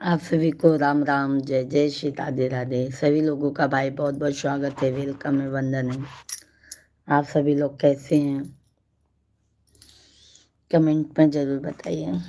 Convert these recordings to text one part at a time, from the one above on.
आप सभी को राम राम, जय जय श्री राधे राधे। सभी लोगों का भाई बहुत बहुत स्वागत है, वेलकम है, वंदन है। आप सभी लोग कैसे हैं? कमेंट में ज़रूर बताइए।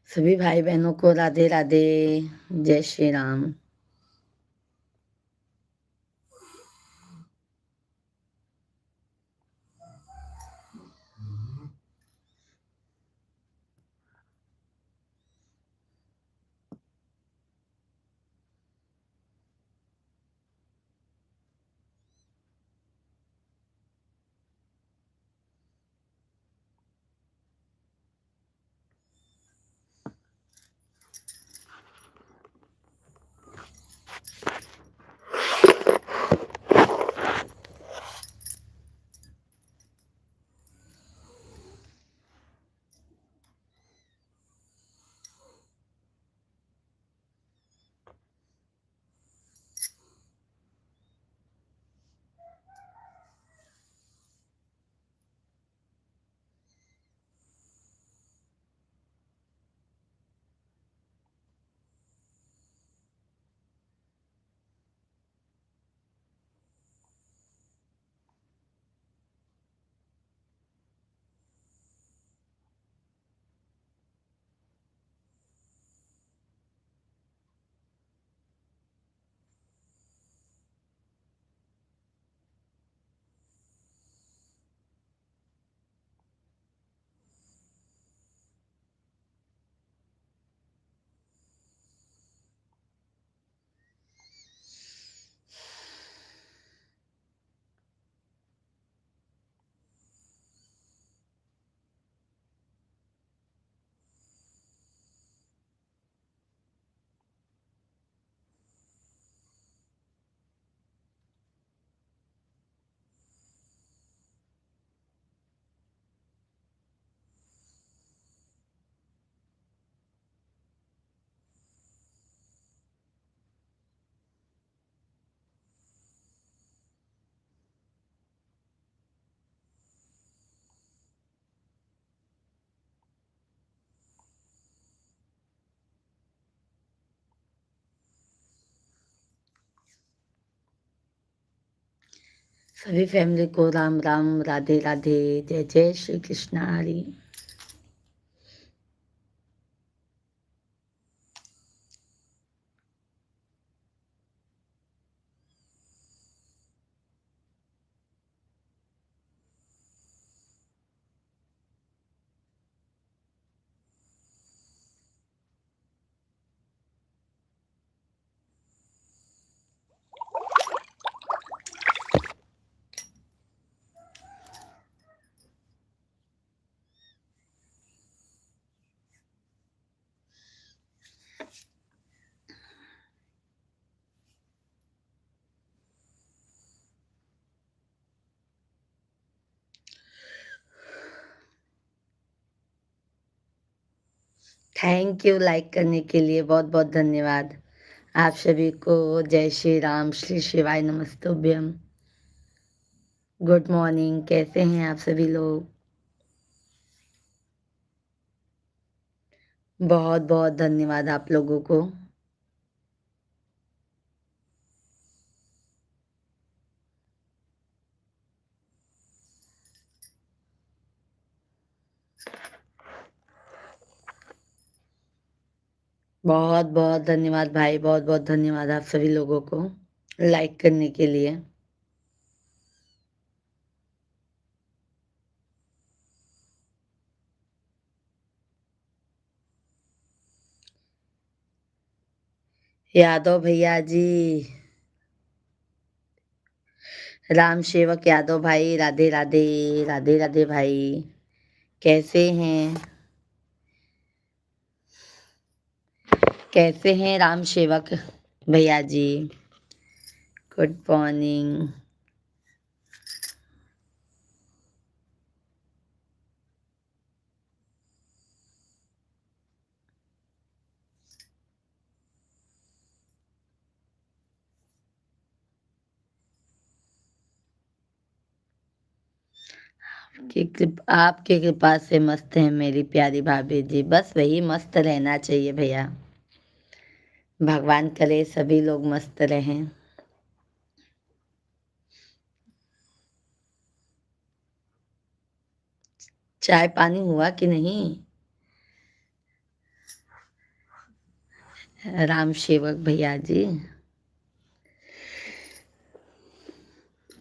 सभी भाई बहनों को राधे राधे, जय श्री राम। सभी फैमिली को राम राम, राधे राधे, जय जय Shri Krishna Hari. Thank you like करने के लिए, बहुत बहुत धन्यवाद। आप सभी को जय श्री राम, श्री शिवाय नमस्तुभ्यम। गुड मॉर्निंग, कैसे हैं आप सभी लोग? बहुत बहुत धन्यवाद आप लोगों को। बहुत बहुत धन्यवाद भाई, बहुत बहुत धन्यवाद आप सभी लोगों को लाइक करने के लिए। यादव भैया जी, राम सेवक यादव भाई, राधे राधे। राधे राधे भाई, कैसे हैं? कैसे हैं राम सेवक भैया जी? Good morning. आपके कृपा से मस्त है मेरी प्यारी भाभी जी। बस वही मस्त रहना चाहिए भैया। भगवान करे सभी लोग मस्त रहें। चाय पानी हुआ कि नहीं? राम सेवक भैया जी,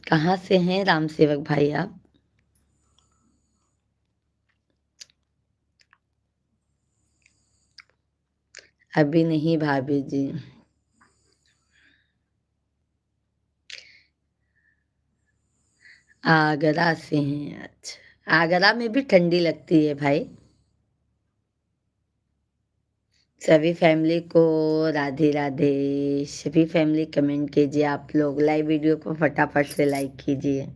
कहाँ से हैं राम सेवक भाई आप? अभी नहीं भाभी जी। आगरा से हैं, अच्छा। आगरा में भी ठंडी लगती है भाई। सभी फैमिली को राधे राधे। सभी फैमिली कमेंट कीजिए, आप लोग लाइव वीडियो को फटाफट से लाइक कीजिए।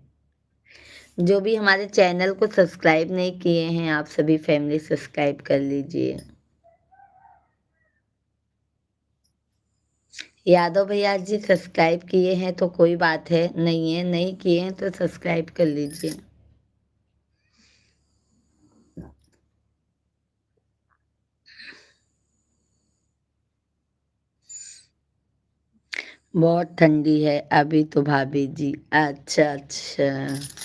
जो भी हमारे चैनल को सब्सक्राइब नहीं किए हैं, आप सभी फैमिली सब्सक्राइब कर लीजिए। यादव भैया जी सब्सक्राइब किए हैं तो कोई बात है नहीं है, नहीं किए हैं तो सब्सक्राइब कर लीजिए। बहुत ठंडी है अभी तो भाभी जी। अच्छा अच्छा।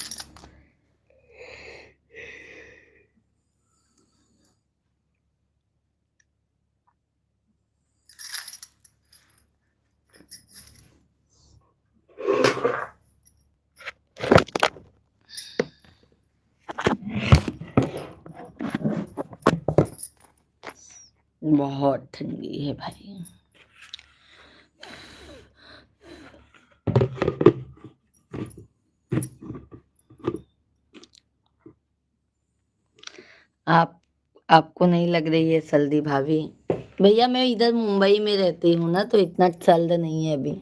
बहुत ठंडी है भाई। आप आपको नहीं लग रही है सर्दी भाभी? भैया मैं इधर मुंबई में रहती हूँ ना, तो इतना सर्द नहीं है अभी।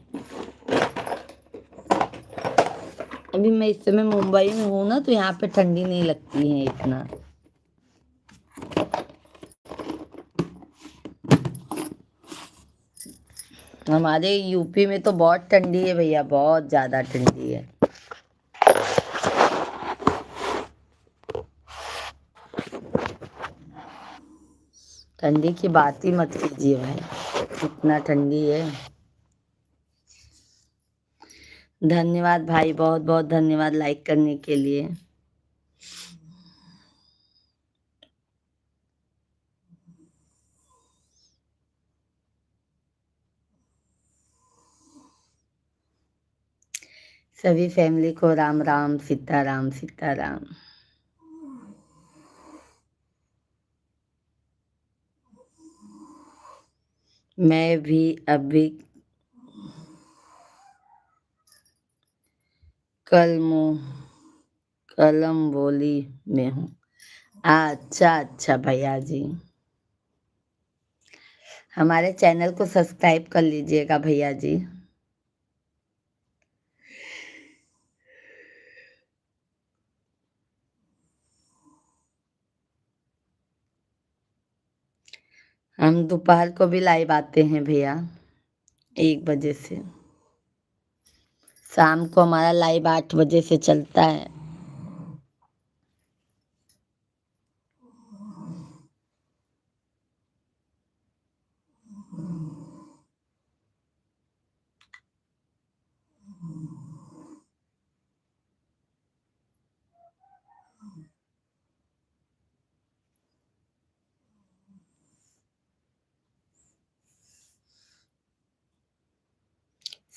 अभी मैं इस समय मुंबई में हूँ ना, तो यहाँ पे ठंडी नहीं लगती है इतना। हमारे यूपी में तो बहुत ठंडी है भैया, बहुत ज्यादा ठंडी है। ठंडी की बात ही मत कीजिए भाई, इतना ठंडी है। धन्यवाद भाई, बहुत बहुत धन्यवाद लाइक करने के लिए। सभी फैमिली को राम राम, सीताराम सीताराम। मैं भी अभी कलमो कलम्बोली में हूँ। अच्छा अच्छा भैया जी, हमारे चैनल को सब्सक्राइब कर लीजिएगा भैया जी। हम दोपहर को भी लाइव आते हैं भैया, 1 बजे से। शाम को हमारा लाइव 8 बजे से चलता है।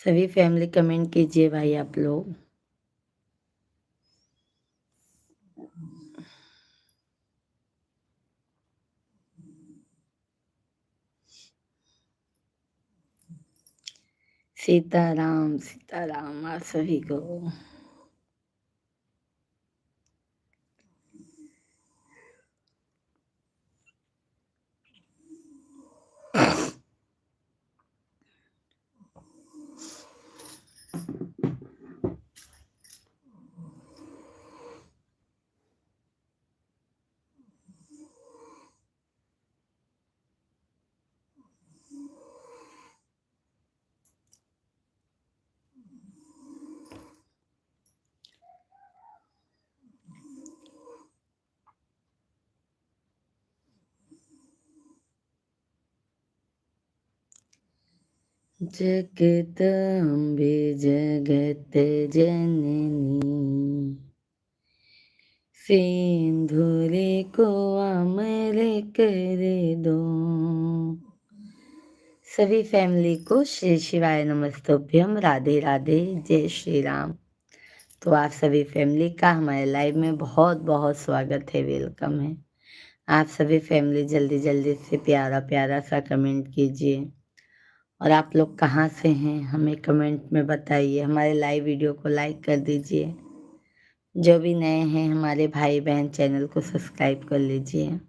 सभी फैमिली कमेंट कीजिए भाई आप लोग। सीताराम सीताराम आप सभी को। जगदम्बे जगत जननी सिंधुरी को अमर कर दो। सभी फैमिली को श्री शिवाय नमस्तुभ्यम, राधे राधे, जय श्री राम। तो आप सभी फैमिली का हमारे लाइव में बहुत बहुत स्वागत है, वेलकम है। आप सभी फैमिली जल्दी जल्दी से प्यारा प्यारा सा कमेंट कीजिए और आप लोग कहाँ से हैं हमें कमेंट में बताइए। हमारे लाइव वीडियो को लाइक कर दीजिए। जो भी नए हैं हमारे भाई बहन चैनल को सब्सक्राइब कर लीजिए।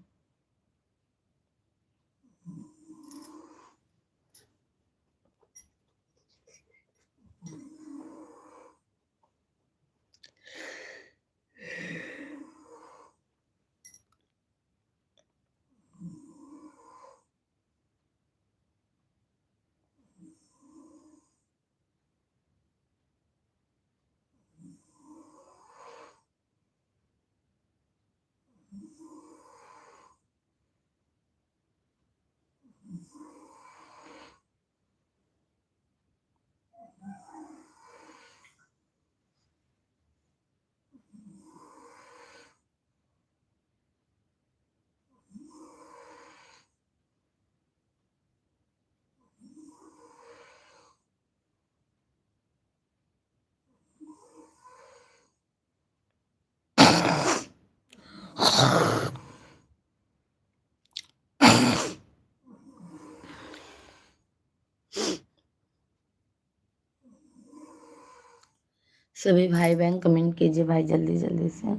सभी भाई बहन कमेंट कीजिए भाई जल्दी जल्दी से।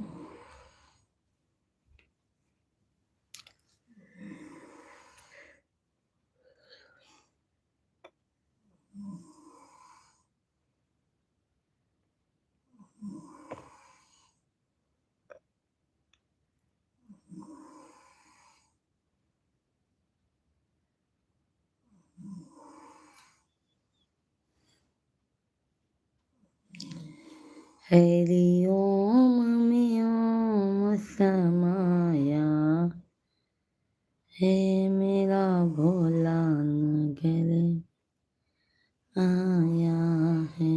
हरि ओम में ओम समाया है, मेरा भोला नगर आया है।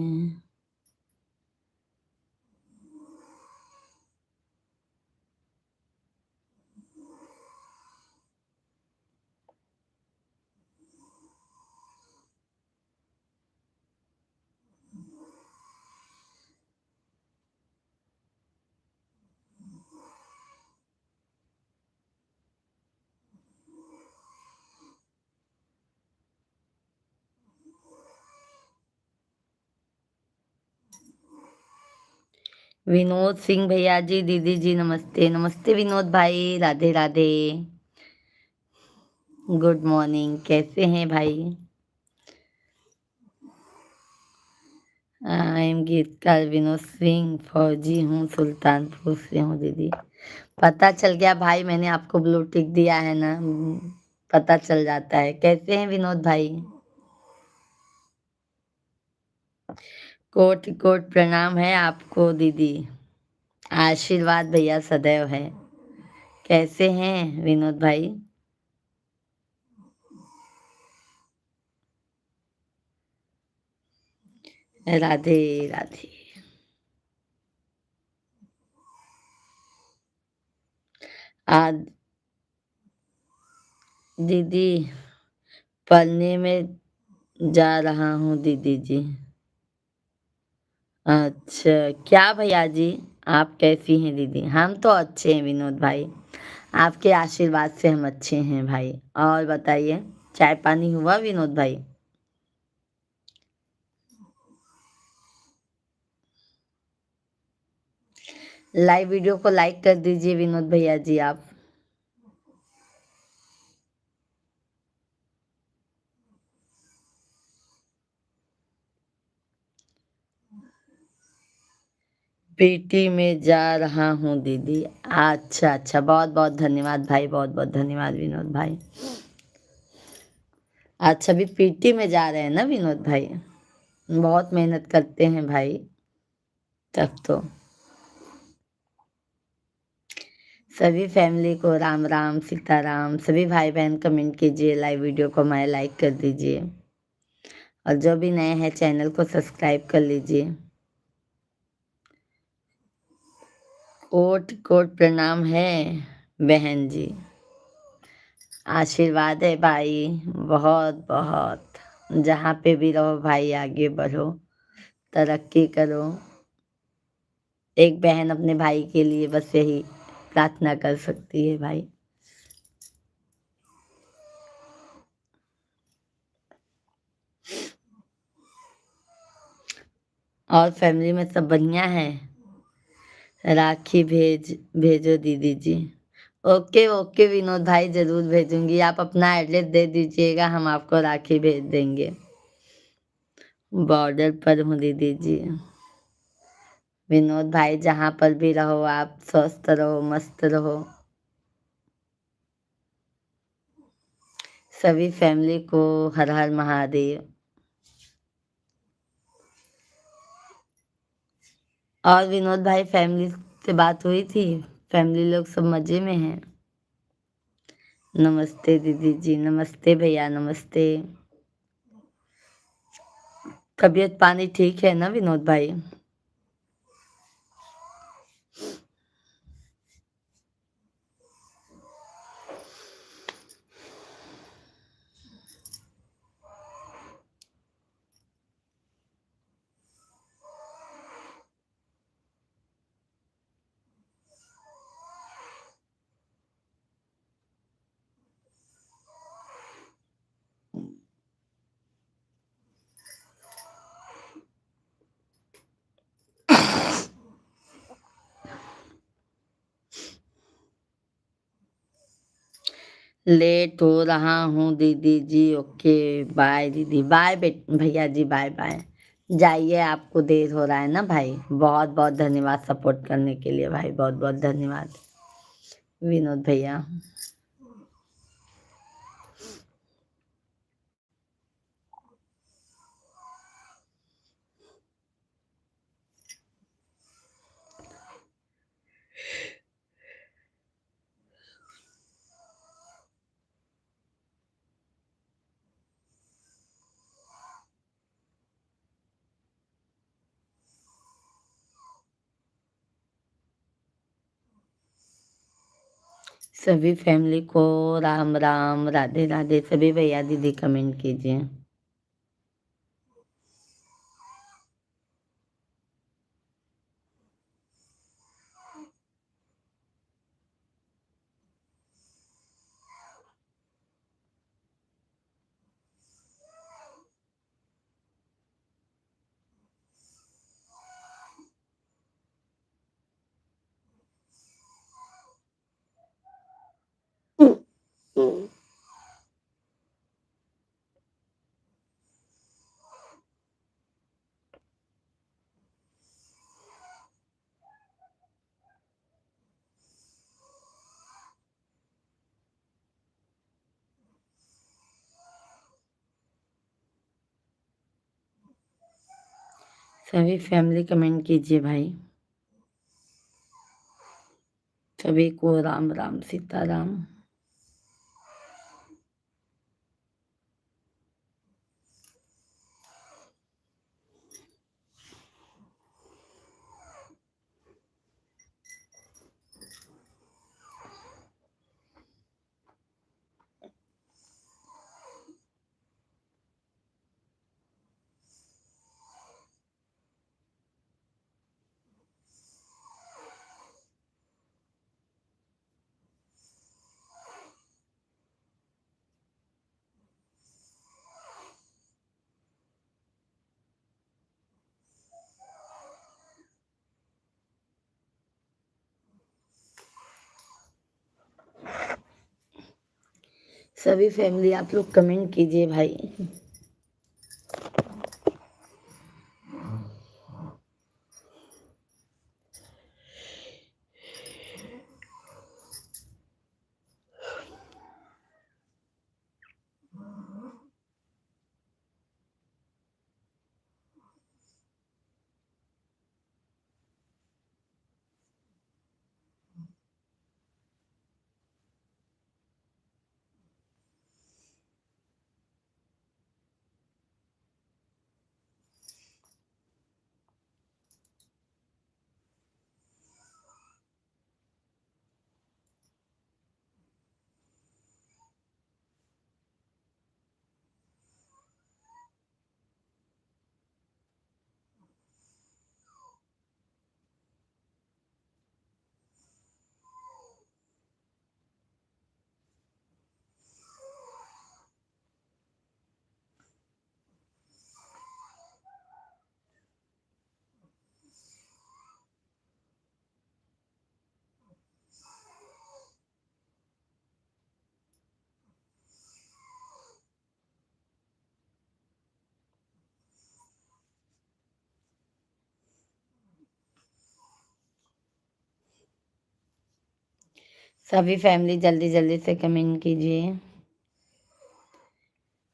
विनोद सिंह भैया जी, दीदी जी नमस्ते। नमस्ते विनोद भाई, राधे राधे, गुड मॉर्निंग, कैसे हैं भाई? आई एम गीतकार विनोद सिंह, फौजी हूँ, सुल्तानपुर से हूँ दीदी। पता चल गया भाई, मैंने आपको ब्लू टिक दिया है ना, पता चल जाता है। कैसे हैं विनोद भाई? कोट कोट प्रणाम है आपको दीदी, आशीर्वाद भैया सदैव है। कैसे हैं विनोद भाई? राधे राधे। आज दीदी पढ़ने में जा रहा हूँ दीदी जी। अच्छा, क्या भैया जी, आप कैसी हैं दीदी? हम तो अच्छे हैं विनोद भाई, आपके आशीर्वाद से हम अच्छे हैं भाई। और बताइए, चाय पानी हुआ विनोद भाई? लाइव वीडियो को लाइक कर दीजिए विनोद भैया जी आप। पीटी में जा रहा हूँ दीदी। अच्छा अच्छा, बहुत बहुत धन्यवाद भाई, बहुत बहुत धन्यवाद विनोद भाई। अच्छा, अभी पीटी में जा रहे हैं ना विनोद भाई? बहुत मेहनत करते हैं भाई तब तो। सभी फैमिली को राम राम सीताराम। सभी भाई बहन कमेंट कीजिए, लाइव वीडियो को मैं लाइक कर दीजिए, और जो भी नए हैं चैनल को सब्सक्राइब कर लीजिए। कोट कोट प्रणाम है बहन जी। आशीर्वाद है भाई, बहुत बहुत। जहाँ पे भी रहो भाई आगे बढ़ो, तरक्की करो। एक बहन अपने भाई के लिए बस यही प्रार्थना कर सकती है भाई। और फैमिली में सब बढ़िया है? राखी भेजो दीदी जी। ओके ओके विनोद भाई, जरूर भेजूंगी। आप अपना एड्रेस दे दीजिएगा, हम आपको राखी भेज देंगे। बॉर्डर पर हूँ दीदी जी। विनोद भाई जहाँ पर भी रहो आप स्वस्थ रहो, मस्त रहो। सभी फैमिली को हर हर महादेव। और विनोद भाई फैमिली से बात हुई थी? फैमिली लोग सब मजे में हैं? नमस्ते दीदी जी, नमस्ते भैया, नमस्ते। तबीयत पानी ठीक है ना विनोद भाई? लेट हो रहा हूँ दीदी जी। ओके, बाय दीदी, बाय भैया जी, बाय बाय। जाइए, आपको देर हो रहा है ना भाई। बहुत बहुत धन्यवाद सपोर्ट करने के लिए भाई, बहुत बहुत धन्यवाद विनोद भैया। सभी फैमिली को राम राम, राधे राधे। सभी भैया दीदी कमेंट कीजिए। सभी फैमिली कमेंट कीजिए भाई। सभी को राम राम सीताराम। सभी फैमिली आप लोग कमेंट कीजिए भाई। सभी फैमिली जल्दी जल्दी से कमेंट कीजिए।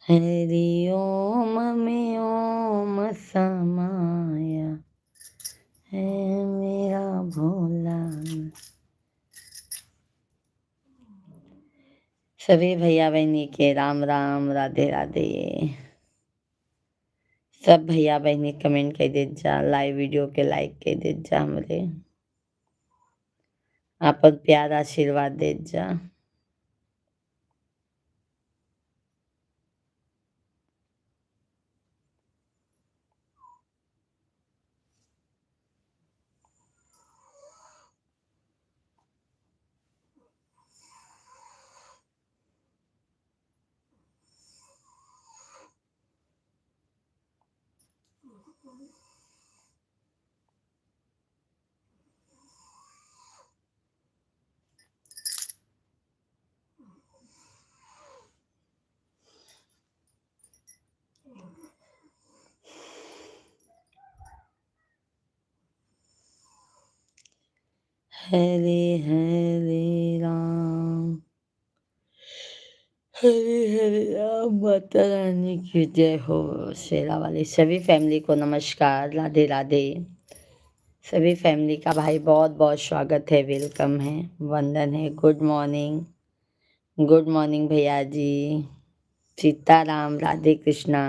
हरि ओम में ओम समाया है मेरा भोला। सभी भैया बहनी के राम राम, राधे राधे। सब भैया बहनी कमेंट कर दे जा, लाइव वीडियो के लाइक कर दे जा, हमरे आपन प्यार आशीर्वाद दे जा। हरे हरे राम, हरे हरे राम। माता रानी की जय हो। शेरा वाली सभी फैमिली को नमस्कार, राधे राधे। सभी फैमिली का भाई बहुत बहुत स्वागत है, वेलकम है, वंदन है, गुड मॉर्निंग। गुड मॉर्निंग भैया जी, सीताराम, राधे कृष्णा।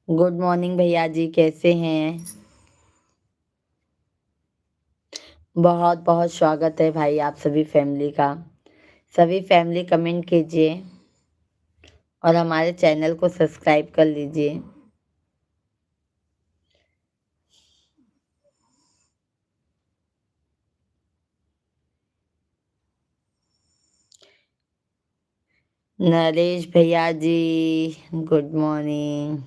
गुड मॉर्निंग भैया जी, कैसे हैं? बहुत बहुत स्वागत है भाई आप सभी फैमिली का। सभी फैमिली कमेंट कीजिए और हमारे चैनल को सब्सक्राइब कर लीजिए। नरेश भैया जी, गुड मॉर्निंग।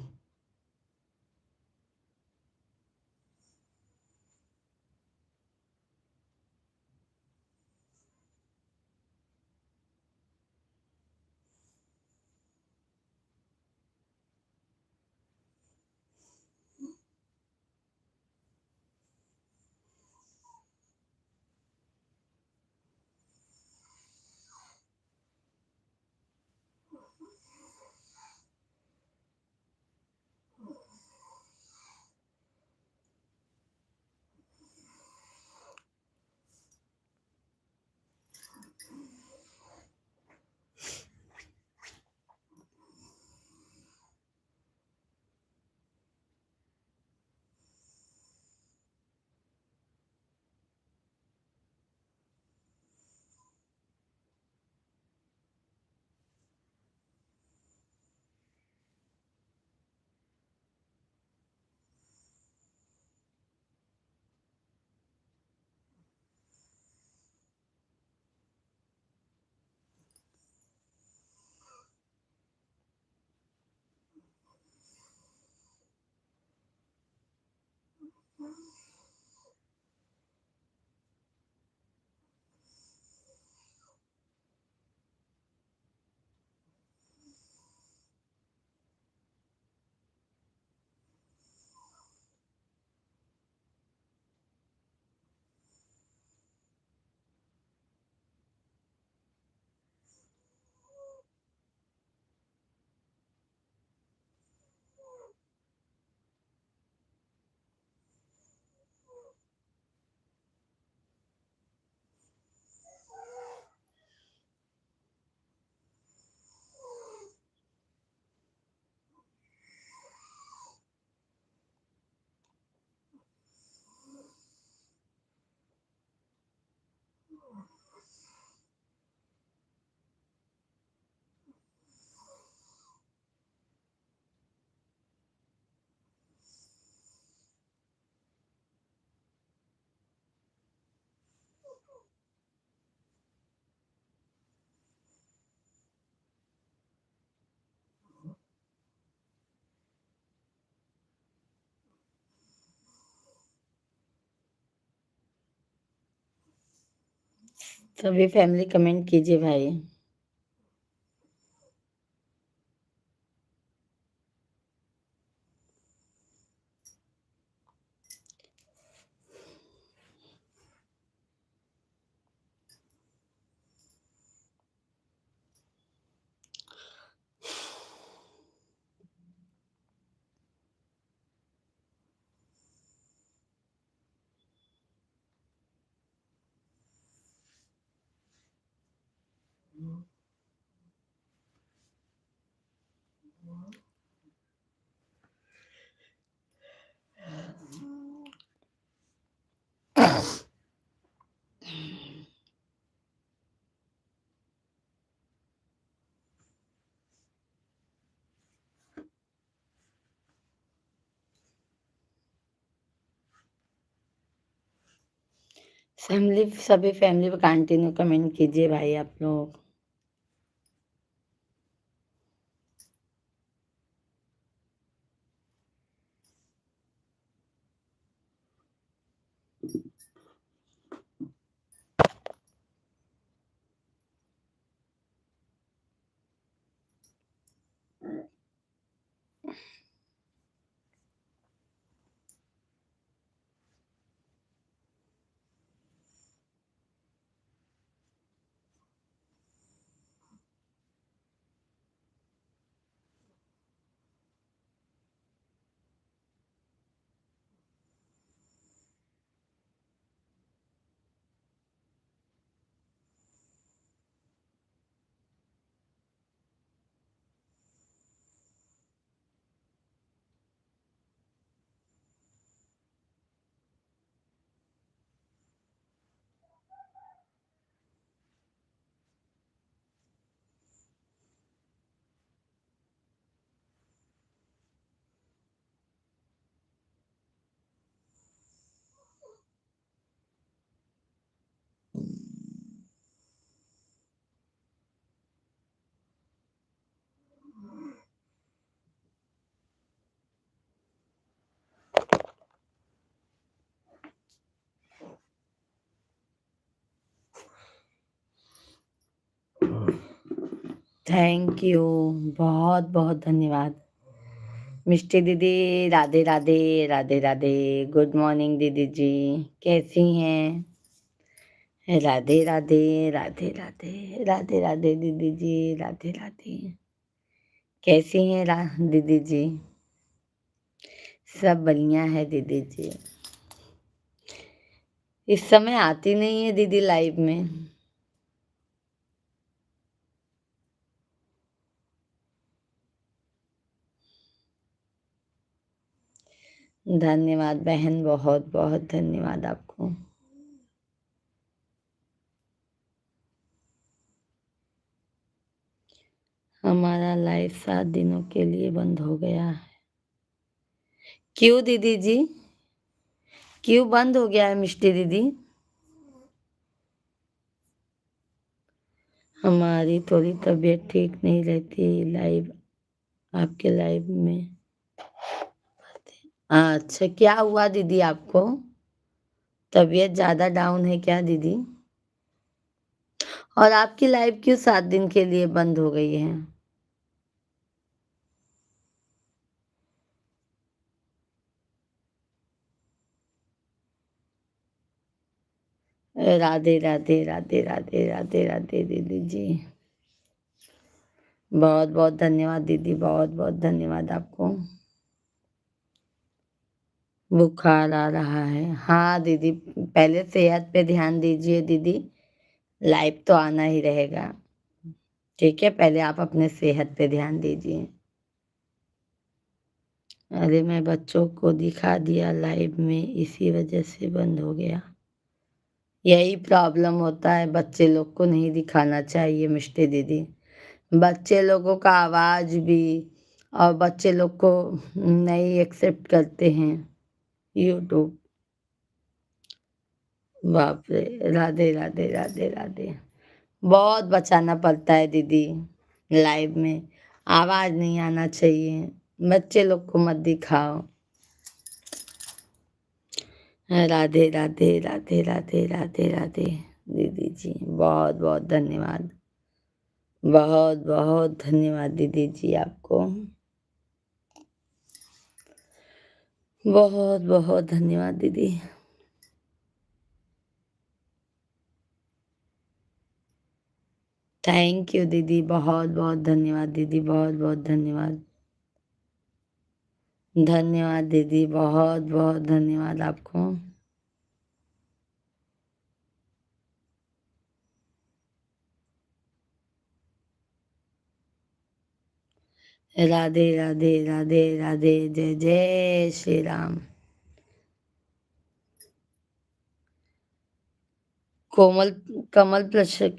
सभी फैमिली कमेंट कीजिए भाई। सभी फैमिली पे कंटिन्यू कमेंट कीजिए भाई आप लोग। थैंक यू, बहुत बहुत धन्यवाद। मिष्टी दीदी, राधे राधे, राधे राधे। गुड मॉर्निंग दीदी जी, कैसी हैं? राधे राधे, राधे राधे, राधे राधे दीदी जी, राधे राधे। कैसी हैं दीदी जी? सब बढ़िया है दीदी जी। इस समय आती नहीं है दीदी लाइव में। धन्यवाद बहन, बहुत बहुत धन्यवाद आपको। हमारा लाइव 7 दिनों के लिए बंद हो गया है। क्यों दीदी जी? क्यों बंद हो गया है मिष्टी दीदी? हमारी थोड़ी तबीयत ठीक नहीं रहती लाइव, आपके लाइव में। अच्छा, क्या हुआ दीदी आपको? तबीयत ज्यादा डाउन है क्या दीदी? और आपकी लाइव क्यों 7 दिन के लिए बंद हो गई है? राधे राधे, राधे राधे, राधे राधे दीदी जी। बहुत बहुत धन्यवाद दीदी, बहुत बहुत धन्यवाद आपको। बुखार आ रहा है? हाँ दीदी, पहले सेहत पे ध्यान दीजिए दीदी, लाइव तो आना ही रहेगा। ठीक है, पहले आप अपने सेहत पे ध्यान दीजिए। अरे मैं बच्चों को दिखा दिया लाइव में, इसी वजह से बंद हो गया। यही प्रॉब्लम होता है, बच्चे लोग को नहीं दिखाना चाहिए मिष्टी दीदी। बच्चे लोगों का आवाज भी, और बच्चे लोग को नहीं एक्सेप्ट करते हैं यूट्यूब। बाप रे, राधे राधे, राधे राधे। बहुत बचाना पड़ता है दीदी, लाइव में आवाज नहीं आना चाहिए। बच्चे लोग को मत दिखाओ। राधे राधे, राधे राधे, राधे राधे। दीदी जी, बहुत बहुत धन्यवाद। बहुत बहुत धन्यवाद दीदी जी आपको। बहुत बहुत धन्यवाद दीदी। थैंक यू दीदी, बहुत बहुत धन्यवाद दीदी, बहुत बहुत धन्यवाद। धन्यवाद दीदी, बहुत बहुत धन्यवाद आपको। राधे राधे राधे राधे, जय जय श्री राम। कोमल कमल प्रसाद,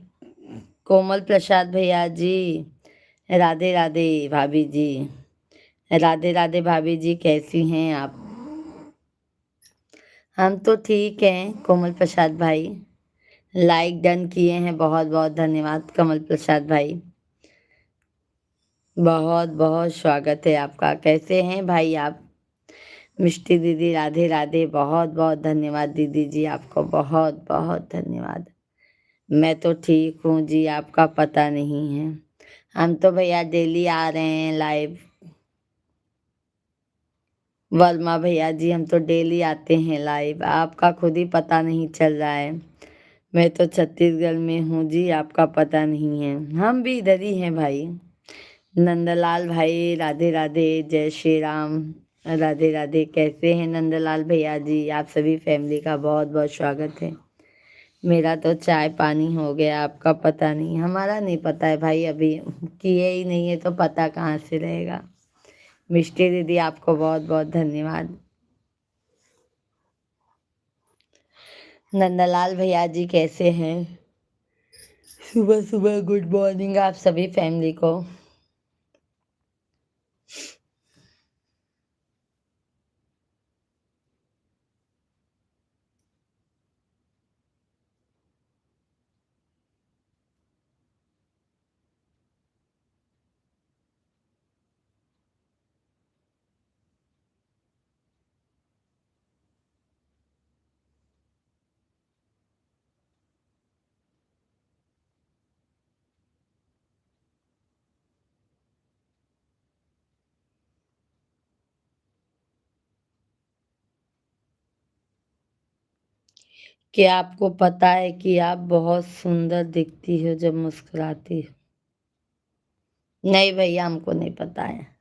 कोमल प्रसाद भैया जी, राधे राधे भाभी जी। राधे राधे भाभी जी, कैसी हैं आप? हम तो ठीक हैं कोमल प्रसाद भाई। लाइक डन किए हैं, बहुत बहुत धन्यवाद कमल प्रसाद भाई। बहुत बहुत स्वागत है आपका। कैसे हैं भाई आप? मिष्टी दीदी, राधे राधे, बहुत बहुत धन्यवाद दीदी जी आपको, बहुत बहुत धन्यवाद। मैं तो ठीक हूँ जी, आपका पता नहीं है। हम तो भैया डेली आ रहे हैं लाइव। वर्मा भैया जी, हम तो डेली आते हैं लाइव, आपका खुद ही पता नहीं चल रहा है। मैं तो छत्तीसगढ़ में हूँ जी, आपका पता नहीं है। हम भी इधर ही हैं भाई। नंदलाल भाई, राधे राधे, जय श्री राम। राधे राधे, कैसे हैं नंदलाल भैया जी? आप सभी फैमिली का बहुत बहुत स्वागत है। मेरा तो चाय पानी हो गया, आपका पता नहीं, हमारा नहीं पता है भाई, अभी किए ही नहीं है तो पता कहाँ से रहेगा। मिष्टी दीदी, आपको बहुत बहुत धन्यवाद। नंदलाल भैया जी, कैसे हैं? सुबह सुबह गुड मॉर्निंग आप सभी फैमिली को। क्या आपको पता है कि आप बहुत सुंदर दिखती हो जब मुस्कुराती हो? नहीं भैया, हमको नहीं पता है।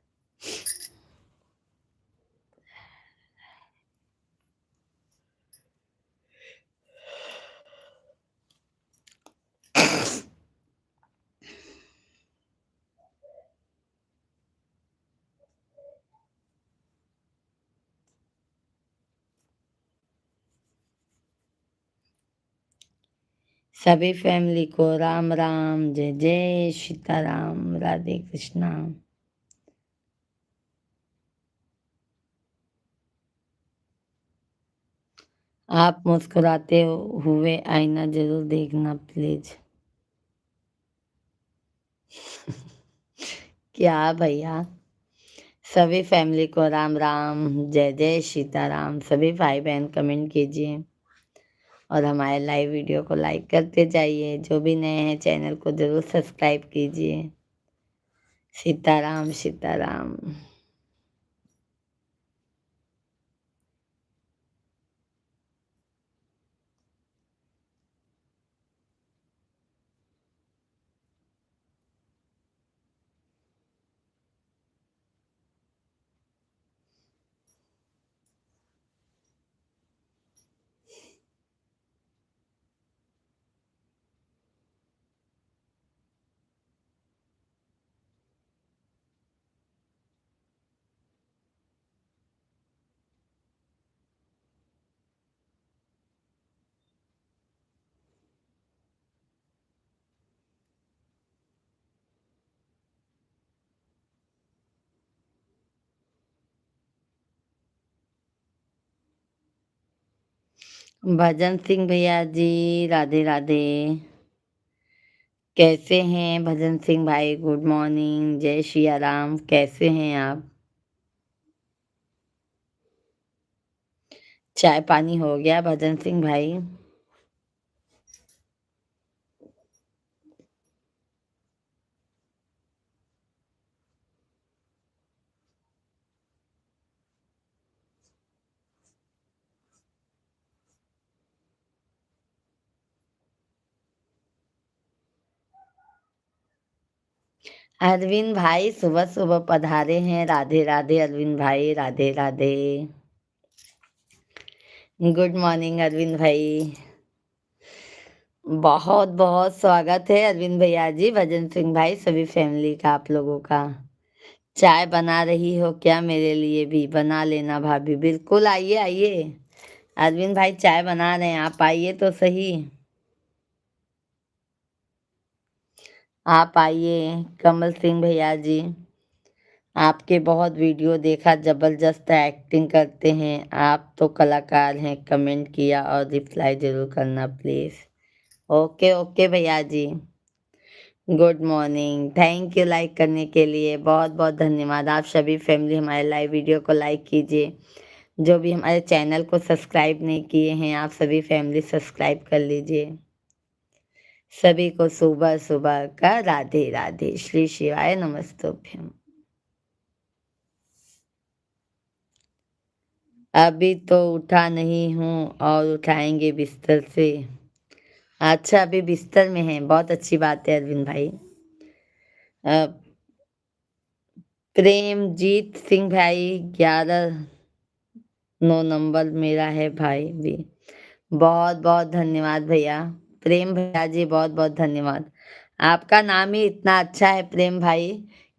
सभी फैमिली को राम राम, जय जय सीताराम, राधे कृष्णा। आप मुस्कुराते हुए आईना जरूर देखना प्लीज। क्या भैया? सभी फैमिली को राम राम, जय जय सीताराम। सभी भाई बहन कमेंट कीजिए और हमारे लाइव वीडियो को लाइक करते जाइए। जो भी नए हैं चैनल को जरूर सब्सक्राइब कीजिए। सीताराम सीताराम। भजन सिंह भैया जी, राधे राधे। कैसे हैं भजन सिंह भाई? गुड मॉर्निंग, जय सिया राम। कैसे हैं आप? चाय पानी हो गया भजन सिंह भाई? अरविंद भाई सुबह सुबह पधारे हैं। राधे राधे अरविंद भाई, राधे राधे। गुड मॉर्निंग अरविंद भाई। बहुत बहुत स्वागत है अरविंद भैया जी, भजन सिंह भाई, सभी फैमिली का, आप लोगों का। चाय बना रही हो क्या? मेरे लिए भी बना लेना भाभी। बिल्कुल, आइए आइए। अरविंद भाई चाय बना रहे हैं, आप आइए तो सही। आप आइए। कमल सिंह भैया जी, आपके बहुत वीडियो देखा, जबरदस्त एक्टिंग करते हैं आप तो, कलाकार हैं। कमेंट किया और रिप्लाई जरूर करना प्लीज। ओके ओके भैया जी। Good morning. Thank you like करने के लिए, बहुत बहुत धन्यवाद। आप सभी फैमिली हमारे लाइव वीडियो को लाइक कीजिए। जो भी हमारे चैनल को सब्सक्राइब नहीं किए हैं, आप सभी फैमिली सब्सक्राइब कर लीजिए। सभी को सुबह सुबह का राधे राधे, श्री शिवाय नमस्तुभ्यम। अभी तो उठा नहीं हूँ और उठाएंगे बिस्तर से। अच्छा, अभी बिस्तर में हैं, बहुत अच्छी बात है अरविंद भाई। अ, प्रेमजीत सिंह भाई, 11 9 नंबर मेरा है भाई भी। बहुत बहुत धन्यवाद भैया। प्रेम भैया जी, बहुत बहुत धन्यवाद। आपका नाम ही इतना अच्छा है प्रेम भाई,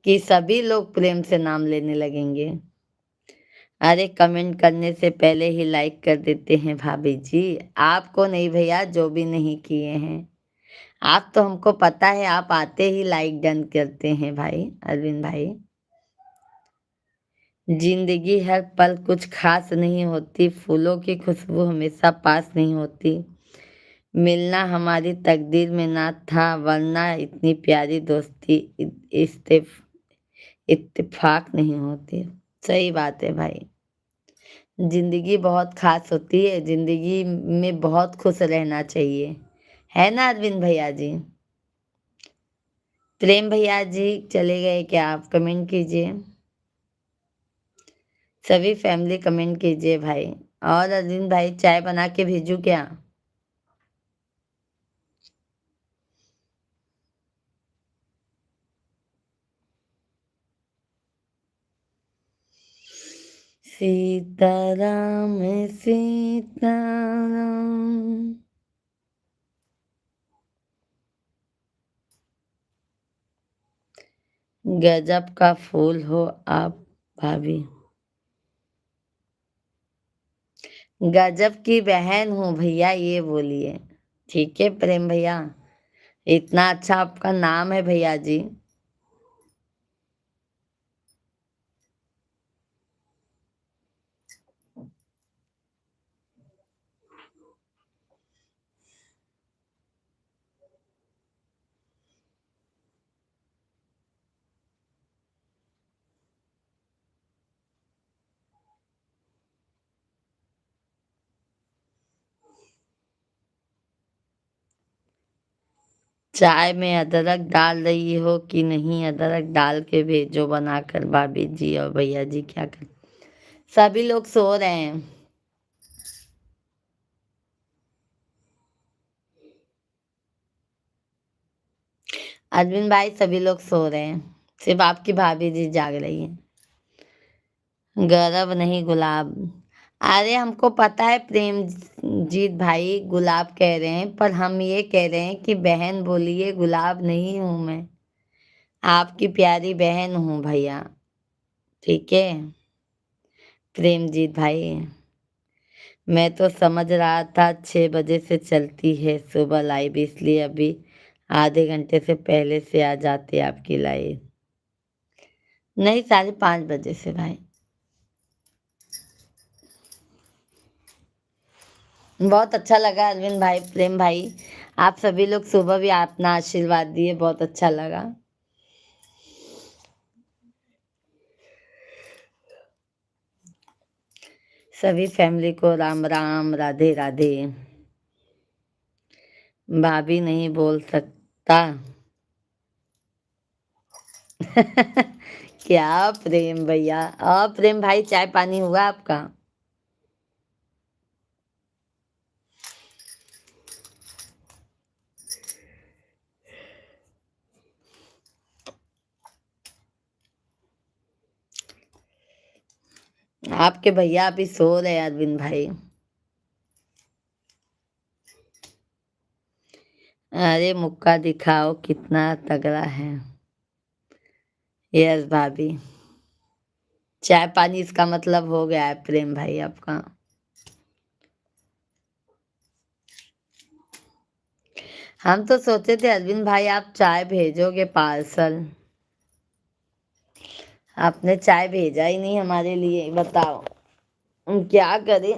कि सभी लोग प्रेम से नाम लेने लगेंगे। अरे कमेंट करने से पहले ही लाइक कर देते हैं भाभी जी। आपको नहीं भैया, जो भी नहीं किए हैं। आप तो, हमको पता है, आप आते ही लाइक डन करते हैं भाई अरविंद भाई। जिंदगी हर पल कुछ खास नहीं होती, फूलों की खुशबू हमेशा पास नहीं होती। मिलना हमारी तकदीर में ना था, वरना इतनी प्यारी दोस्ती इत्तेफाक नहीं होती। सही बात है भाई। जिंदगी बहुत खास होती है, जिंदगी में बहुत खुश रहना चाहिए, है ना अरविंद भैया जी? प्रेम भैया जी चले गए क्या? आप कमेंट कीजिए। सभी फैमिली कमेंट कीजिए भाई। और अरविंद भाई चाय बना के भेजू क्या? सीताराम सीताराम। गजब का फूल हो आप भाभी। गजब की बहन हूँ भैया, ये बोलिए। ठीक है प्रेम भैया, इतना अच्छा आपका नाम है भैया जी। चाय में अदरक डाल रही हो कि नहीं? अदरक डाल के भेजो बनाकर भाभी जी और भैया जी। क्या कर, सभी लोग सो रहे हैं अरविंद भाई, सभी लोग सो रहे हैं, सिर्फ आपकी भाभी जी जाग रही हैं। गौरव नहीं, गुलाब। अरे हमको पता है प्रेम जीत भाई गुलाब कह रहे हैं, पर हम ये कह रहे हैं कि बहन बोलिए, गुलाब नहीं हूं मैं, आपकी प्यारी बहन हूँ भैया। ठीक है प्रेमजीत भाई। मैं तो समझ रहा था 6 बजे से चलती है सुबह लाइव, इसलिए अभी आधे घंटे से पहले से आ जाते आपकी लाइव। नहीं, 5:30 बजे से भाई। बहुत अच्छा लगा अरविंद भाई, प्रेम भाई, आप सभी लोग सुबह भी अपना आशीर्वाद दिए, बहुत अच्छा लगा। सभी फैमिली को राम राम, राधे राधे। भाभी नहीं बोल सकता। क्या प्रेम भैया और प्रेम भाई, चाय पानी हुआ आपका? आपके भैया अभी सो रहे हैं अरविंद भाई। अरे मुक्का दिखाओ कितना तगड़ा है। यस भाभी। चाय पानी इसका मतलब हो गया है प्रेम भाई आपका। हम तो सोचे थे अरविंद भाई आप चाय भेजोगे पार्सल। आपने चाय भेजा ही नहीं हमारे लिए, बताओ हम क्या करें।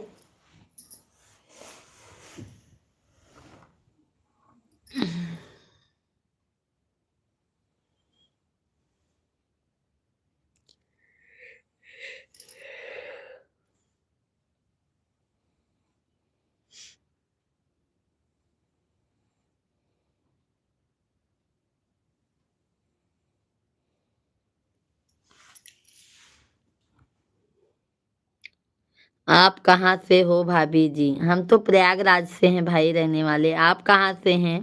आप कहाँ से हो भाभी जी? हम तो प्रयागराज से हैं भाई रहने वाले। आप कहाँ से हैं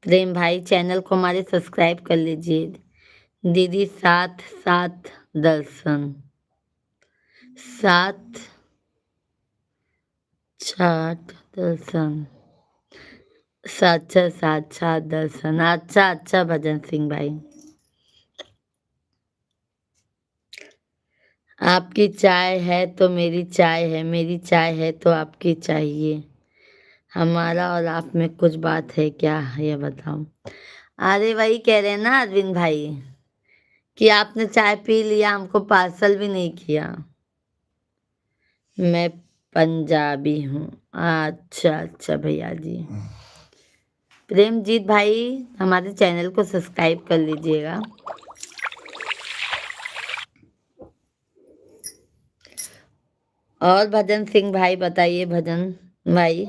प्रेम भाई? चैनल को हमारे सब्सक्राइब कर लीजिए। दीदी साथ साथ दर्शन, साथ छाट दर्शन, साचा साथ साथ दर्शन। अच्छा अच्छा भजन सिंह भाई। आपकी चाय है तो मेरी चाय है, मेरी चाय है तो आपकी चाहिए। हमारा और आप में कुछ बात है क्या, ये बताओ। अरे वही कह रहे हैं ना अरविंद भाई कि आपने चाय पी लिया, हमको पार्सल भी नहीं किया। मैं पंजाबी हूँ। अच्छा अच्छा भैया जी। प्रेमजीत भाई हमारे चैनल को सब्सक्राइब कर लीजिएगा। और भजन सिंह भाई बताइए भजन भाई।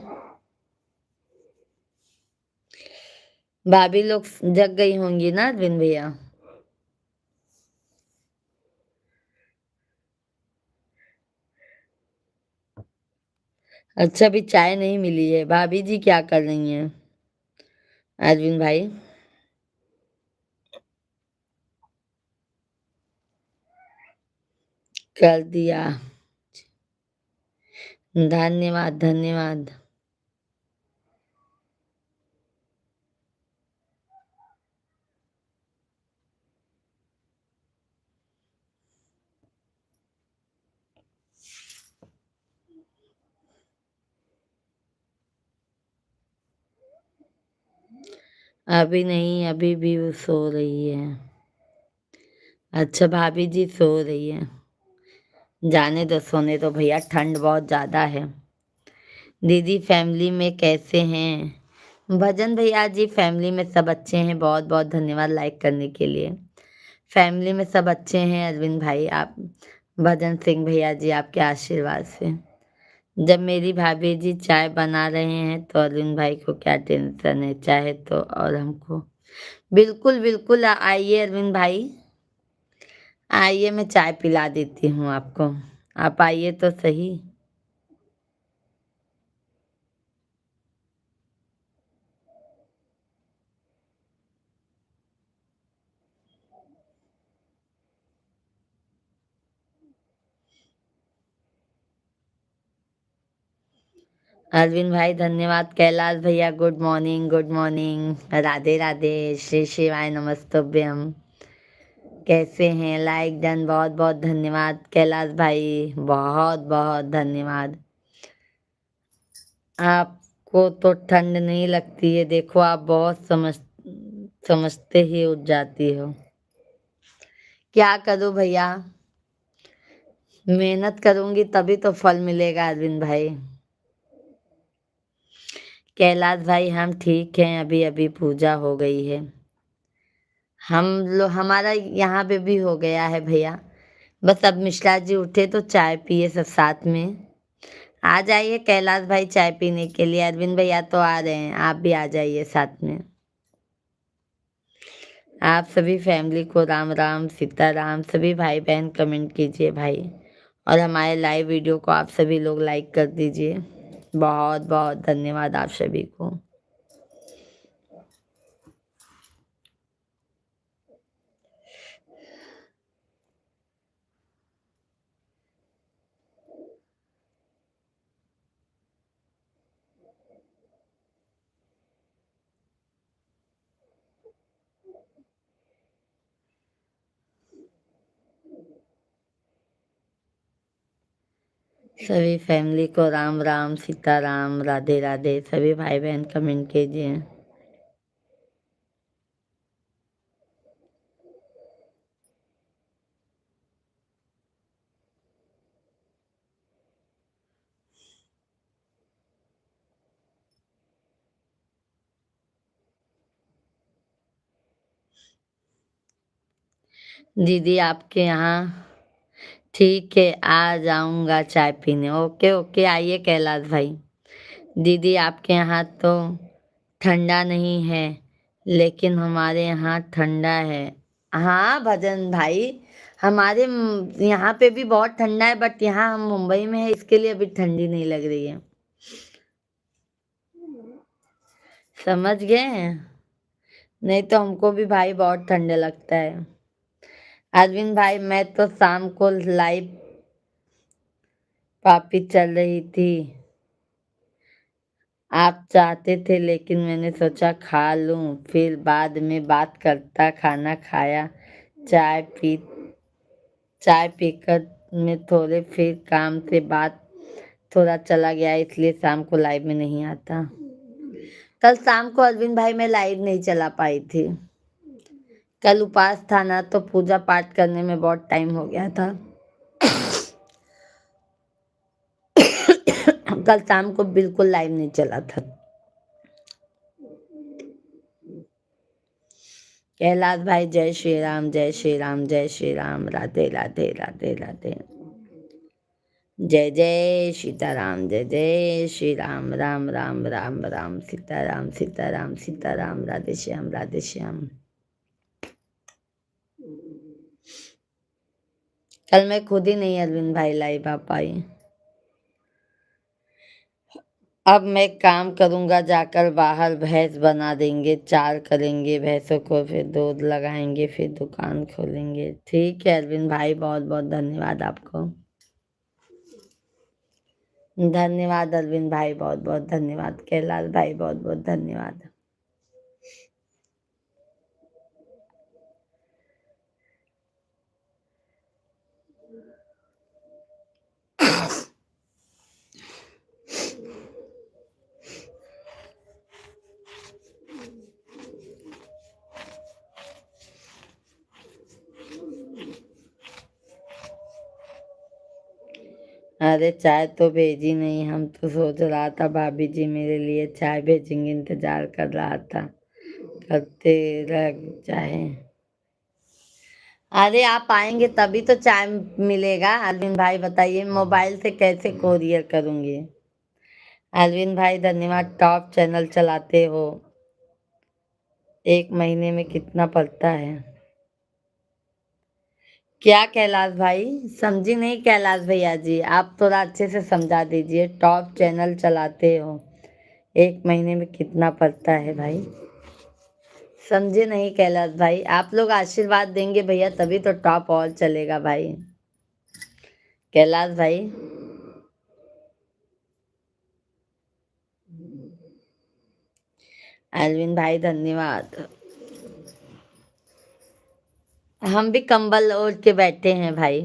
भाभी लोग जग गई होंगी ना अरविंद भैया? अच्छा अभी चाय नहीं मिली है। भाभी जी क्या कर रही हैं अरविंद भाई? कर दिया। धन्यवाद धन्यवाद। अभी नहीं, अभी भी वो सो रही है। अच्छा भाभी जी सो रही है। जाने दो, सोने दो भैया, ठंड बहुत ज्यादा है। दीदी फैमिली में कैसे हैं? भजन भैया जी फैमिली में सब अच्छे हैं। बहुत बहुत धन्यवाद लाइक करने के लिए। फैमिली में सब अच्छे हैं अरविंद भाई। आप भजन सिंह भैया जी आपके आशीर्वाद से। जब मेरी भाभी जी चाय बना रहे हैं तो अरविंद भाई को क्या टेंशन है, चाहे तो और हमको। बिल्कुल बिल्कुल आइए अरविंद भाई, आइए मैं चाय पिला देती हूँ आपको। आप आइए तो सही। अरविंद भाई धन्यवाद। कैलाश भैया good morning, good morning. Radhe Radhe, Shri शिवाय नमस्तुभ्यम। कैसे हैं? लाइक डन, बहुत बहुत धन्यवाद कैलाश भाई, बहुत बहुत धन्यवाद। आपको तो ठंड नहीं लगती है, देखो आप बहुत समझते ही उठ जाती हो। क्या करूं भैया, मेहनत करूंगी तभी तो फल मिलेगा अरविंद भाई। कैलाश भाई हम ठीक हैं, अभी अभी पूजा हो गई है। हम लोग, हमारा यहाँ पे भी हो गया है भैया। बस अब मिश्रा जी उठे तो चाय पिए सब साथ में। आ जाइए कैलाश भाई चाय पीने के लिए। अरविंद भैया तो आ रहे हैं, आप भी आ जाइए साथ में। आप सभी फैमिली को राम राम सीता राम। सभी भाई बहन कमेंट कीजिए भाई, और हमारे लाइव वीडियो को आप सभी लोग लाइक कर दीजिए। बहुत बहुत धन्यवाद आप सभी को। सभी फैमिली को राम राम, सीताराम, राधे राधे। सभी भाई बहन कमेंट कीजिए। दीदी आपके यहाँ ठीक है, आ जाऊंगा चाय पीने। ओके ओके, आइए कैलाश भाई। दीदी आपके यहाँ तो ठंडा नहीं है, लेकिन हमारे यहाँ ठंडा है। हाँ भजन भाई, हमारे यहाँ पे भी बहुत ठंडा है, बट यहाँ हम मुंबई में है, इसके लिए अभी ठंडी नहीं लग रही है। समझ गए हैं? नहीं तो हमको भी भाई बहुत ठंडे लगता है। अरविंद भाई, मैं तो शाम को लाइव वापिस चल रही थी, आप चाहते थे, लेकिन मैंने सोचा खा लूं, फिर बाद में बात करता। खाना खाया, चाय पी, चाय पीकर मैं थोड़े फिर काम से बात थोड़ा चला गया, इसलिए शाम को लाइव में नहीं आता। कल शाम को अरविंद भाई मैं लाइव नहीं चला पाई थी। कल उपास था ना, तो पूजा पाठ करने में बहुत टाइम हो गया था। कल शाम को बिल्कुल लाइव नहीं चला था। कैलाश भाई, जय श्री राम, जय श्री राम, जय श्री राम, राधे राधे, राधे राधे। जय जय सीताराम, जय जय श्री राम, राम राम राम राम, सीताराम सीताराम सीताराम, राधे श्याम, राधे श्याम। कल मैं खुद ही नहीं अरविंद भाई लाइव आ पाई। अब मैं काम करूंगा, जाकर बाहर भैंस बना देंगे, चार करेंगे भैंसों को, फिर दूध लगाएंगे, फिर दुकान खोलेंगे। ठीक है अरविंद भाई, बहुत बहुत धन्यवाद आपको। धन्यवाद अरविंद भाई, बहुत बहुत धन्यवाद। कैलाश भाई, बहुत बहुत धन्यवाद। अरे चाय तो भेजी नहीं, हम तो सोच रहा था भाभी जी मेरे लिए चाय भेजेंगे, इंतजार कर रहा था, करते रह जाए। अरे आप आएंगे तभी तो चाय मिलेगा। अरविंद भाई बताइए, मोबाइल से कैसे कोरियर करूंगी? अरविंद भाई धन्यवाद, टॉप चैनल चलाते हो, एक महीने में कितना पड़ता है? क्या कैलाश भाई, समझी नहीं कैलाश भैया जी, आप थोड़ा अच्छे से समझा दीजिए। टॉप चैनल चलाते हो, एक महीने में कितना पड़ता है भाई? समझे नहीं कैलाश भाई, आप लोग आशीर्वाद देंगे भैया तभी तो टॉप और चलेगा भाई। कैलाश भाई, अरविंद भाई धन्यवाद। हम भी कंबल ओढ़ के बैठे हैं भाई।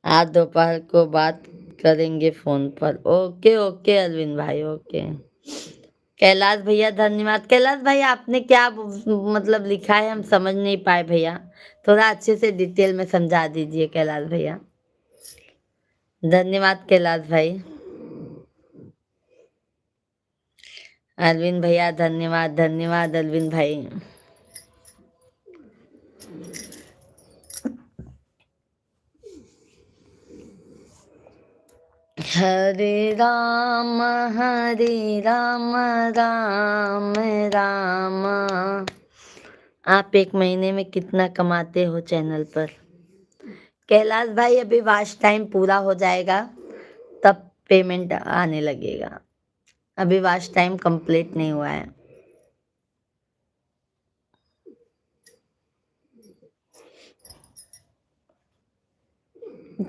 आज दोपहर को बात करेंगे फोन पर। ओके ओके अरविंद भाई, ओके। कैलाश भैया धन्यवाद। कैलाश भाई आपने क्या मतलब लिखा है, हम समझ नहीं पाए भैया, थोड़ा अच्छे से डिटेल में समझा दीजिए कैलाश भैया। धन्यवाद कैलाश भाई। अरविंद भैया धन्यवाद, धन्यवाद अरविंद भाई। हरे राम, हरे राम, राम राम। आप एक महीने में कितना कमाते हो चैनल पर? कैलाश भाई अभी वॉच टाइम पूरा हो जाएगा तब पेमेंट आने लगेगा, अभी वॉच टाइम कंप्लीट नहीं हुआ है।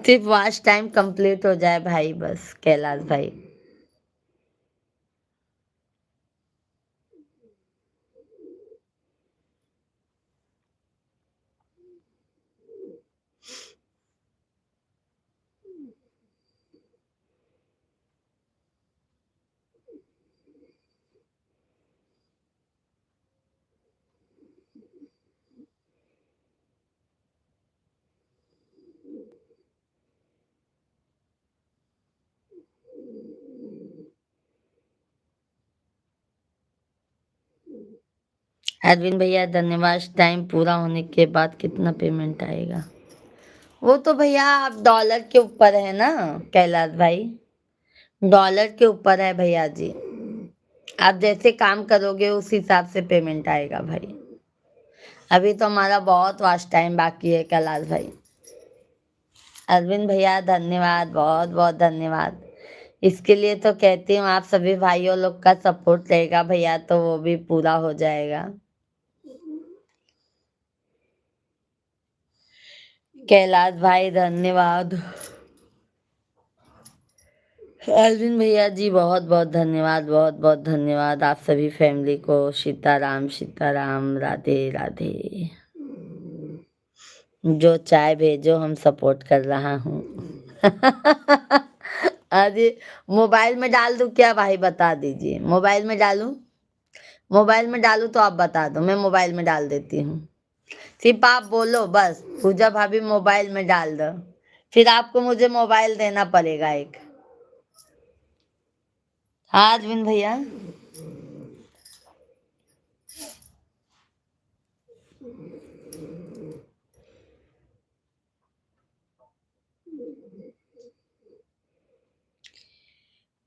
सिर्फ वॉच टाइम कंप्लीट हो जाए भाई बस कैलाश भाई। अरविंद भैया धन्यवाद। टाइम पूरा होने के बाद कितना पेमेंट आएगा? वो तो भैया आप डॉलर के ऊपर है ना कैलाश भाई, डॉलर के ऊपर है भैया जी। आप जैसे काम करोगे उस हिसाब से पेमेंट आएगा भाई। अभी तो हमारा बहुत वास्ट टाइम बाकी है कैलाश भाई। अरविंद भैया धन्यवाद, बहुत बहुत धन्यवाद। इसके लिए तो कहती हूँ आप सभी भाइयों लोग का सपोर्ट रहेगा भैया तो वो भी पूरा हो जाएगा। कैलाश भाई धन्यवाद। अरविंद भैया जी बहुत बहुत धन्यवाद, बहुत बहुत धन्यवाद। आप सभी फैमिली को सीताराम, राधे राधे। जो चाय भेजो हम सपोर्ट कर रहा हूँ। अरे मोबाइल में डाल दूं क्या भाई, बता दीजिए। मोबाइल में डालूं? मोबाइल में डालूं तो आप बता दो, मैं मोबाइल में डाल देती हूँ। सिर्फ आप बोलो बस, पूजा भाभी मोबाइल में डाल दो, फिर आपको मुझे मोबाइल देना पड़ेगा एक। हाँ अरविंद भैया।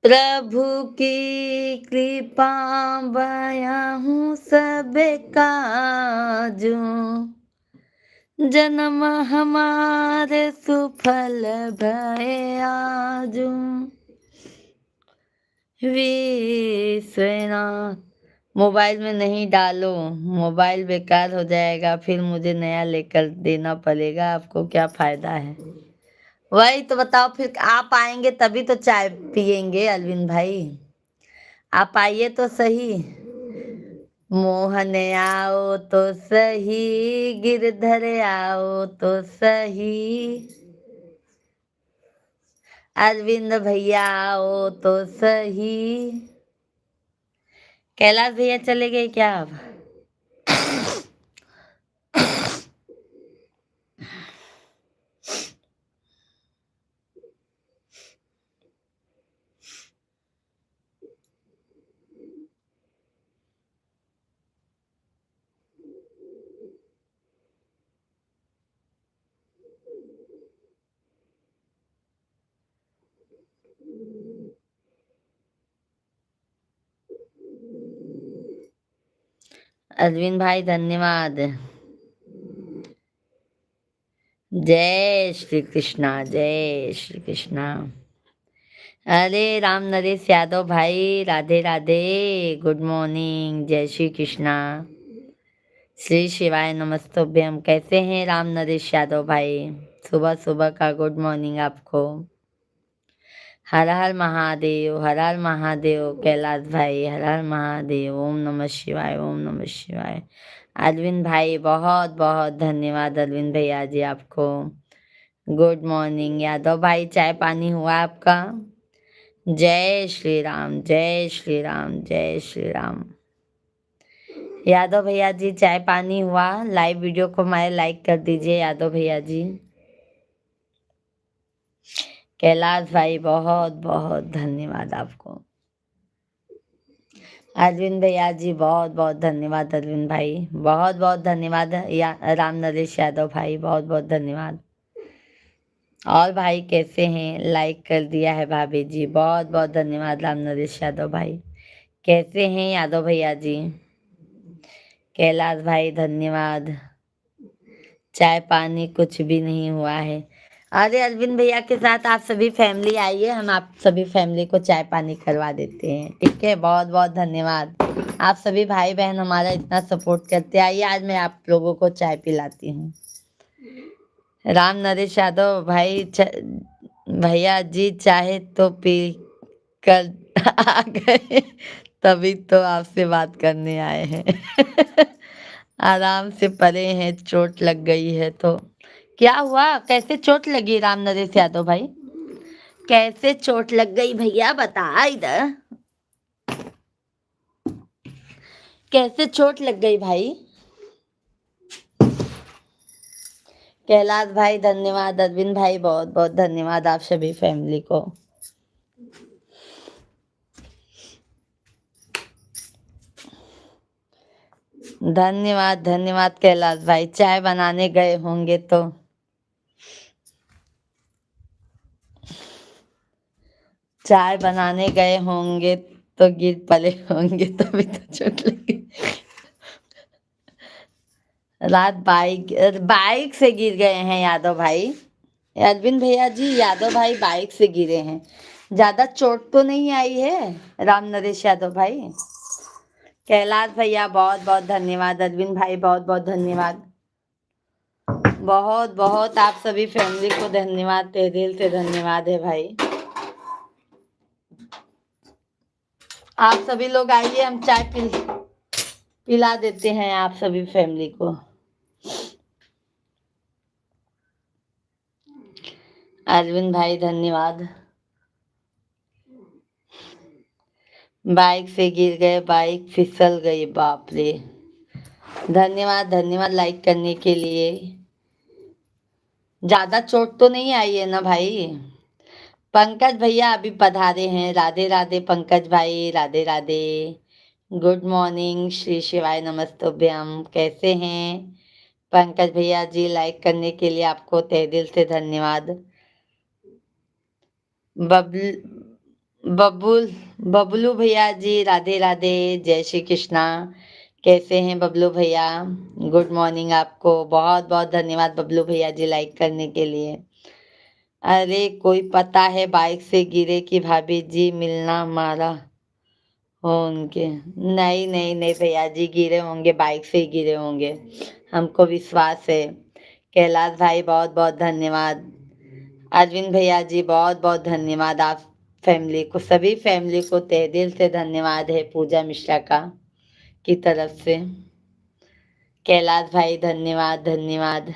प्रभु की कृपा बया हूँ सब काजू, जन्म हमारे सुफल भय आजू। विश्वनाथ मोबाइल में नहीं डालो, मोबाइल बेकार हो जाएगा, फिर मुझे नया लेकर देना पड़ेगा, आपको क्या फायदा है? वही तो बताओ, फिर आप आएंगे तभी तो चाय पियेंगे अरविंद भाई। आप आइए तो सही। मोहन आओ तो सही, गिरधर आओ तो सही, अरविंद भैया आओ तो सही। कैलाश भैया चले गए क्या अब? अरविंद भाई धन्यवाद। जय श्री कृष्णा, जय श्री कृष्णा। अरे राम नरेश यादव भाई राधे राधे, गुड मॉर्निंग, जय श्री कृष्णा, श्री शिवाय नमस्तुभ्यम। कैसे हैं राम नरेश यादव भाई? सुबह सुबह का गुड मॉर्निंग आपको। हर हर महादेव, हर हर महादेव कैलाश भाई, हर हर महादेव। ओम नमः शिवाय, ओम नमः शिवाय। अरविंद भाई बहुत बहुत धन्यवाद अरविंद भैया जी आपको। गुड मॉर्निंग यादव भाई, चाय पानी हुआ आपका? जय श्री राम, जय श्री राम, जय श्री राम। यादव भैया जी चाय पानी हुआ? लाइव वीडियो को हमारे लाइक कर दीजिए यादव भैया जी। कैलाश भाई बहुत बहुत धन्यवाद आपको। अरविंद भैया जी बहुत बहुत धन्यवाद, अरविंद भाई बहुत बहुत धन्यवाद, या राम नरेश यादव भाई बहुत बहुत धन्यवाद। और भाई कैसे हैं? लाइक कर दिया है भाभी जी, बहुत बहुत धन्यवाद राम नरेश यादव भाई। कैसे हैं यादव भैया जी? कैलाश भाई धन्यवाद। चाय पानी कुछ भी नहीं हुआ है। अरे अरविंद भैया के साथ आप सभी फैमिली आइए, हम आप सभी फैमिली को चाय पानी करवा देते हैं, ठीक है? बहुत बहुत धन्यवाद। आप सभी भाई बहन हमारा इतना सपोर्ट करते हैं। आइए आज मैं आप लोगों को चाय पिलाती हूँ। राम नरेश यादव भाई भैया जी चाहे तो पी कर आ गए, तभी तो आपसे बात करने आए हैं। आराम से पड़े हैं, चोट लग गई है तो। क्या हुआ, कैसे चोट लगी राम नरेश यादव भाई? कैसे चोट लग गई भैया, बता इधर। कैसे चोट लग गई भाई? कैलाश भाई धन्यवाद, अरविंद भाई बहुत बहुत धन्यवाद आप सभी फैमिली को। धन्यवाद धन्यवाद कैलाश भाई, चाय बनाने गए होंगे तो। चाय बनाने गए होंगे तो गिर पड़े होंगे तभी तो चोट लगी। रात बाइक बाइक से गिर गए हैं यादव भाई। अरविंद भैया जी, यादव भाई बाइक से गिरे हैं। ज्यादा चोट तो नहीं आई है राम नरेश यादव भाई। कैलाश भैया बहुत बहुत धन्यवाद, अरविंद भाई बहुत बहुत धन्यवाद, बहुत बहुत आप सभी फैमिली को धन्यवाद, तहे दिल से धन्यवाद है भाई। आप सभी लोग आइए, हम चाय पिला देते हैं आप सभी फैमिली को। अरविंद भाई धन्यवाद। बाइक से गिर गए, बाइक फिसल गई, बाप रे। धन्यवाद धन्यवाद लाइक करने के लिए। ज्यादा चोट तो नहीं आई है ना भाई। पंकज भैया अभी पधारे हैं, राधे राधे पंकज भाई, राधे राधे। गुड मॉर्निंग, श्री शिवाय नमस्तुभ्यम, कैसे हैं पंकज भैया जी? लाइक करने के लिए आपको तहे दिल से धन्यवाद। बबुल बबलू भैया जी, राधे राधे, जय श्री कृष्णा, कैसे हैं बबलू भैया? गुड मॉर्निंग आपको, बहुत बहुत धन्यवाद बबलू भैया जी लाइक करने के लिए। अरे कोई पता है बाइक से गिरे कि भाभी जी मिलना मारा हो उनके? नहीं नहीं नहीं भैया जी, गिरे होंगे, बाइक से ही गिरे होंगे, हमको विश्वास है। कैलाश भाई बहुत बहुत धन्यवाद, अरविंद भैया जी बहुत बहुत धन्यवाद, आप फैमिली को, सभी फैमिली को तहे दिल से धन्यवाद है पूजा मिश्रा का की तरफ से। कैलाश भाई धन्यवाद धन्यवाद।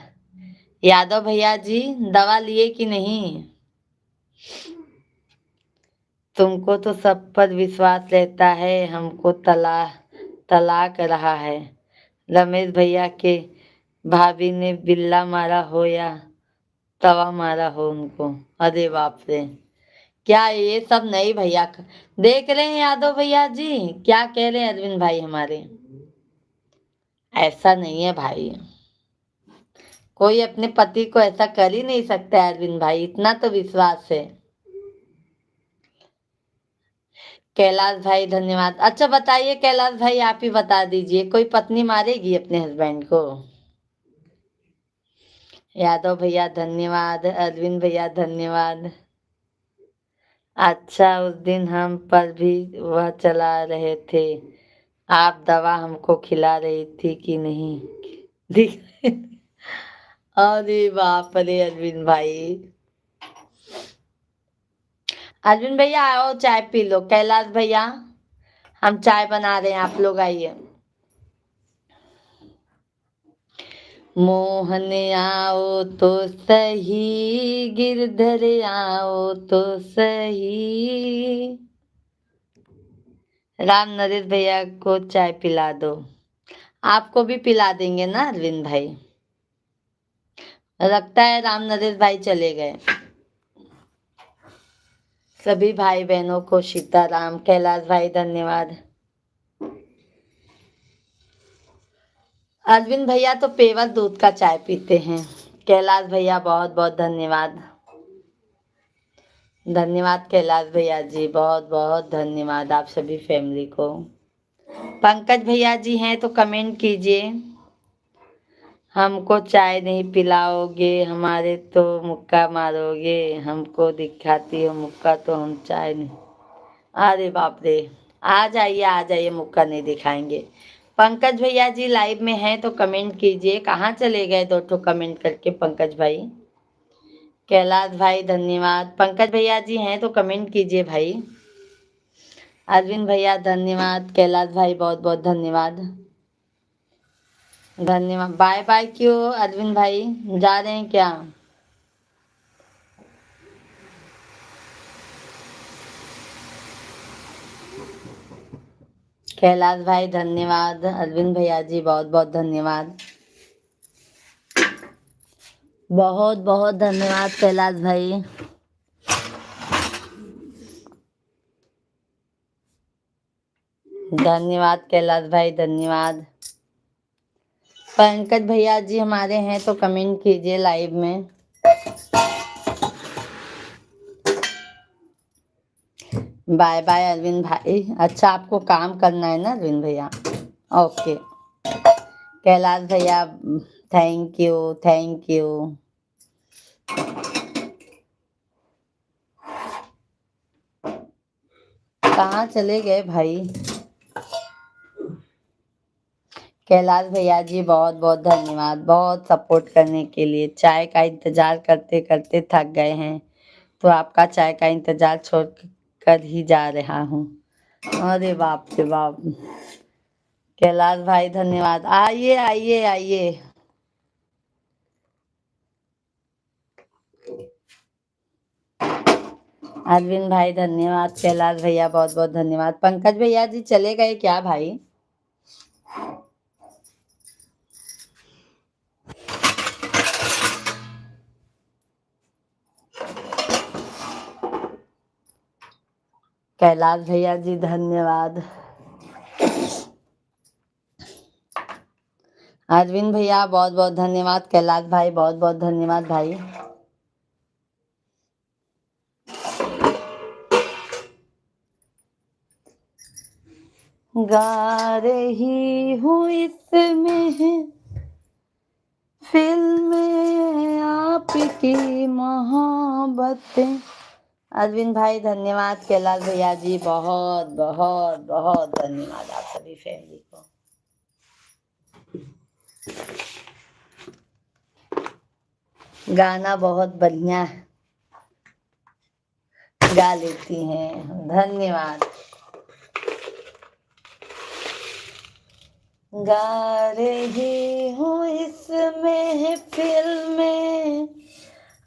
यादव भैया जी दवा लिए कि नहीं? तुमको तो सब पर विश्वास रहता है, हमको तलाक रहा है। रमेश भैया के भाभी ने बिल्ला मारा हो या तवा मारा हो उनको? अरे बाप रे, क्या ये सब नहीं भैया देख रहे हैं? यादव भैया जी क्या कह रहे हैं अरविंद भाई हमारे? ऐसा नहीं है भाई, कोई अपने पति को ऐसा कर ही नहीं सकता है अरविंद भाई, इतना तो विश्वास है। कैलाश भाई धन्यवाद। अच्छा बताइए कैलाश भाई, आप ही बता दीजिए, कोई पत्नी मारेगी अपने हस्बैंड को? यादव भैया धन्यवाद, अरविंद भैया धन्यवाद। अच्छा उस दिन हम पर भी वह चला रहे थे, आप दवा हमको खिला रही थी कि नहीं? दिख अरे बाप रे अरविंद भाई। अरविंद भैया आओ चाय पी लो, कैलाश भैया हम चाय बना रहे हैं, आप लोग आइए। मोहन आओ तो सही, गिरधर आओ तो सही। राम नरेश भैया को चाय पिला दो, आपको भी पिला देंगे ना अरविंद भाई? लगता है राम नरेश भाई चले गए। सभी भाई बहनों को सीताराम। कैलाश भाई धन्यवाद। अरविंद भैया तो पेवर दूध का चाय पीते हैं। कैलाश भैया बहुत बहुत धन्यवाद, धन्यवाद कैलाश भैया जी, बहुत बहुत धन्यवाद आप सभी फैमिली को। पंकज भैया जी हैं तो कमेंट कीजिए। हमको चाय नहीं पिलाओगे, हमारे तो मुक्का मारोगे, हमको दिखाती हो मुक्का तो हम चाय नहीं। अरे बाप रे, आ जाइए, मुक्का नहीं दिखाएंगे। पंकज भैया जी लाइव में हैं तो कमेंट कीजिए, कहाँ चले गए दो ठो कमेंट करके पंकज भाई? कैलाश भाई धन्यवाद, पंकज भैया जी हैं तो कमेंट कीजिए भाई। अरविंद भैया धन्यवाद, कैलाश भाई बहुत बहुत धन्यवाद, धन्यवाद। बाय बाय क्यों अरविंद भाई, जा रहे हैं क्या? कैलाश भाई धन्यवाद, अरविंद भैया जी बहुत बहुत धन्यवाद, बहुत बहुत धन्यवाद कैलाश भाई। धन्यवाद कैलाश भाई धन्यवाद। पंकज भैया जी हमारे हैं तो कमेंट कीजिए लाइव में। बाय बाय अरविंद भाई। अच्छा आपको काम करना है ना अरविंद भैया? ओके। कैलाश भैया थैंक यू, थैंक यू। कहाँ चले गए भाई? कैलाश भैया जी बहुत बहुत धन्यवाद, बहुत सपोर्ट करने के लिए। चाय का इंतजार करते करते थक गए हैं तो आपका चाय का इंतजार छोड़ कर ही जा रहा हूँ। अरे बाप रे बाप। कैलाश भाई धन्यवाद। आइए आइए आइए। अरविंद भाई धन्यवाद, कैलाश भैया बहुत बहुत धन्यवाद। पंकज भैया जी चले गए क्या भाई? कैलाश भैया जी धन्यवाद। अरविंद भैया बहुत बहुत धन्यवाद। कैलाश भाई बहुत बहुत धन्यवाद भाई। गा रही हूँ इसमें फिल्म आपकी मोहब्बतें। अरविंद भाई धन्यवाद। कैलाश भैया जी बहुत बहुत बहुत धन्यवाद आप सभी फैमिली को। गाना बहुत बढ़िया गा लेती हैं, धन्यवाद। गा रही हूँ इसमें फिल्म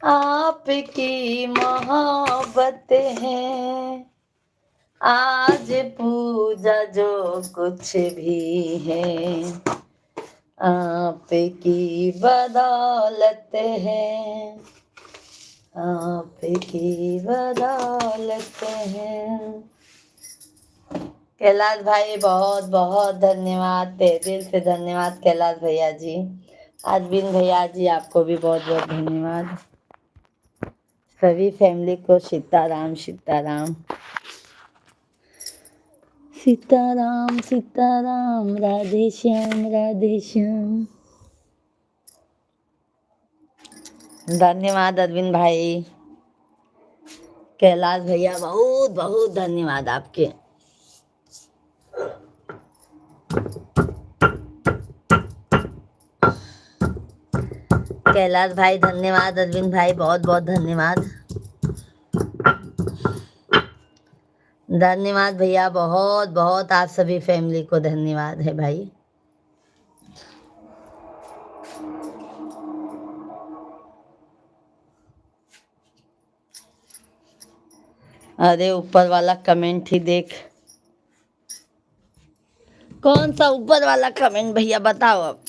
आपकी मोहब्बत है। आज पूजा जो कुछ भी है आपकी बदौलत है, आपकी बदौलत है। कैलाश भाई बहुत बहुत धन्यवाद, तहे दिल से धन्यवाद कैलाश भैया जी। अरविंद भैया जी आपको भी बहुत बहुत धन्यवाद। सभी फैमिली को सीताराम सीताराम। सीताराम सीताराम, राधे श्याम राधे श्याम। धन्यवाद अरविंद भाई। कैलाश भैया बहुत बहुत धन्यवाद आपके। कैलाश भाई धन्यवाद, अरविंद भाई बहुत बहुत धन्यवाद। धन्यवाद भैया बहुत बहुत, आप सभी फैमिली को धन्यवाद है भाई। अरे ऊपर वाला कमेंट ही देख। कौन सा ऊपर वाला कमेंट भैया बताओ अब।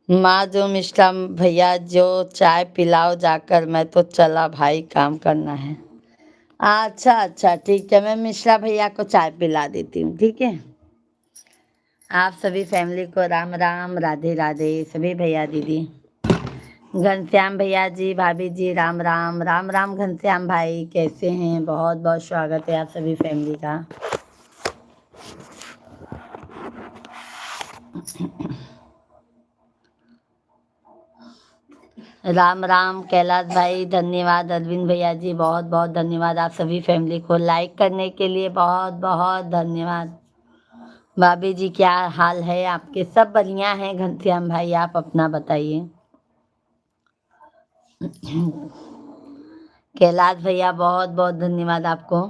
माँ जो मिश्रा भैया जो चाय पिलाओ जाकर, मैं तो चला भाई काम करना है। अच्छा अच्छा ठीक है, मैं मिश्रा भैया को चाय पिला देती हूँ, ठीक है। आप सभी फैमिली को राम राम, राधे राधे। सभी भैया दीदी, घनश्याम भैया जी, भाभी जी, राम राम राम राम। घनश्याम भाई कैसे हैं? बहुत बहुत स्वागत है आप सभी फैमिली का। राम राम कैलाश भाई धन्यवाद। अरविंद भैया जी बहुत बहुत धन्यवाद। आप सभी फैमिली को लाइक करने के लिए बहुत बहुत धन्यवाद। भाभी जी क्या हाल है आपके? सब बढ़िया हैं घनश्याम भाई, आप अपना बताइए। कैलाश भैया बहुत बहुत धन्यवाद आपको।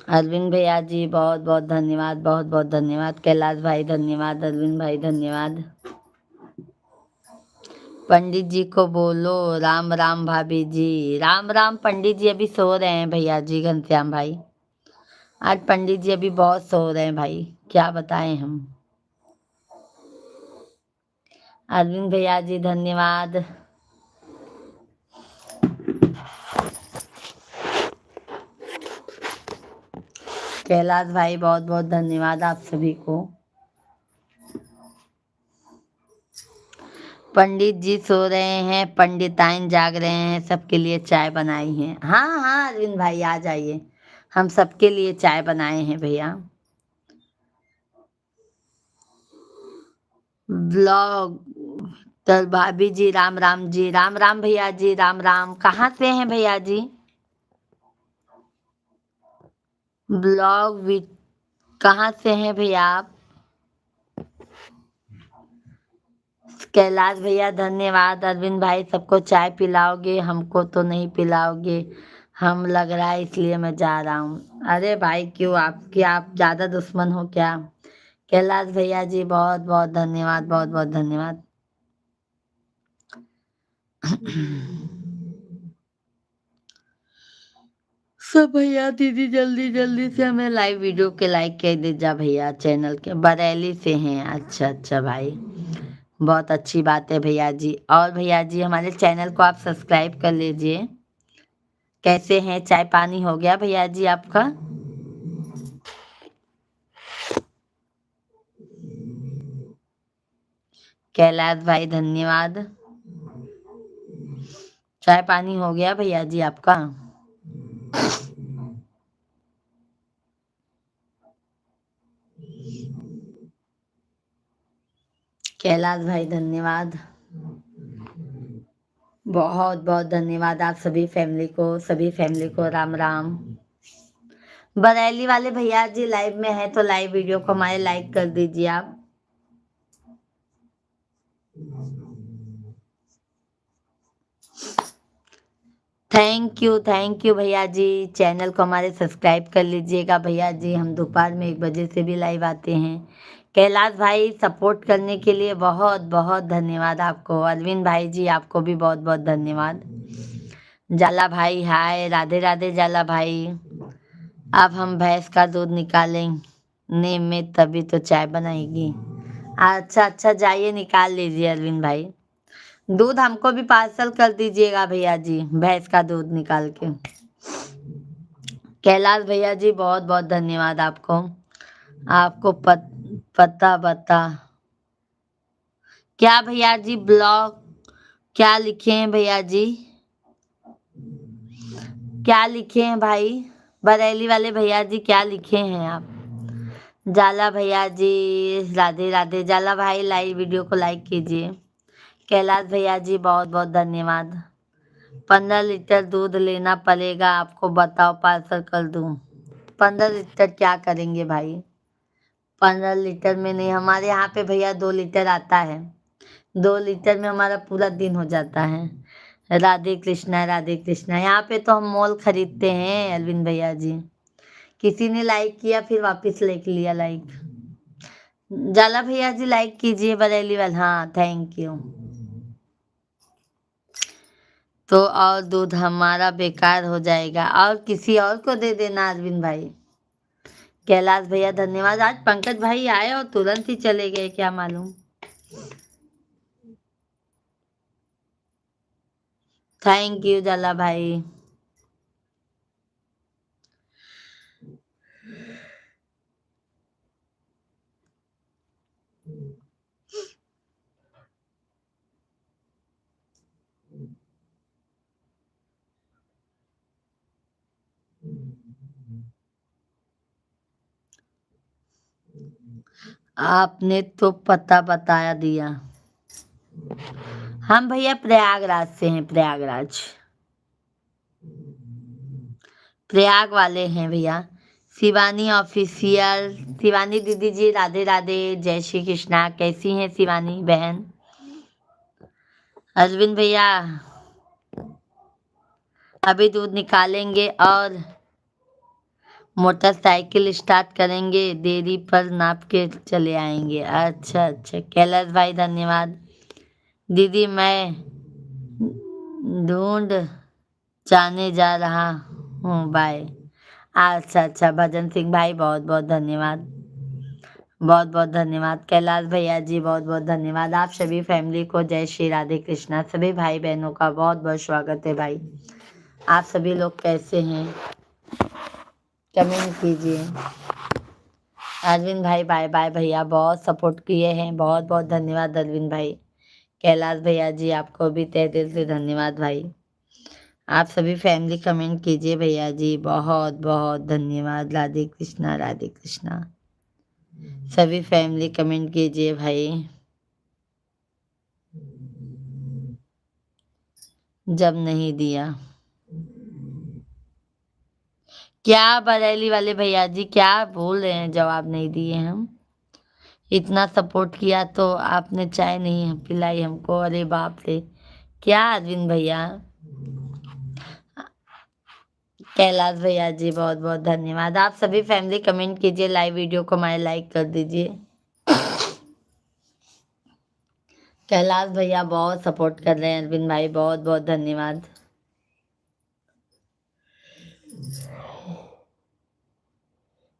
अरविंद भैया जी बहुत बहुत धन्यवाद, बहुत बहुत धन्यवाद। कैलाश भाई धन्यवाद, अरविंद भाई धन्यवाद। पंडित जी को बोलो राम राम। भाभी जी राम राम। पंडित जी अभी सो रहे हैं भैया जी, घनश्याम भाई आज पंडित जी अभी बहुत सो रहे हैं भाई, क्या बताएं हम। अरविंद भैया जी धन्यवाद। कैलाश भाई बहुत बहुत धन्यवाद आप सभी को। पंडित जी सो रहे हैं, पंडिताइन जाग रहे हैं, सबके लिए चाय बनाई है। हाँ हाँ अरविंद भाई आ जाइए, हम सबके लिए चाय बनाए हैं भैया। ब्लॉग तो भाभी जी राम राम जी, राम राम भैया जी, राम राम। कहाँ से हैं भैया जी? ब्लॉग भी कहाँ से हैं भैया आप? कैलाश भैया धन्यवाद। अरविंद भाई सबको चाय पिलाओगे, हमको तो नहीं पिलाओगे, हम लग रहा है इसलिए मैं जा रहा हूँ। अरे भाई क्यों, आप क्या आप ज्यादा दुश्मन हो क्या? कैलाश भैया जी बहुत बहुत धन्यवाद, बहुत बहुत धन्यवाद। सब भैया दीदी जल्दी जल्दी से हमें लाइव वीडियो के लाइक कर दीजिए भैया। चैनल के बरेली से हैं? अच्छा अच्छा भाई, बहुत अच्छी बात है भैया जी। और भैया जी हमारे चैनल को आप सब्सक्राइब कर लीजिए। कैसे हैं, चाय पानी हो गया भैया जी आपका? कैलाश भाई धन्यवाद। चाय पानी हो गया भैया जी आपका? कैलाश भाई धन्यवाद, बहुत बहुत धन्यवाद आप सभी फैमिली को राम राम। बरेली वाले भैया जी लाइव में है तो लाइव वीडियो को हमारे लाइक कर दीजिए आप। थैंक यू भैया जी। चैनल को हमारे सब्सक्राइब कर लीजिएगा भैया जी, हम दोपहर में 1 बजे से भी लाइव आते हैं। कैलाश भाई सपोर्ट करने के लिए बहुत बहुत धन्यवाद आपको। अरविंद भाई जी आपको भी बहुत बहुत धन्यवाद। जाला भाई हाय, राधे राधे जाला भाई। अब हम भैंस का दूध निकालेंगे में तभी तो चाय बनाएगी। अच्छा अच्छा जाइए निकाल लीजिए अरविंद भाई। दूध हमको भी पार्सल कर दीजिएगा भैया जी, भैंस का दूध निकाल के। कैलाश भैया जी बहुत बहुत धन्यवाद आपको। आपको पता बता क्या भैया जी? ब्लॉग क्या लिखे हैं भैया जी? क्या लिखे हैं भाई? बरेली वाले भैया जी क्या लिखे हैं आप? जाला भैया जी राधे राधे। जाला भाई लाइव वीडियो को लाइक कीजिए। कैलाश भैया जी बहुत बहुत धन्यवाद। 15 लीटर दूध लेना पड़ेगा आपको, बताओ पार्सल कर दूं? 15 लीटर क्या करेंगे भाई? 15 लीटर में नहीं, हमारे यहाँ पे भैया 2 लीटर आता है। 2 लीटर में हमारा पूरा दिन हो जाता है। राधे कृष्णा राधे कृष्णा। यहाँ पे तो हम मोल खरीदते हैं अरविंद भैया जी। किसी ने लाइक किया फिर वापस लिख लिया लाइक। जाला भैया जी लाइक कीजिए बरेली वाले। हाँ थैंक यू। तो और दूध हमारा बेकार हो जाएगा, और किसी और को दे देना अरविंद भाई। कैलाश भैया धन्यवाद। आज पंकज भाई आए और तुरंत ही चले गए, क्या मालूम। थैंक यू जाला भाई। आपने तो पता बताया दिया। हम भैया प्रयागराज से हैं, प्रयागराज, प्रयाग वाले हैं भैया। शिवानी ऑफिशियल। शिवानी दीदी जी राधे राधे, जय श्री कृष्णा। कैसी हैं शिवानी बहन? अरविंद भैया अभी दूध निकालेंगे और मोटरसाइकिल स्टार्ट करेंगे, देरी पर नाप के चले आएंगे। अच्छा अच्छा कैलाश भाई धन्यवाद। दीदी मैं ढूंढ जाने जा रहा हूँ, बाय। अच्छा अच्छा भजन सिंह भाई बहुत बहुत धन्यवाद। बहुत बहुत धन्यवाद कैलाश भैया जी, बहुत बहुत धन्यवाद। आप सभी फैमिली को जय श्री राधे कृष्णा। सभी भाई बहनों का बहुत बहुत स्वागत है भाई। आप सभी लोग कैसे हैं, कमेंट कीजिए। अरविंद भाई बाय बाय भैया, बहुत सपोर्ट किए हैं, बहुत बहुत धन्यवाद अरविंद भाई। कैलाश भैया जी आपको भी तहे दिल से धन्यवाद भाई। आप सभी फैमिली कमेंट कीजिए भैया जी, बहुत बहुत धन्यवाद। राधे कृष्णा राधे कृष्णा। सभी फैमिली कमेंट कीजिए भाई। जब नहीं दिया क्या बरेली वाले भैया जी, क्या बोल रहे हैं, जवाब नहीं दिए हम। इतना सपोर्ट किया तो आपने चाय नहीं पिलाई हमको, अरे बाप रे। क्या अरविंद भैया। कैलाश भैया जी बहुत बहुत धन्यवाद। आप सभी फैमिली कमेंट कीजिए, लाइव वीडियो को हमारे लाइक कर दीजिए। कैलाश भैया बहुत सपोर्ट कर रहे हैं अरविंद भाई, बहुत बहुत धन्यवाद।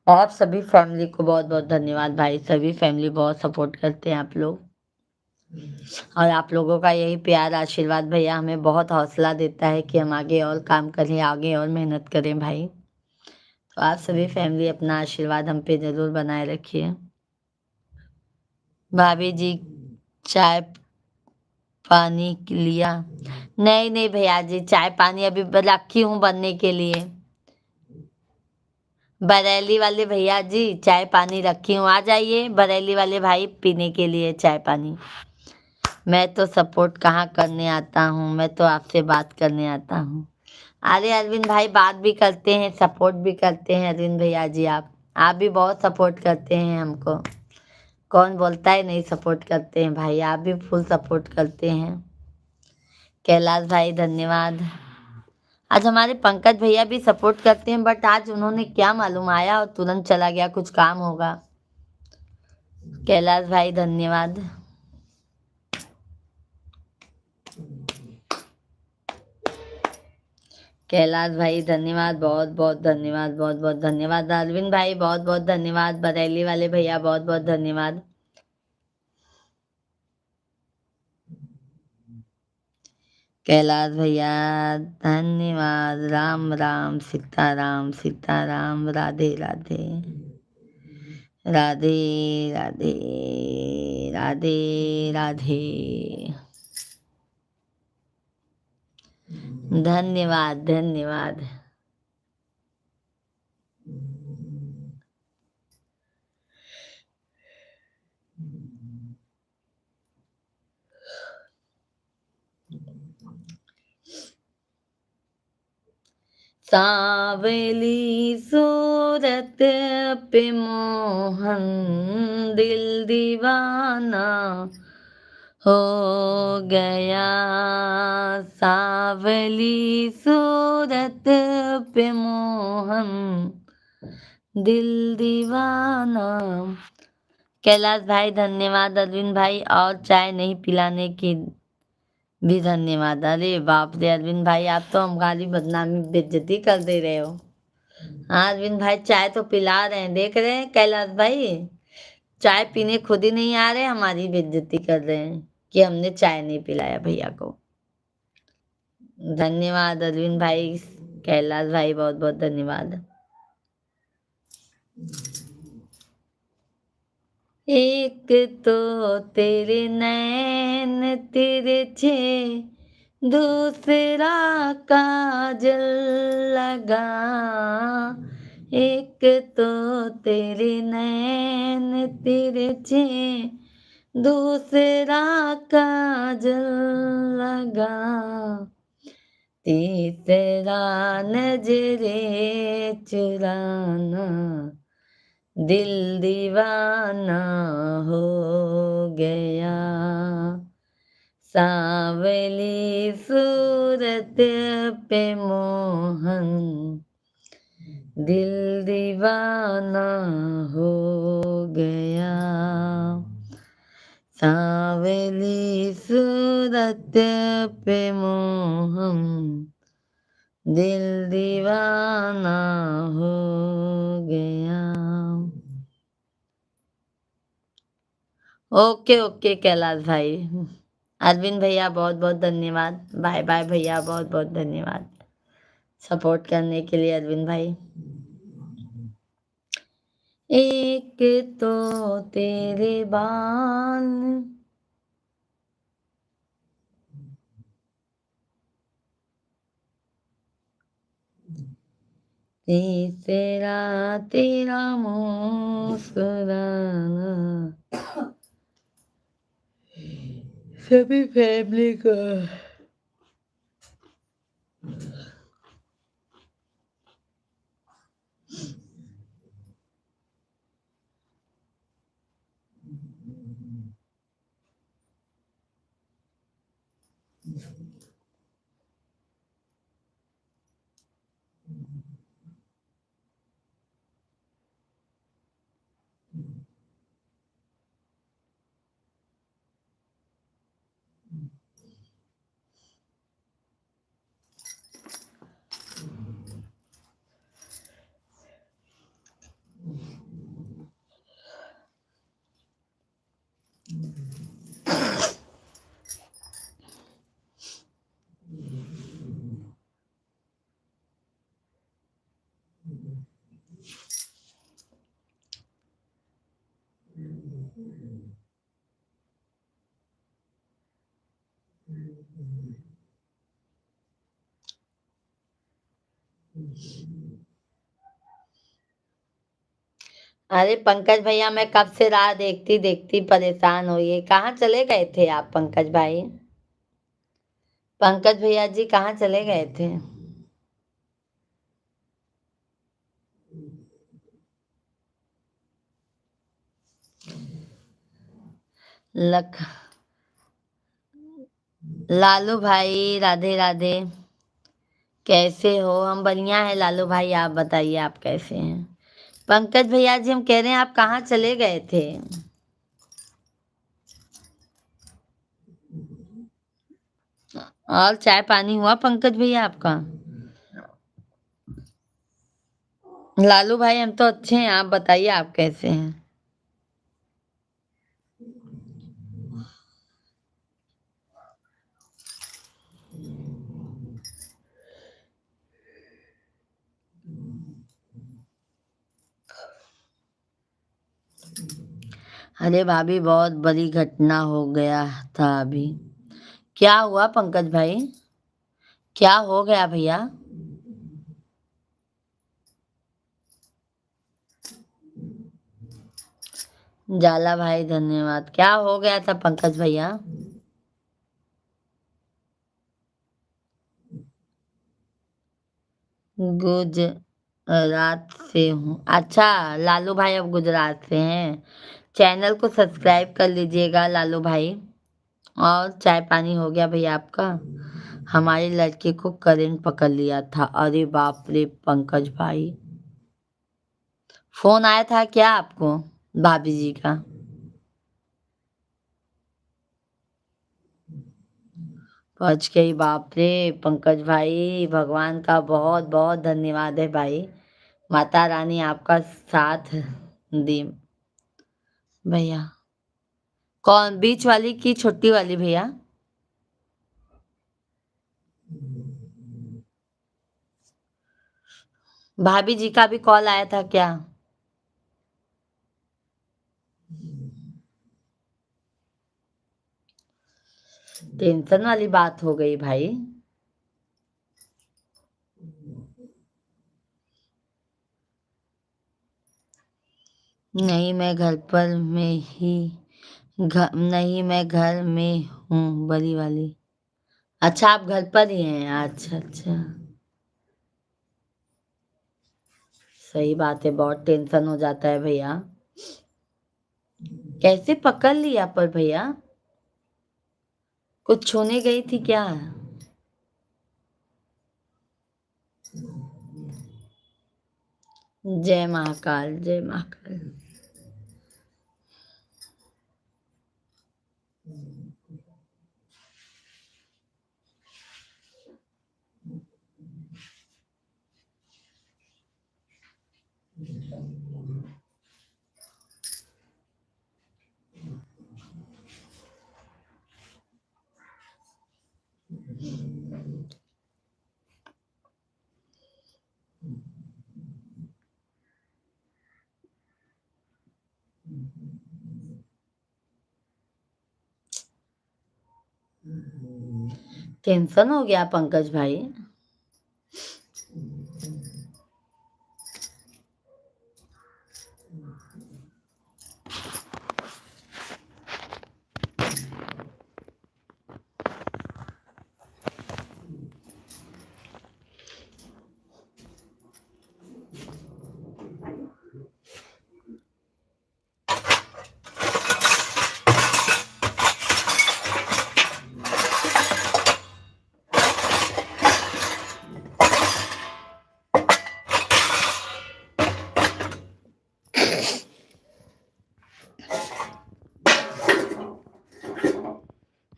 आप सभी फैमिली को बहुत बहुत धन्यवाद भाई, सभी फैमिली बहुत सपोर्ट करते हैं आप लोग, और आप लोगों का यही प्यार आशीर्वाद भैया हमें बहुत हौसला देता है कि हम आगे और काम करें, आगे और मेहनत करें भाई। तो आप सभी फैमिली अपना आशीर्वाद हम पे जरूर बनाए रखिए। भाभी जी चाय पानी लिया? नहीं नहीं भैया जी, चाय पानी अभी रखी हूँ बनने के लिए। बरेली वाले भैया जी चाय पानी रखी हूँ, आ जाइए बरेली वाले भाई पीने के लिए चाय पानी। मैं तो सपोर्ट कहाँ करने आता हूँ, मैं तो आपसे बात करने आता हूँ। अरे अरविंद भाई बात भी करते हैं, सपोर्ट भी करते हैं अरविंद भैया जी। आप भी बहुत सपोर्ट करते हैं हमको। कौन बोलता है नहीं सपोर्ट करते हैं भाई, आप भी फुल सपोर्ट करते हैं। कैलाश भाई धन्यवाद। आज हमारे पंकज भैया भी सपोर्ट करते हैं, बट आज उन्होंने क्या मालूम आया और तुरंत चला गया, कुछ काम होगा। कैलाश भाई धन्यवाद। कैलाश भाई धन्यवाद, बहुत बहुत धन्यवाद, बहुत बहुत धन्यवाद। अरविंद भाई बहुत बहुत धन्यवाद। बरेली वाले भैया बहुत बहुत धन्यवाद। कैलाश भैया धन्यवाद। राम राम सीताराम सीताराम, राधे राधे राधे राधे राधे राधे। धन्यवाद धन्यवाद। सांवली सूरत पे मोहन दिल दीवाना हो गया। सांवली सूरत पे मोहन दिल दीवाना। कैलाश भाई धन्यवाद। अरविंद भाई और चाय नहीं पिलाने की भी धन्यवाद। अरे बाप रे अरविंद भाई, आप तो हमारी बदनामी बेइज्जती कर दे रहे हो। हाँ अरविंद भाई चाय तो पिला रहे हैं, देख रहे हैं कैलाश भाई, चाय पीने खुद ही नहीं आ रहे, हमारी बेइज्जती कर रहे हैं कि हमने चाय नहीं पिलाया भैया को। धन्यवाद अरविंद भाई, कैलाश भाई बहुत बहुत धन्यवाद। एक तो तेरे नैन तिरछे, दूसरा काजल लगा। एक तो तेरे नैन तिरछे, दूसरा काजल लगा, तीसरा नजरे चुराना, दिल दीवाना हो गया। सांवली सूरत पे मोहन दिल दीवाना हो गया। सांवली सूरत पे मोहन दिल दीवाना हो गया। ओके ओके कैलाश भाई। अरविंद भैया बहुत बहुत धन्यवाद। बाय बाय भैया, बहुत बहुत धन्यवाद सपोर्ट करने के लिए अरविंद भाई। एक तो तेरे बाल, तीसरा तेरा मुस्कुराना, सभी फैमिली को। अरे पंकज भैया, मैं कब से राह देखती देखती परेशान हो गई। कहाँ चले गए थे आप पंकज भाई? पंकज भैया जी कहाँ चले गए थे? लख लालू भाई राधे राधे। कैसे हो? हम बढ़िया है लालू भाई, आप बताइए आप कैसे हैं? पंकज भैया जी हम कह रहे हैं आप कहाँ चले गए थे? और चाय पानी हुआ पंकज भैया आपका? लालू भाई हम तो अच्छे हैं, आप बताइए आप कैसे हैं? अरे भाभी बहुत बड़ी घटना हो गया था अभी। क्या हुआ पंकज भाई? क्या हो गया भैया? जाला भाई धन्यवाद। क्या हो गया था पंकज भैया? गुजरात से हूँ। अच्छा, लालू भाई अब गुजरात से हैं। चैनल को सब्सक्राइब कर लीजिएगा लालू भाई। और चाय पानी हो गया भैया आपका? हमारी लड़की को करंट पकड़ लिया था। अरे बाप रे पंकज भाई, फोन आया था क्या आपको भाभी जी का? पहुंच गई? बाप रे पंकज भाई, भगवान का बहुत बहुत धन्यवाद है भाई। माता रानी आपका साथ दी भैया। कौन, बीच वाली की छोटी वाली भैया? भाभी जी का भी कॉल आया था क्या? टेंशन वाली बात हो गई भाई। नहीं मैं घर पर में ही, नहीं मैं घर में हूँ बड़ी वाली। अच्छा आप घर पर ही हैं, अच्छा अच्छा। सही बात है, बहुत टेंशन हो जाता है भैया। कैसे पकड़ लिया पर भैया? कुछ छूने गई थी क्या? जय महाकाल, जय महाकाल। टेंशन हो गया पंकज भाई?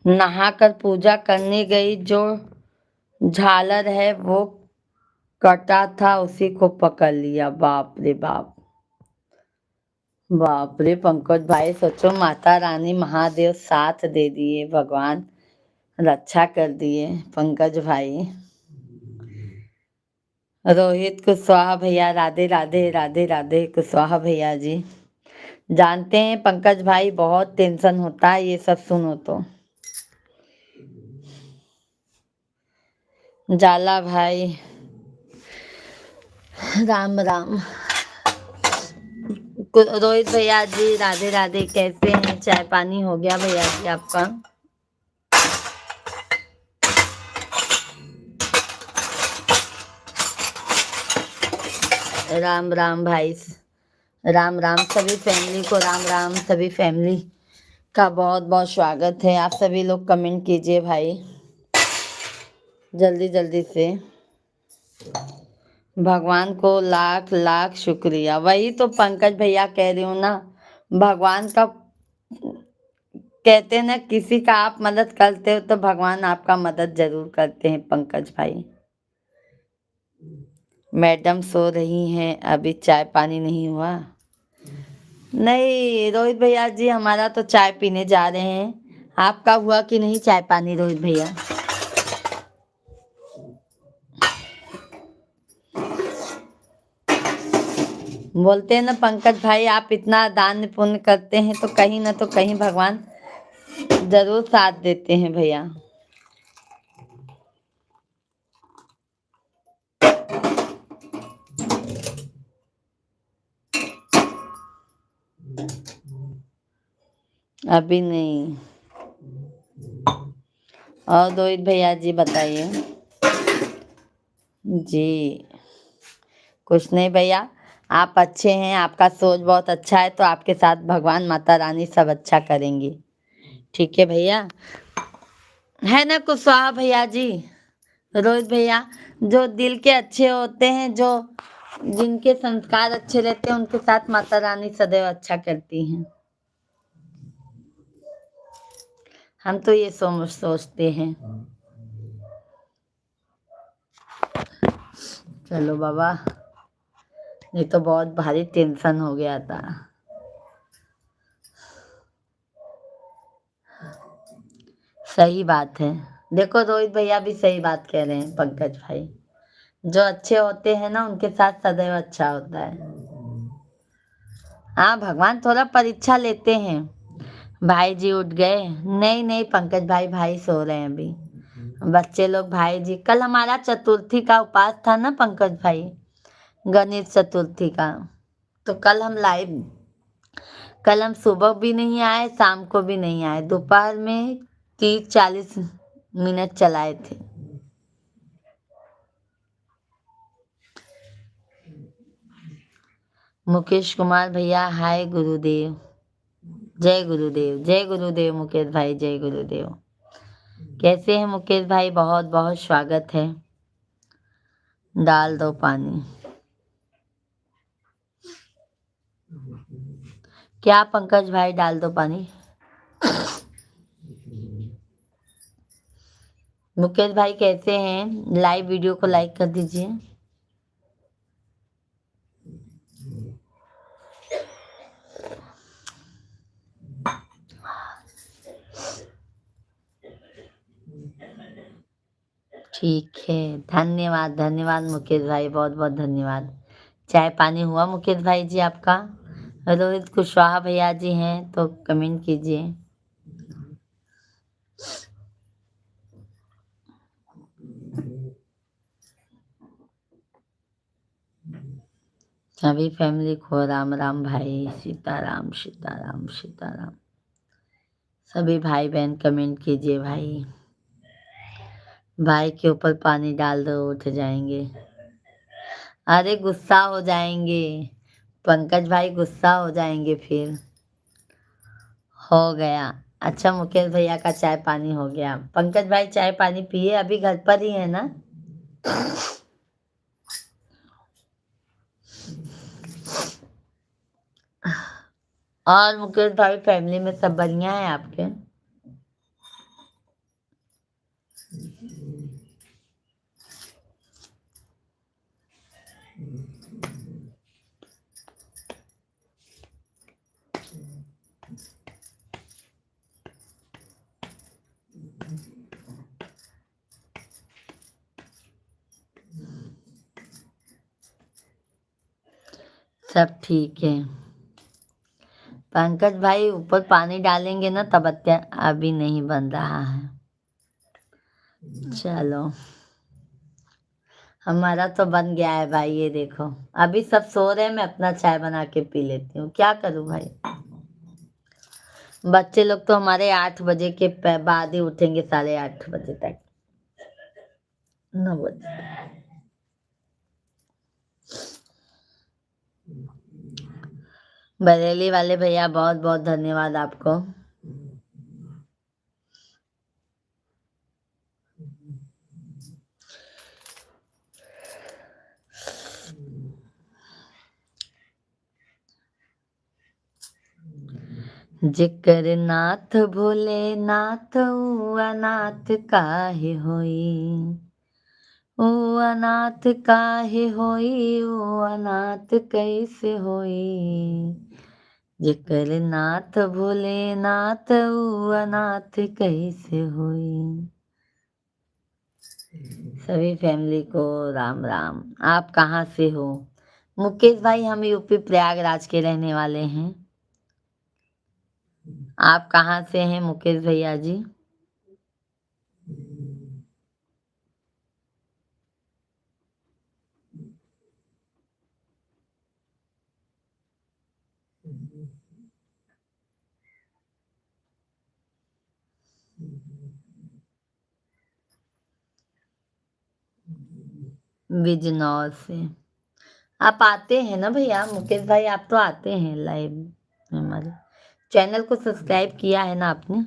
नहाकर पूजा करने गई, जो झालर है वो कटा था, उसी को पकड़ लिया। बाप रे बाप, बाप रे पंकज भाई, सोचो माता रानी महादेव साथ दे दिए, भगवान रक्षा कर दिए पंकज भाई। रोहित कुशवाहा भैया, राधे राधे, राधे राधे कुशवाहा भैया जी। जानते हैं पंकज भाई, बहुत टेंशन होता है ये सब सुनो तो। जाला भाई, राम राम। रोहित भैया जी, राधे राधे, कैसे हैं? चाय पानी हो गया भैया जी आपका? राम राम भाई, राम राम सभी फैमिली को, राम राम सभी फैमिली का बहुत बहुत स्वागत है। आप सभी लोग कमेंट कीजिए भाई, जल्दी जल्दी से। भगवान को लाख लाख शुक्रिया। वही तो पंकज भैया कह रही हूँ ना, भगवान का कहते हैं ना, किसी का आप मदद करते हो तो भगवान आपका मदद जरूर करते हैं पंकज भाई। मैडम सो रही हैं, अभी चाय पानी नहीं हुआ? नहीं रोहित भैया जी, हमारा तो चाय पीने जा रहे हैं। आपका हुआ कि नहीं चाय पानी रोहित भैया? बोलते हैं ना पंकज भाई, आप इतना दान पुण्य करते हैं तो कहीं ना तो कहीं भगवान जरूर साथ देते हैं भैया। अभी नहीं। और रोहित भैया जी बताइए जी। कुछ नहीं भैया, आप अच्छे हैं, आपका सोच बहुत अच्छा है, तो आपके साथ भगवान माता रानी सब अच्छा करेंगी। ठीक है भैया, है ना कुशवाहा भैया जी, रोहित भैया? जो दिल के अच्छे होते हैं, जो जिनके संस्कार अच्छे रहते हैं, उनके साथ माता रानी सदैव अच्छा करती हैं। हम तो ये सोचते हैं। चलो बाबा, ये तो बहुत भारी टेंशन हो गया था। सही बात है, देखो रोहित भैया भी सही बात कह रहे हैं पंकज भाई, जो अच्छे होते हैं ना उनके साथ सदैव अच्छा होता है। हाँ, भगवान थोड़ा परीक्षा लेते हैं। भाई जी उठ गए? नहीं नहीं पंकज भाई, भाई सो रहे हैं अभी। बच्चे लोग, भाई जी, कल हमारा चतुर्थी का उपास था ना पंकज भाई, गणेश चतुर्थी का। तो कल हम सुबह भी नहीं आए, शाम को भी नहीं आए, दोपहर में 30-40 मिनट चलाए थे। मुकेश कुमार भैया, हाय गुरुदेव, जय गुरुदेव, जय गुरुदेव मुकेश भाई, जय गुरुदेव। कैसे हैं मुकेश भाई? बहुत बहुत स्वागत है। डाल दो पानी। क्या पंकज भाई, डाल दो पानी? मुकेश भाई कैसे हैं? लाइव वीडियो को लाइक कर दीजिए। ठीक है, धन्यवाद धन्यवाद मुकेश भाई, बहुत बहुत धन्यवाद। चाय पानी हुआ मुकेश भाई जी आपका? रोहित कुशवाहा भैया जी हैं तो कमेंट कीजिए। सभी फैमिली को राम राम भाई, सीताराम सीताराम सीताराम। सभी भाई बहन कमेंट कीजिए भाई। भाई के ऊपर पानी डाल दो, उठ जाएंगे। अरे गुस्सा हो जाएंगे, पंकज भाई गुस्सा हो जाएंगे फिर। हो गया। अच्छा मुकेश भैया का चाय पानी हो गया। पंकज भाई चाय पानी पिए, अभी घर पर ही है ना? और मुकेश भाई फैमिली में सब बढ़िया है आपके? सब ठीक है। पंकज भाई ऊपर पानी डालेंगे ना तब अभी नहीं बन रहा है। चलो हमारा तो बन गया है भाई, ये देखो। अभी सब सो रहे हैं, मैं अपना चाय बना के पी लेती हूँ, क्या करूँ भाई। बच्चे लोग तो हमारे 8 बजे के बाद ही उठेंगे, 8:30 बजे तक, 9 बजे। बरेली वाले भैया बहुत बहुत धन्यवाद आपको। जिक्र नाथ भोले नाथ अनाथ काहे होई, ओ अनाथ काहे होई, ओ अनाथ कैसे होई। जिक्र नाथ भोले नाथ अनाथ कैसे होई। सभी फैमिली को राम राम। आप कहाँ से हो? मुकेश भाई हम यूपी प्रयागराज के रहने वाले हैं। आप कहाँ से हैं मुकेश भैया जी? बिजनौर से। आप आते हैं ना भैया, मुकेश भाई आप तो आते हैं लाइव में। हमारे चैनल को सब्सक्राइब किया है ना आपने?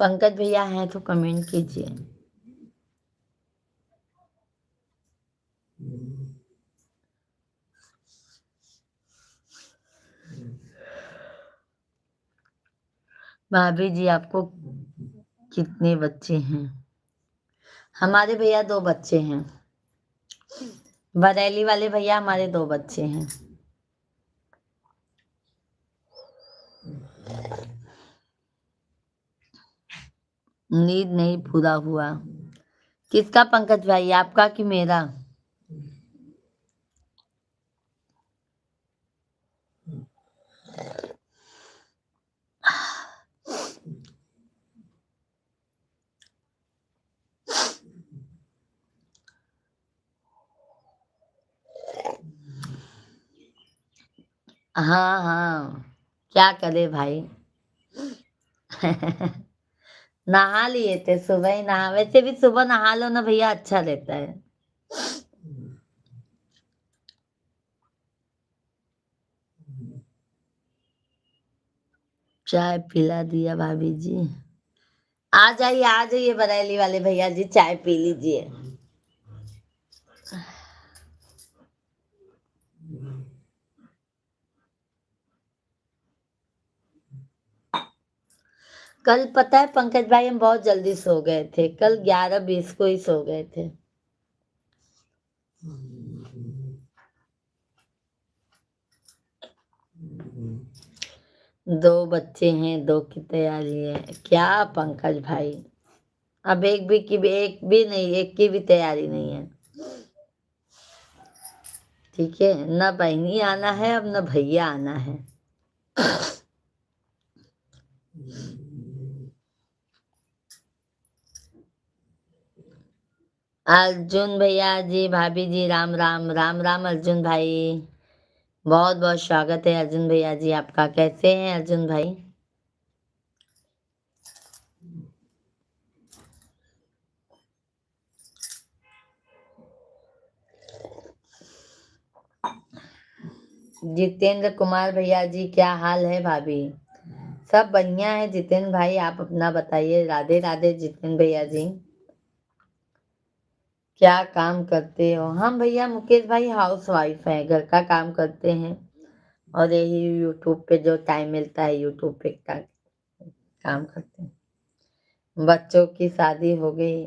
पंकज भैया हैं तो कमेंट कीजिए। भाभी जी आपको कितने बच्चे हैं? हमारे भैया 2 बच्चे हैं। बरेली वाले भैया हमारे 2 बच्चे हैं। नींद नहीं पूरा हुआ। किसका पंकज भाई, आपका कि मेरा? हाँ हाँ, क्या करे भाई। नहा लिए थे, सुबह ही नहा, वैसे भी सुबह नहा लो ना भैया, अच्छा रहता है। चाय पिला दिया भाभी जी। आ जाइए बरेली वाले भैया जी, चाय पी लीजिए। कल पता है पंकज भाई, हम बहुत जल्दी सो गए थे, कल 11:20 को ही सो गए थे। दो बच्चे हैं, दो की तैयारी है क्या पंकज भाई? अब एक भी नहीं, एक की भी तैयारी नहीं है। ठीक है, न बहनी आना है अब, न भैया आना है। अर्जुन भैया जी, भाभी जी, राम राम, राम राम अर्जुन भाई। बहुत बहुत स्वागत है अर्जुन भैया जी आपका। कैसे हैं अर्जुन भाई? जितेंद्र कुमार भैया जी, क्या हाल है भाभी? सब बढ़िया है जितेंद्र भाई, आप अपना बताइए। राधे राधे जितेंद्र भैया जी। क्या काम करते हो? हम भैया मुकेश भाई हाउस वाइफ है, घर का काम करते हैं और यही यूट्यूब पे जो टाइम मिलता है यूट्यूब पे काम करते हैं। बच्चों की शादी हो गई।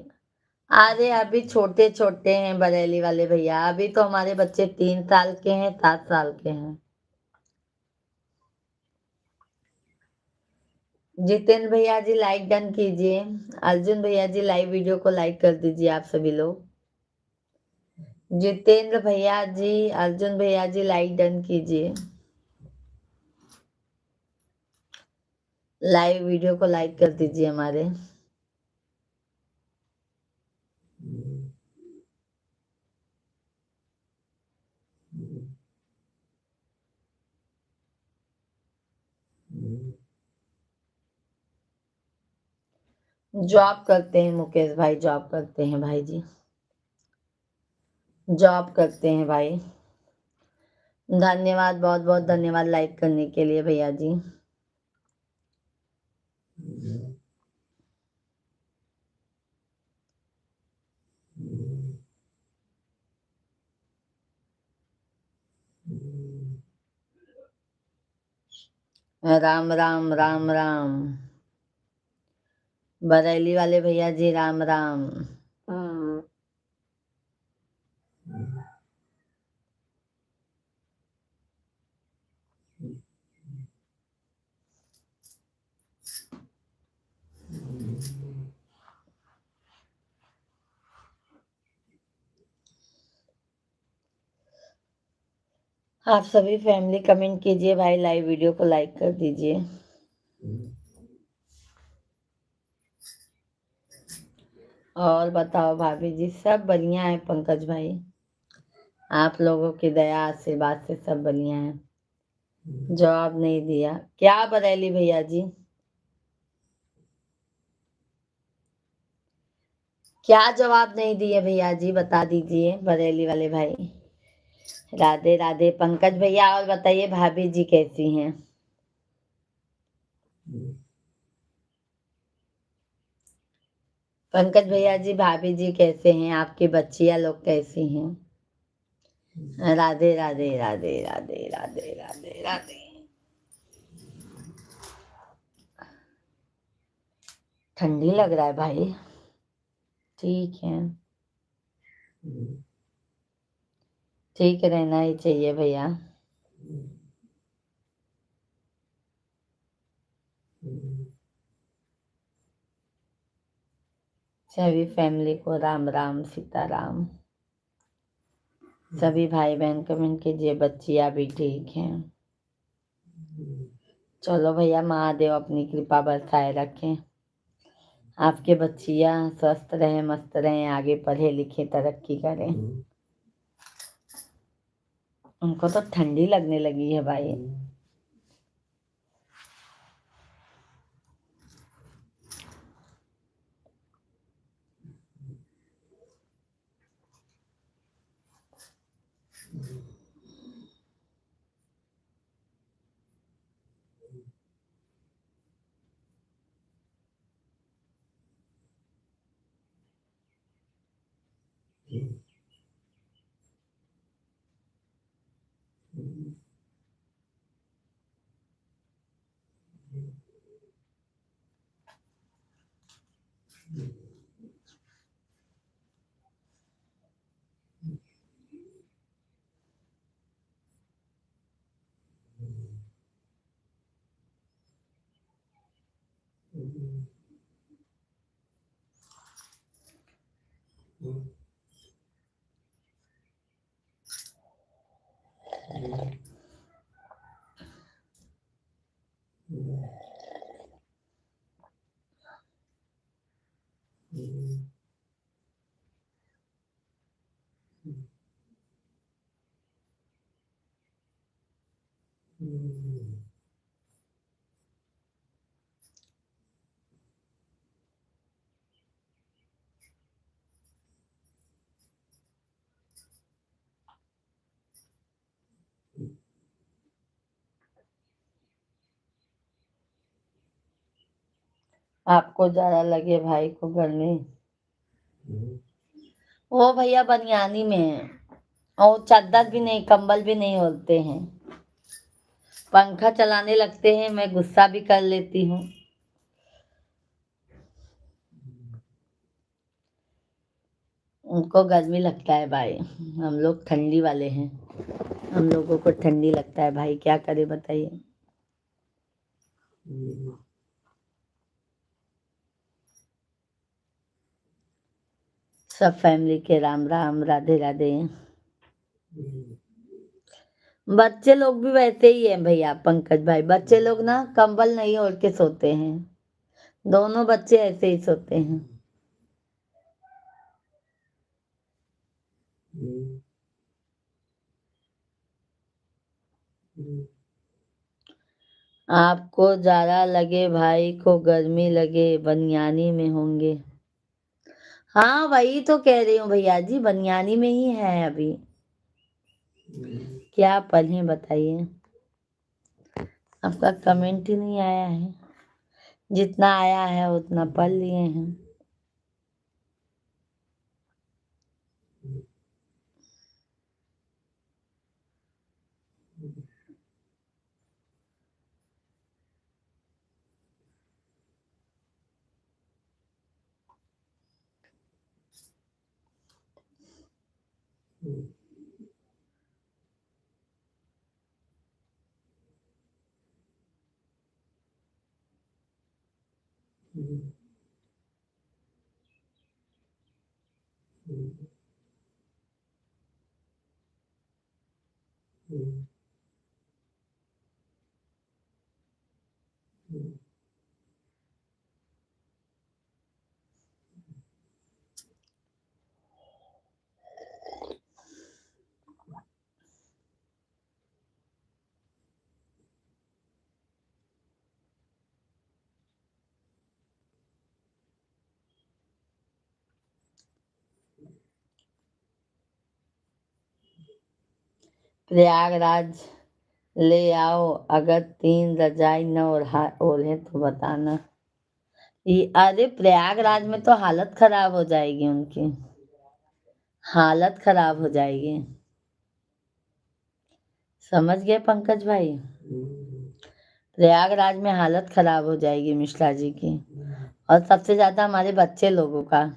अरे अभी छोटे छोटे हैं बरेली वाले भैया, अभी तो हमारे बच्चे 3 साल के हैं, 7 साल के हैं। जितेंद्र भैया जी लाइक डन कीजिए। अर्जुन भैया जी लाइव वीडियो को लाइक कर दीजिए आप सभी लोग। जितेंद्र भैया जी, अर्जुन भैया जी लाइक डन कीजिए। लाइव वीडियो को लाइक कर दीजिए हमारे। जॉब करते हैं मुकेश भाई, जॉब करते हैं भाई जी, जॉब करते हैं भाई। धन्यवाद, बहुत बहुत धन्यवाद लाइक करने के लिए भैया जी। राम राम, राम राम। बरेली वाले भैया जी, राम राम। आप सभी फैमिली कमेंट कीजिए भाई, लाइव वीडियो को लाइक कर दीजिए। और बताओ भाभी जी, सब बढ़िया है पंकज भाई, आप लोगों की दया आशीर्वाद से सब बढ़िया है। जवाब नहीं दिया क्या बरेली भैया जी? क्या जवाब नहीं दिए भैया जी, बता दीजिए बरेली वाले भाई। राधे राधे पंकज भैया। और बताइए भाभी जी कैसी हैं? पंकज भैया जी, भाभी जी कैसे हैं? आपकी बच्चियां लोग कैसी हैं? राधे राधे राधे राधे राधे राधे राधे। ठंडी लग रहा है भाई। ठीक है, ठीक रहना ही चाहिए भैया। सभी फैमिली को राम राम सीताराम। सभी भाई बहन कमेंट कीजिए, बच्चियां भी ठीक हैं। चलो भैया, महादेव अपनी कृपा बरसाए रखें, आपके बच्चियां स्वस्थ रहे, मस्त रहे, आगे पढ़े लिखे तरक्की करें। उनको तो ठंडी लगने लगी है भाई। आपको ज्यादा लगे भाई को गर्मी। वो भैया बनियानी में है और चादर भी नहीं, कंबल भी नहीं ओढ़ते हैं। पंखा चलाने लगते हैं, मैं गुस्सा भी कर लेती हूँ। उनको गर्मी लगता है भाई, हम लोग ठंडी वाले हैं। हम लोगों को ठंडी लगता है भाई, क्या करे बताइए। सब फैमिली के राम राम, राधे राधे। बच्चे लोग भी वैसे ही हैं भैया पंकज भाई, बच्चे लोग ना कंबल नहीं ओढ़ के सोते हैं। दोनों बच्चे ऐसे ही सोते हैं। आपको ज्यादा लगे भाई को गर्मी लगे, बनियानी में होंगे। हाँ वही तो कह रही हूँ भैया जी, बनियानी में ही है अभी। क्या पढ़ें बताइए, आपका कमेंट ही नहीं आया है। जितना आया है उतना पढ़ लिए हैं। प्रयागराज ले आओ, अगर 3 रजाई न ओढ़े तो बताना। ये अरे प्रयागराज में तो हालत खराब हो जाएगी उनकी, हालत खराब हो जाएगी। समझ गए पंकज भाई, प्रयागराज में हालत खराब हो जाएगी मिश्रा जी की, और सबसे ज्यादा हमारे बच्चे लोगों का।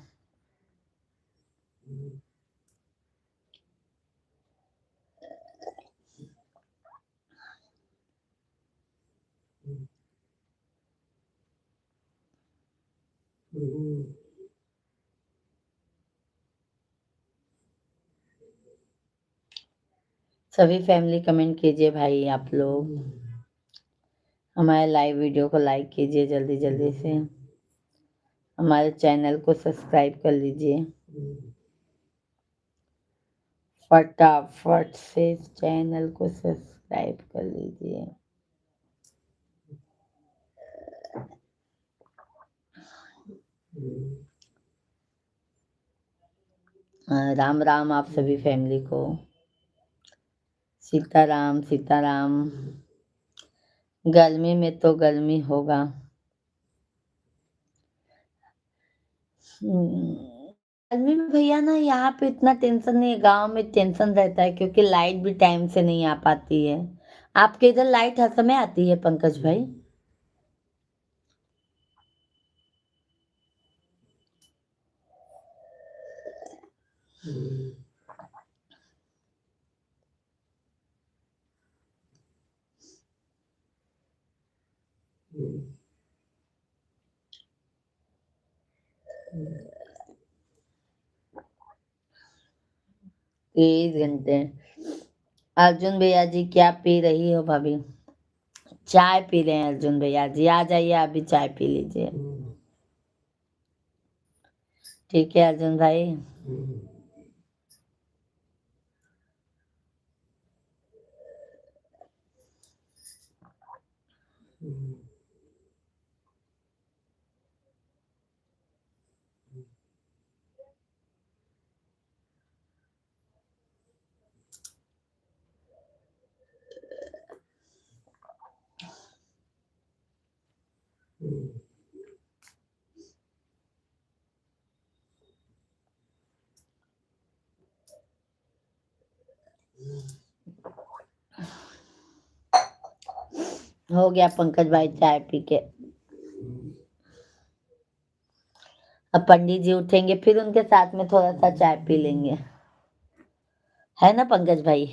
सभी फैमिली कमेंट कीजिए भाई आप लोग, हमारे लाइव वीडियो को लाइक कीजिए जल्दी जल्दी से, हमारे चैनल को सब्सक्राइब कर लीजिए फटाफट से, चैनल को सब्सक्राइब कर लीजिए। राम राम आप सभी फैमिली को, सीताराम सीताराम। गर्मी में तो गर्मी होगा। गर्मी में भैया ना यहाँ पे इतना टेंशन नहीं है, गांव में टेंशन रहता है क्योंकि लाइट भी टाइम से नहीं आ पाती है। आपके इधर लाइट हर समय आती है पंकज भाई? तेईस घंटे। अर्जुन भैया जी क्या पी रही हो भाभी? चाय पी रहे हैं अर्जुन भैया जी, आ जाइए आप भी चाय पी लीजिए। ठीक है अर्जुन भाई। हो गया पंकज भाई चाय पी के। अब पंडित जी उठेंगे फिर उनके साथ में थोड़ा सा चाय पी लेंगे, है ना पंकज भाई?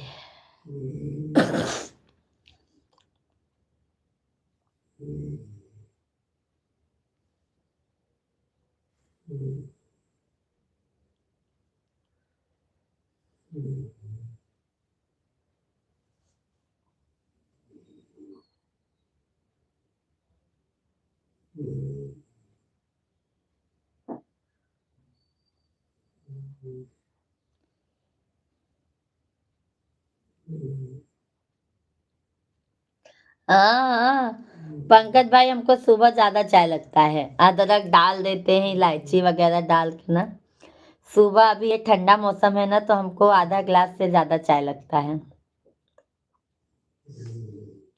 हाँ, पंकज भाई हमको सुबह ज्यादा चाय लगता है, अदरक डाल देते हैं, इलायची वगैरह डाल के ना। सुबह अभी ये ठंडा मौसम है ना, तो हमको आधा ग्लास से ज्यादा चाय लगता है।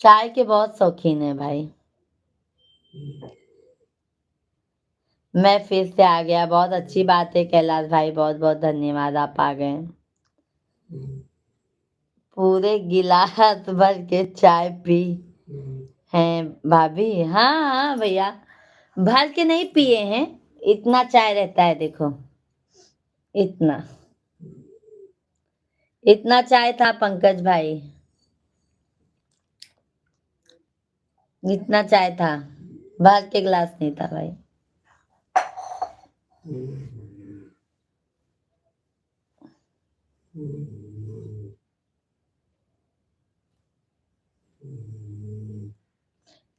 चाय के बहुत शौकीन है भाई। मैं फिर से आ गया, बहुत अच्छी बात है कैलाश भाई, बहुत बहुत धन्यवाद आप आ गए। पूरे गिलास भर के चाय पी हैं भाभी? हाँ हाँ भैया, भर के नहीं पिए हैं, इतना चाय रहता है देखो, इतना इतना चाय था पंकज भाई, इतना चाय था, भर के गिलास नहीं था भाई।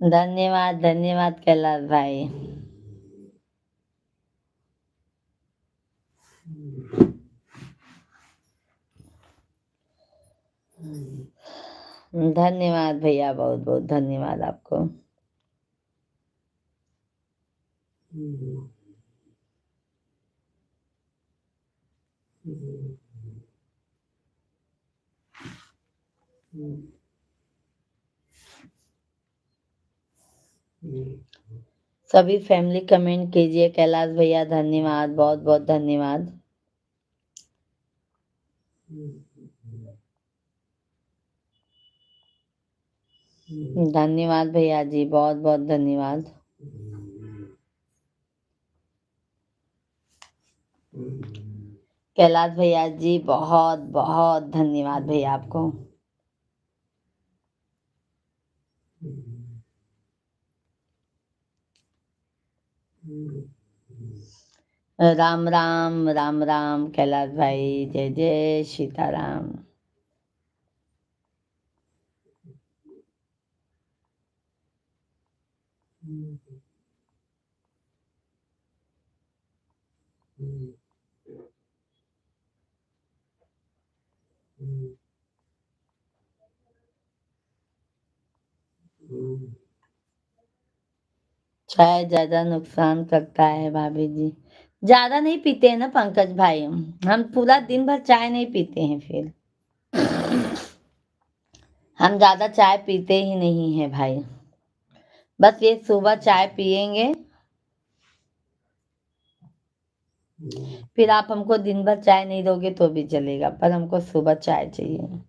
धन्यवाद धन्यवाद कैलाश भाई। धन्यवाद भैया, बहुत बहुत धन्यवाद आपको। सभी फैमिली कमेंट कीजिए, कैलाश भैया धन्यवाद, बहुत बहुत धन्यवाद। धन्यवाद भैया जी, बहुत बहुत धन्यवाद। कैलाश भैया जी बहुत बहुत धन्यवाद भैया आपको। राम राम राम राम कैलाश भाई, जय जय सीताराम। चाय ज्यादा नुकसान करता है भाभी जी, ज्यादा नहीं पीते हैं ना पंकज भाई, हम पूरा दिन भर चाय नहीं पीते हैं, फिर हम ज्यादा चाय पीते ही नहीं है भाई, बस ये सुबह चाय पियेंगे, फिर आप हमको दिन भर चाय नहीं दोगे तो भी चलेगा, पर हमको सुबह चाय चाहिए।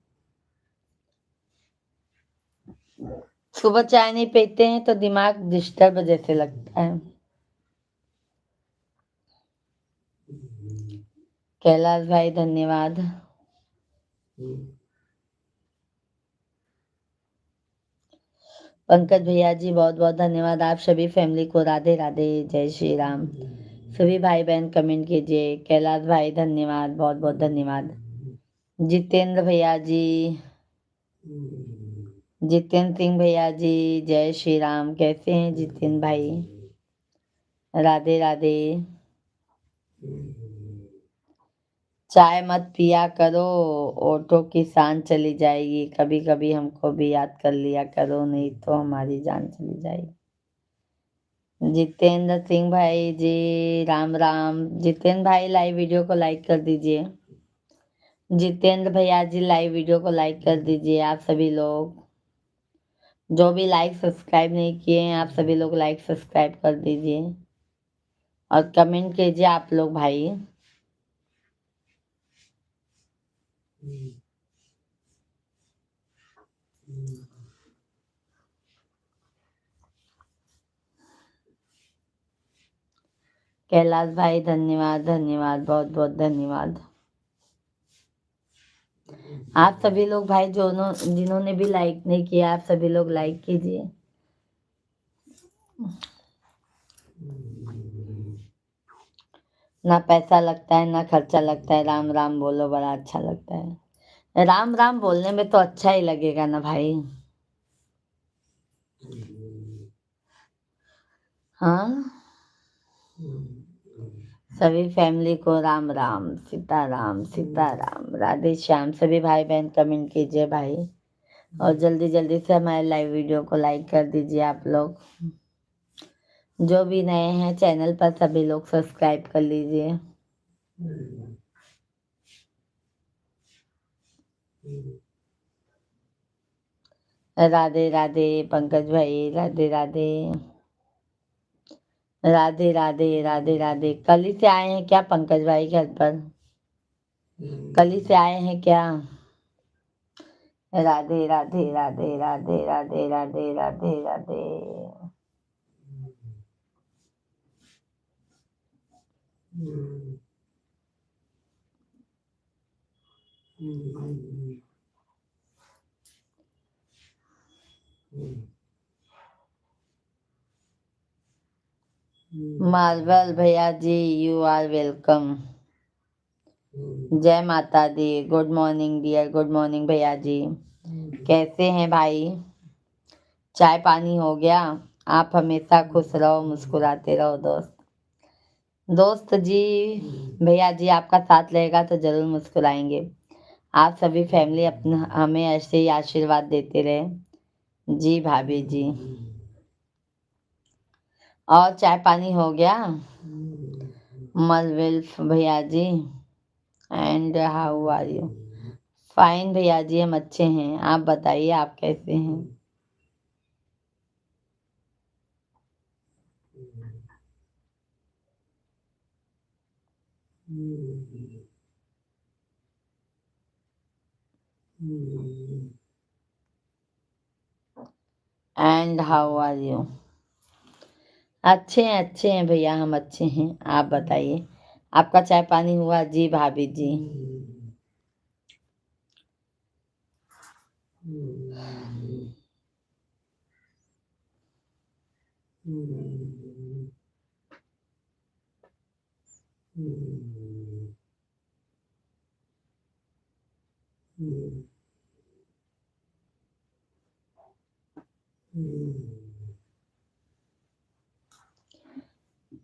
सुबह चाय नहीं पीते हैं तो दिमाग डिस्टर्ब जैसे लगता है। कैलाश भाई धन्यवाद। पंकज भैया जी बहुत बहुत धन्यवाद, आप सभी फैमिली को राधे राधे, जय श्री राम। सभी भाई बहन कमेंट कीजिए, कैलाश भाई धन्यवाद, बहुत बहुत धन्यवाद। जितेंद्र भैया जी, जितेंद्र सिंह भैया जी, जय श्री राम, कैसे हैं जितेंद्र भाई? राधे राधे। चाय मत पिया करो, ऑटो की शान चली जाएगी, कभी कभी हमको भी याद कर लिया करो, नहीं तो हमारी जान चली जाएगी। जितेंद्र सिंह भाई जी राम राम। जितेंद्र भाई लाइव वीडियो को लाइक कर दीजिए, जितेंद्र भैया जी लाइव वीडियो को लाइक कर दीजिए, आप सभी लोग जो भी लाइक सब्सक्राइब नहीं किए हैं, आप सभी लोग लाइक सब्सक्राइब कर दीजिए और कमेंट कीजिए आप लोग भाई। कैलाश भाई धन्यवाद धन्यवाद, बहुत बहुत धन्यवाद। आप सभी लोग भाई जो जिन्होंने भी लाइक नहीं किया, आप सभी लोग लाइक कीजिए। ना पैसा लगता है ना खर्चा लगता है, राम राम बोलो, बड़ा अच्छा लगता है। राम राम बोलने में तो अच्छा ही लगेगा ना भाई। हाँ, सभी फैमिली को राम राम, सीताराम सीताराम, राधे श्याम। सभी भाई बहन कमेंट कीजिए भाई, और जल्दी जल्दी से हमारे लाइव वीडियो को लाइक कर दीजिए आप लोग। जो भी नए हैं चैनल पर सभी लोग सब्सक्राइब कर लीजिए। राधे राधे पंकज भाई, राधे राधे राधे राधे राधे राधे। कल ही से आए हैं क्या पंकज भाई घर पर? कल ही से आए हैं क्या? राधे राधे राधे राधे राधे राधे राधे राधे। मार्वल भैया जी, यू आर वेलकम। जय माता दी। Good morning dear, good morning भैया जी। कैसे हैं भाई? चाय पानी हो गया? आप हमेशा खुश रहो, मुस्कुराते रहो दोस्त। दोस्त जी, भैया जी आपका साथ रहेगा तो जरूर मुस्कुराएंगे। आप सभी फैमिली अपना हमें ऐसे ही आशीर्वाद देते रहे। जी भाभी जी। और चाय पानी हो गया? मलविल भैया जी, and how are you? Fine भैया जी, हम अच्छे हैं। आप बताइए आप कैसे हैं? And how are you? अच्छे हैं भैया, हम अच्छे हैं। आप बताइए आपका चाय पानी हुआ? जी भाभी जी।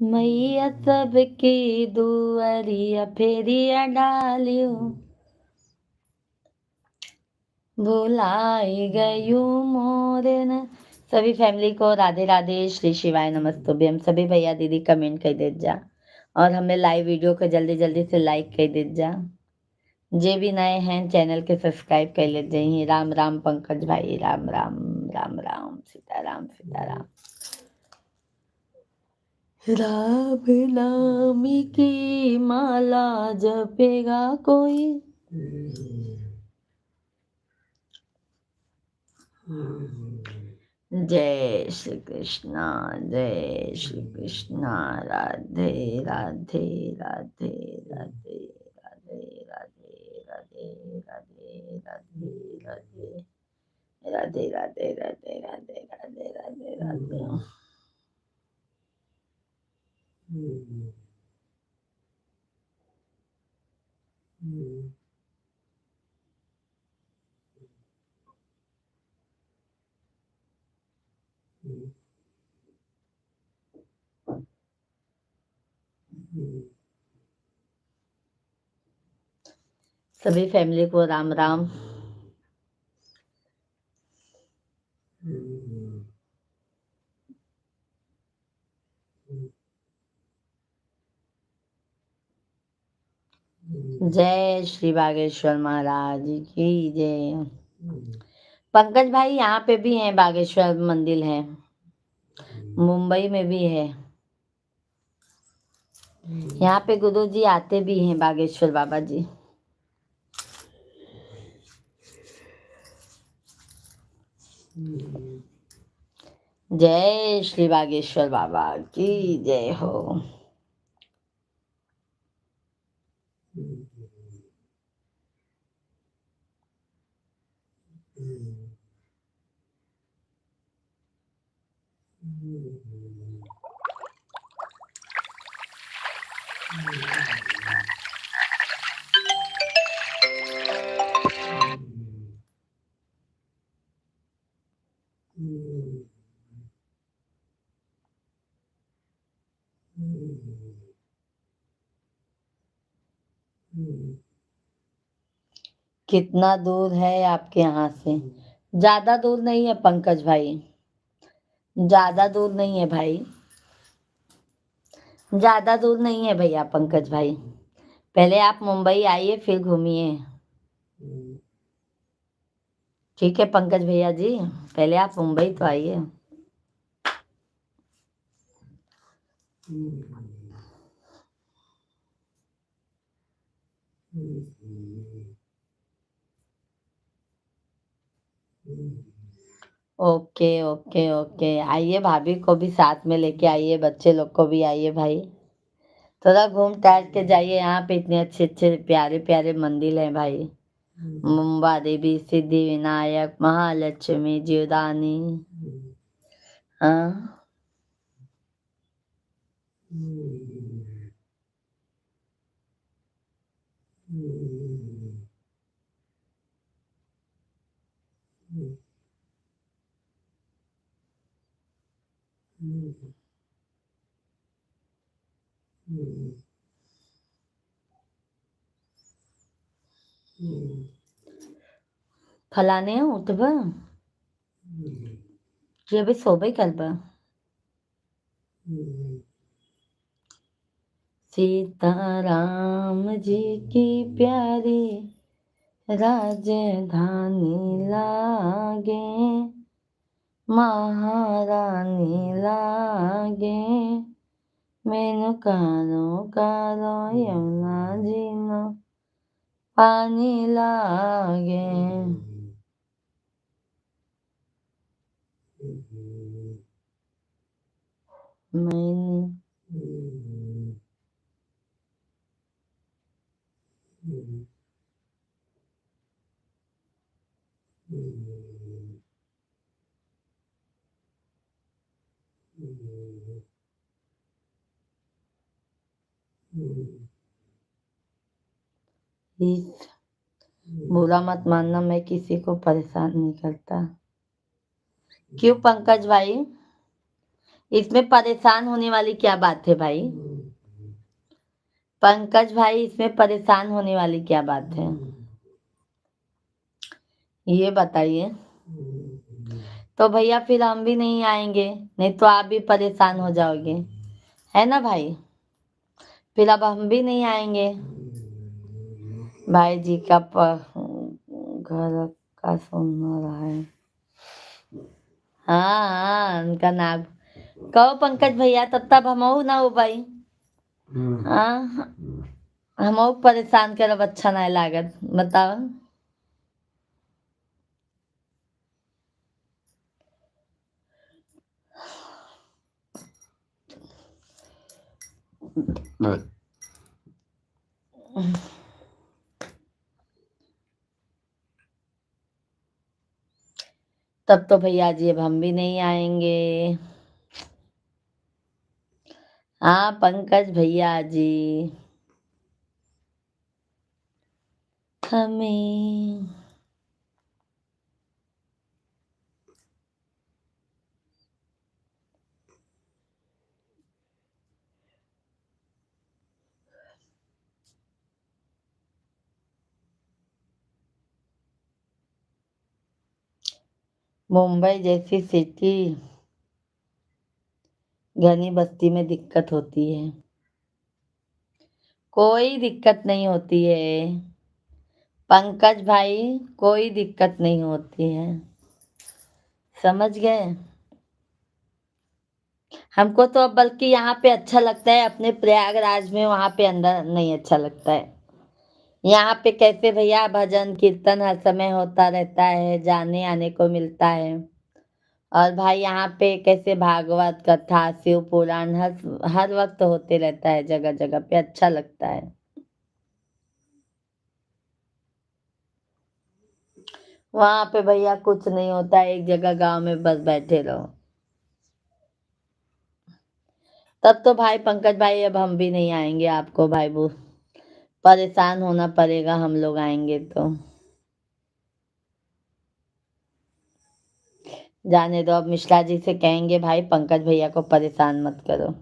मैया सबकी दुआरिया फेरिया डालियो, भुलाई गयू मोरे न। सभी फैमिली को राधे राधे, श्री शिवाय नमस्तुभ्यम। सभी भैया दीदी कमेंट कर दे जा, और हमें लाइव वीडियो को जल्दी जल्दी से लाइक कर दे जा। जे भी नए हैं चैनल के सब्सक्राइब कर ले जाइए। राम राम पंकज भाई, राम राम राम राम, सीताराम सीताराम। राम नाम की माला जपेगा कोई, जय श्री कृष्णा, जय श्री कृष्णा। राधे राधे राधे राधे राधे राधे राधे राधे राधे राधे राधे राधे राधे राधे राधे राधे राधे। सभी फैमिली को राम राम। जय श्री बागेश्वर महाराज की जय। पंकज भाई यहाँ पे भी है, बागेश्वर मंदिर है, मुंबई में भी है। यहाँ पे गुरु जी आते भी हैं, बागेश्वर बाबा जी। जय श्री बागेश्वर बाबा की जय हो। कितना दूर है आपके यहाँ से? ज्यादा दूर नहीं है पंकज भाई, ज्यादा दूर नहीं है भाई, ज्यादा दूर नहीं है भैया पंकज भाई। पहले आप मुंबई आइए फिर घूमिए। ठीक है पंकज भैया जी, पहले आप मुंबई तो आइए। ओके ओके ओके, आइए भाभी को भी साथ में लेके आइए, बच्चे लोग को भी आइए भाई। थोड़ा घूम टहल के जाइए, यहाँ पे इतने अच्छे अच्छे प्यारे प्यारे मंदिर हैं भाई। मुंबा देवी, सिद्धि विनायक, महालक्ष्मी, जीवदानी। हाँ। फलाने उठब कि अभी सोबे करब। सीताराम जी की प्यारी राजधानी लागे, महारानी लागे, मैनू कारो कारो यमुना जी नो पानी लागे। मैंने इस बुरा मत मानना, मैं किसी को परेशान नहीं करता। क्यों पंकज भाई, इसमें परेशान होने वाली क्या बात है भाई? पंकज भाई, इसमें परेशान होने वाली क्या बात है, ये बताइए। तो भैया फिर हम भी नहीं आएंगे, नहीं तो आप भी परेशान हो जाओगे, है ना भाई? फिर अब हम भी नहीं आएंगे। भाई जी का घर का सुन रहा है। हाँ हाँ, उनका नाम कहो पंकज भैया, तब हम ना हो भाई। हाँ, हम परेशान करब अच्छा नहीं लागत, बताओ। तब तो भैया जी अब हम भी नहीं आएंगे। हाँ पंकज भैया जी, हमें मुंबई जैसी सिटी घनी बस्ती में दिक्कत होती है, कोई दिक्कत नहीं होती है पंकज भाई, कोई दिक्कत नहीं होती है, समझ गए? हमको तो अब बल्कि यहाँ पे अच्छा लगता है, अपने प्रयागराज में, वहां पे अंदर नहीं अच्छा लगता है। यहाँ पे कैसे भैया भजन कीर्तन हर समय होता रहता है, जाने आने को मिलता है। और भाई यहाँ पे कैसे भागवत कथा शिव पुराण हर हर वक्त होते रहता है, जगह जगह पे अच्छा लगता है। वहां पे भैया कुछ नहीं होता, एक जगह गांव में बस बैठे रहो। तब तो भाई पंकज भाई अब हम भी नहीं आएंगे, आपको भाई वो परेशान होना पड़ेगा, हम लोग आएंगे तो। जाने दो, अब मिश्रा जी से कहेंगे भाई पंकज भैया को परेशान मत करो।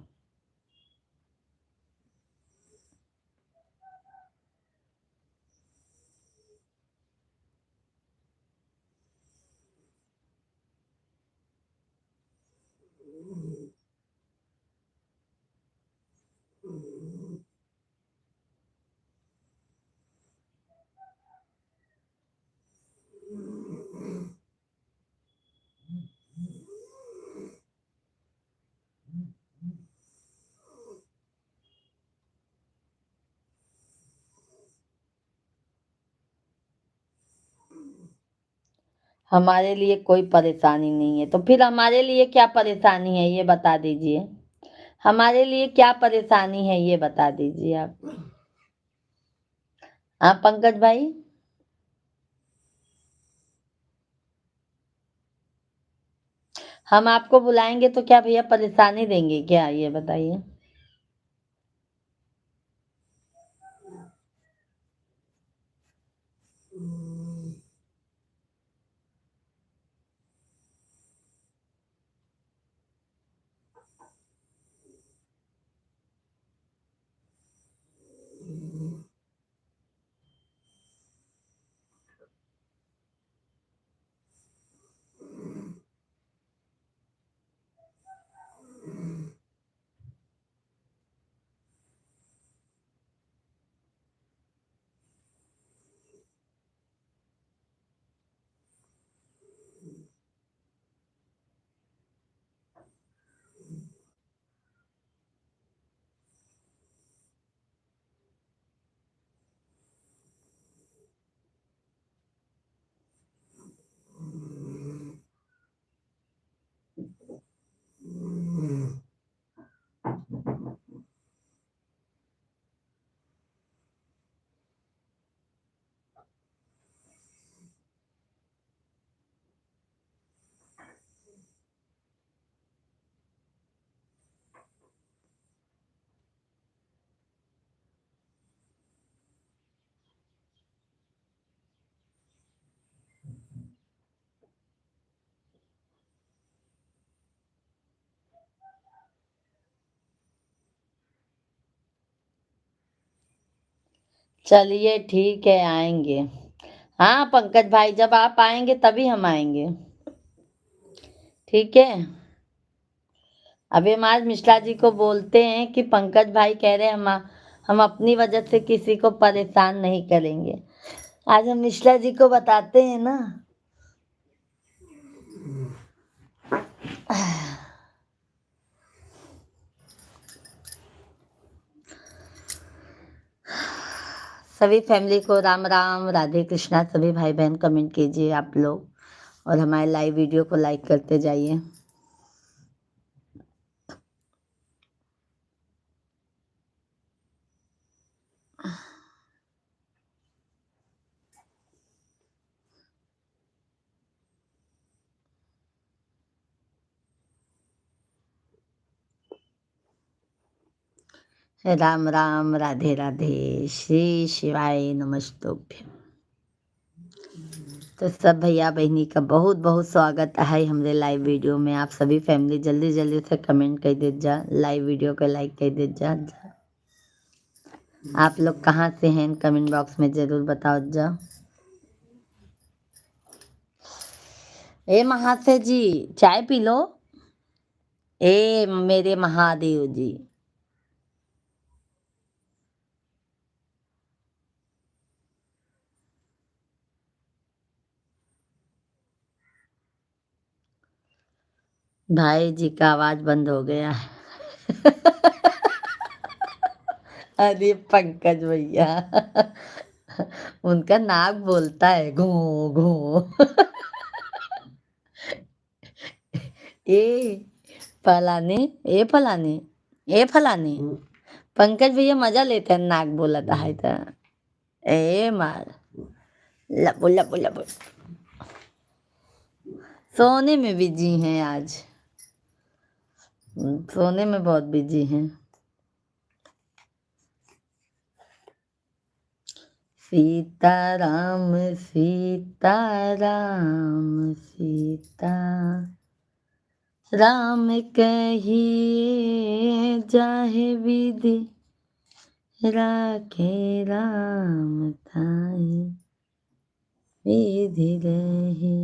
हमारे लिए कोई परेशानी नहीं है, तो फिर हमारे लिए क्या परेशानी है ये बता दीजिए। हमारे लिए क्या परेशानी है ये बता दीजिए आप। हाँ पंकज भाई। हम आपको बुलाएंगे तो क्या भैया परेशानी देंगे क्या, ये बताइए। चलिए ठीक है, आएंगे। हाँ पंकज भाई, जब आप आएंगे तभी हम आएंगे। ठीक है। अभी हम आज मिश्रा जी को बोलते हैं कि पंकज भाई कह रहे हैं हम अपनी वजह से किसी को परेशान नहीं करेंगे। आज हम मिश्रा जी को बताते हैं ना। सभी फैमिली को राम राम, राधे कृष्णा। सभी भाई बहन कमेंट कीजिए आप लोग, और हमारे लाइव वीडियो को लाइक करते जाइए। राम राम, राधे राधे, श्री शिवाय नमस्तुभ्य। तो सब भैया बहनी का बहुत बहुत स्वागत है हमारे लाइव वीडियो में। आप सभी फैमिली जल्दी जल्दी से कमेंट कर दे जा, लाइव वीडियो को लाइक कर दे जा। आप लोग कहाँ से हैं कमेंट बॉक्स में जरूर बताओ जा। ए महाशय जी, चाय पी लो। ए मेरे महादेव जी। भाई जी का आवाज बंद हो गया है। अरे पंकज भैया, उनका नाक बोलता है घू घू। ए फलाने, ए फलाने, ए फलाने। पंकज भैया मजा लेते हैं नाक बोला था है तो। ए मार लबो लबो लबो। सोने में बिजी हैं आज। सोने में बहुत बिजी हैं। सीताराम सीताराम सीता राम कहिए जाहे विधि राखे राम थाई विधि रही।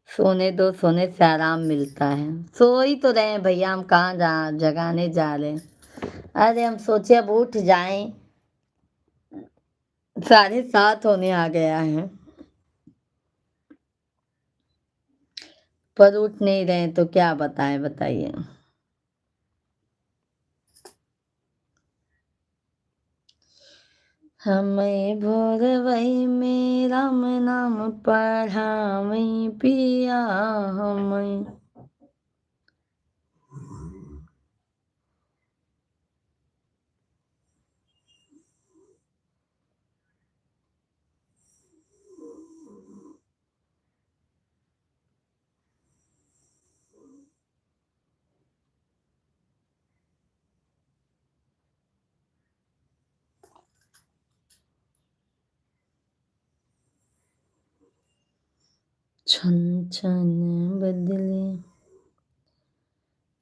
सोने दो, सोने से आराम मिलता है। सो ही तो रहे हैं भैया, हम कहाँ जगाने जा रहे हैं। अरे हम सोचे अब उठ जाएं, 7:30 होने आ गया है, पर उठ नहीं रहे तो क्या बताएं, बताइए। हमें भोर वही में राम नाम पढ़ावई पिया हमें। छन छन बदले,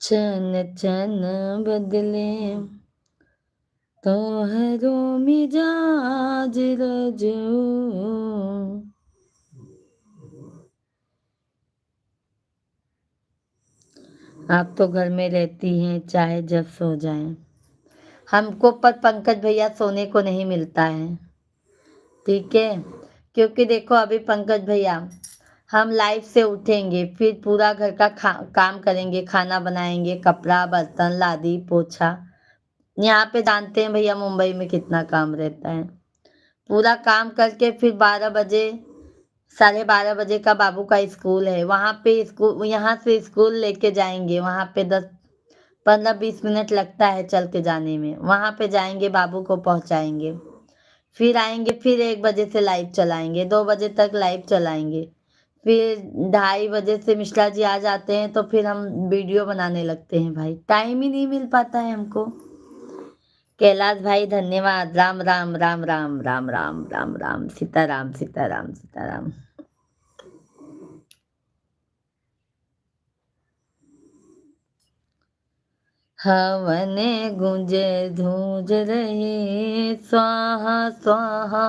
छन छन बदले तोहरो मिजाज रजो। आप तो घर में रहती हैं, चाहे जब सो जाएं। हमको पर पंकज भैया सोने को नहीं मिलता है, ठीक है। क्योंकि देखो अभी पंकज भैया, हम लाइफ से उठेंगे, फिर पूरा घर का काम करेंगे, खाना बनाएंगे, कपड़ा बर्तन लादी पोछा। यहाँ पे जानते हैं भैया मुंबई में कितना काम रहता है। पूरा काम करके फिर 12 बजे, 12:30 बजे का बाबू का स्कूल है, वहां पे स्कूल, यहाँ से स्कूल लेके जाएंगे, वहां पे 10-15-20 मिनट लगता है चल के जाने में। वहां पे जाएंगे, बाबू को पहुंचाएंगे, फिर आएंगे, फिर 1 बजे से लाइव चलाएंगे, 2 बजे तक लाइव चलाएंगे। फिर 2:30 बजे से मिश्रा जी आ जाते हैं, तो फिर हम वीडियो बनाने लगते हैं। भाई टाइम ही नहीं मिल पाता है हमको। कैलाश भाई धन्यवाद। राम राम राम राम राम राम राम राम सीताराम सीताराम सीताराम। हवने गुंजे धूज रहे स्वाहा स्वाहा,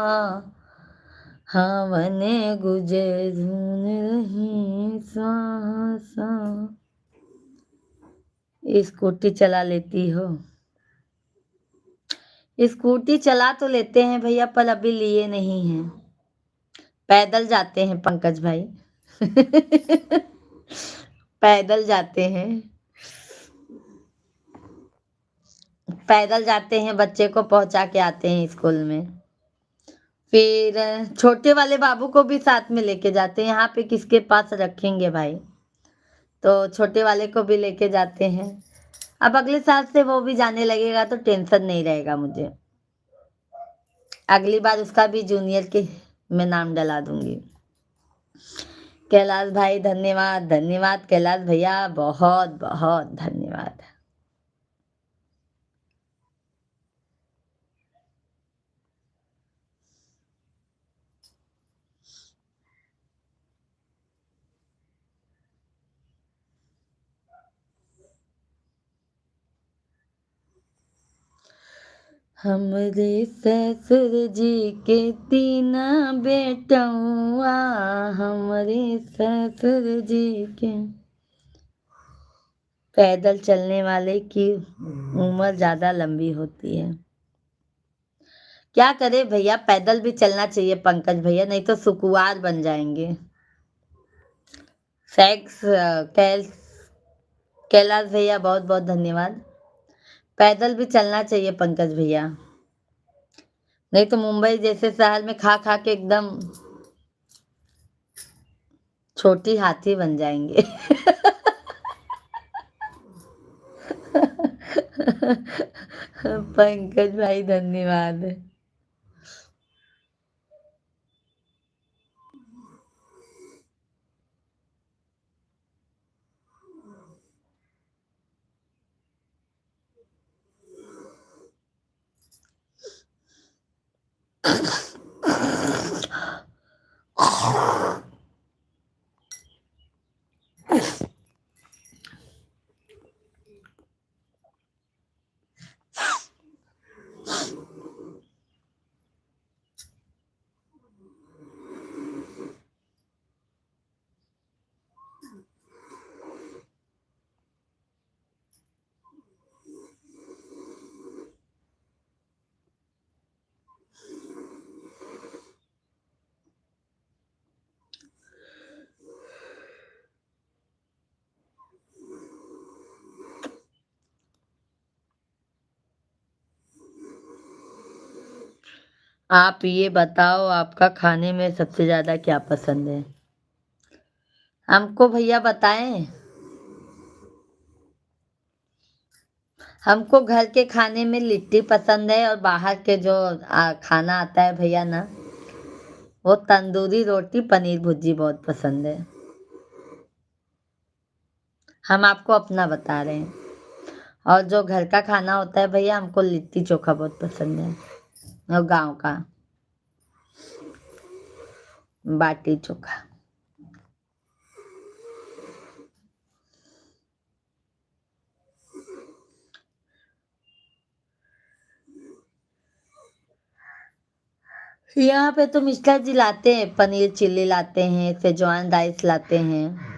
हवने गुंजे धून रही स्वाहा स्वाहा। स्कूटी चला लेती हो? स्कूटी चला तो लेते हैं भैया, पर अभी लिए नहीं हैं, पैदल जाते हैं पंकज भाई। पैदल जाते हैं, पैदल जाते हैं, बच्चे को पहुंचा के आते हैं स्कूल में। फिर छोटे वाले बाबू को भी साथ में लेके जाते हैं, यहाँ पे किसके पास रखेंगे भाई, तो छोटे वाले को भी लेके जाते हैं। अब अगले साल से वो भी जाने लगेगा तो टेंशन नहीं रहेगा मुझे। अगली बार उसका भी जूनियर के मैं नाम डला दूंगी। कैलाश भाई धन्यवाद, धन्यवाद कैलाश भैया, बहुत बहुत धन्यवाद। हमरे ससुर जी के 3 बेटौआ, हमरे ससुर जी के पैदल चलने वाले की उम्र ज़्यादा लंबी होती है। क्या करें भैया, पैदल भी चलना चाहिए पंकज भैया, नहीं तो सुकुमार बन जाएँगे। थैंक्स कैलाश भैया, बहुत-बहुत धन्यवाद। पैदल भी चलना चाहिए पंकज भैया, नहीं तो मुंबई जैसे शहर में खा-खा के एकदम छोटी हाथी बन जाएँगे। पंकज भाई धन्यवाद। आप ये बताओ, आपका खाने में सबसे ज़्यादा क्या पसंद है? हमको भैया बताएँ? हमको घर के खाने में लिट्टी पसंद है, और बाहर के जो खाना आता है भैया ना, वो तंदूरी रोटी, पनीर भुर्जी बहुत पसंद है। हम आपको अपना बता रहे हैं। और जो घर का खाना होता है भैया, हमको लिट्टी चोखा बहुत पसंद है, और गाँव का बाटी चोखा। यहाँ पे तो मिश्रा जी लाते हैं, पनीर चिल्ली लाते हैं, सेजवान राइस लाते हैं।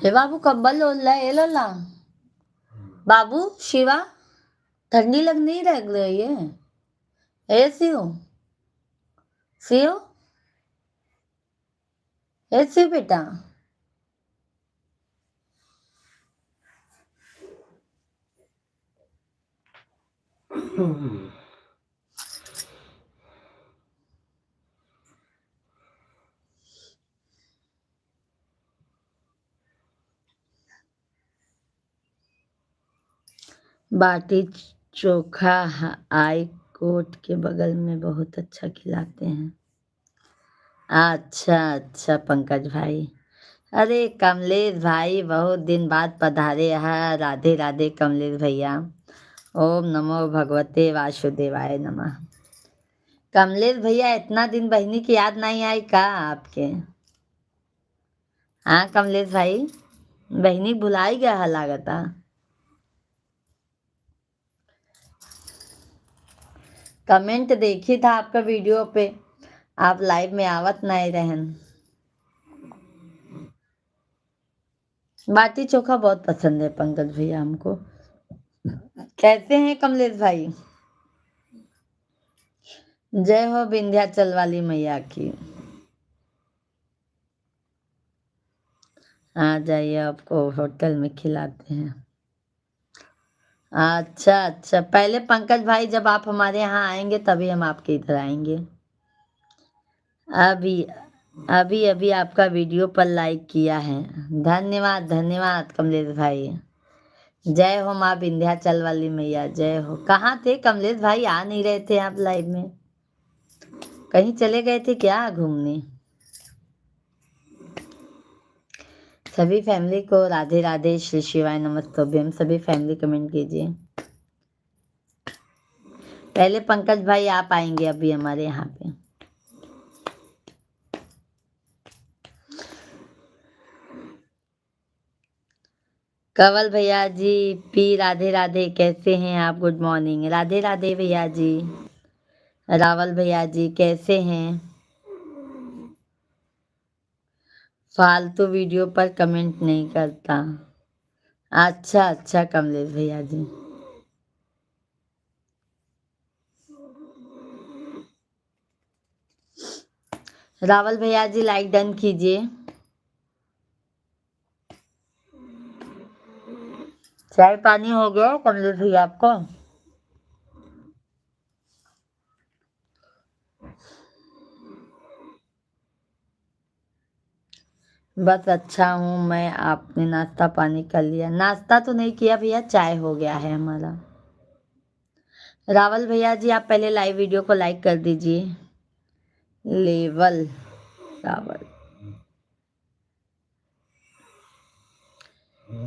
हे बाबू, कंबल ओढ़ ला, ये लो ला। बाबू शिवा, ठंडी लग नहीं लग रही है? ए शिव, शिव, ए शिव बेटा। बाटी चोखा हाई कोर्ट के बगल में बहुत अच्छा खिलाते हैं। अच्छा अच्छा पंकज भाई। अरे कमलेश भाई, बहुत दिन बाद पधारे हैं। राधे राधे कमलेश भैया। ओम नमो भगवते वासुदेवाय नमः। कमलेश भैया, इतना दिन बहनी की याद नहीं आई का आपके? हाँ कमलेश भाई, बहनी भुला ही गया है लागता। कमेंट देखी था आपका वीडियो पे, आप लाइव में आवत नहीं रहन। बाटी चोखा बहुत पसंद है पंकज भैया हमको। कैसे हैं कमलेश भाई? जय हो विंध्याचल वाली मैया की। आ जाइए, आपको होटल में खिलाते हैं। अच्छा अच्छा, पहले पंकज भाई जब आप हमारे यहाँ आएंगे तभी हम आपके इधर आएंगे। अभी अभी अभी आपका वीडियो पर लाइक किया है। धन्यवाद धन्यवाद कमलेश भाई। जय हो माँ विंध्याचल वाली मैया, जय हो। कहाँ थे कमलेश भाई, आ नहीं रहे थे आप लाइव में? कहीं चले गए थे क्या घूमने? सभी फैमिली को राधे राधे, श्री शिवाय नमस्तुभ्यम। सभी फैमिली कमेंट कीजिए। पहले पंकज भाई आप आएंगे अभी हमारे यहाँ पे। कंवल भैया जी पी राधे राधे, कैसे हैं आप? Good morning. राधे राधे भैया जी। रावल भैया जी कैसे हैं? फालतू वीडियो पर कमेंट नहीं करता। अच्छा अच्छा कमलेश भैया जी। रावल भैया जी लाइक डन कीजिए। चाय पानी हो गया कमलेश भैया आपको? बस अच्छा हूँ मैं। आपने नाश्ता पानी कर लिया? नाश्ता तो नहीं किया भैया, चाय हो गया है हमारा। रावल भैया जी आप पहले लाइव वीडियो को लाइक कर दीजिए। लेवल रावल।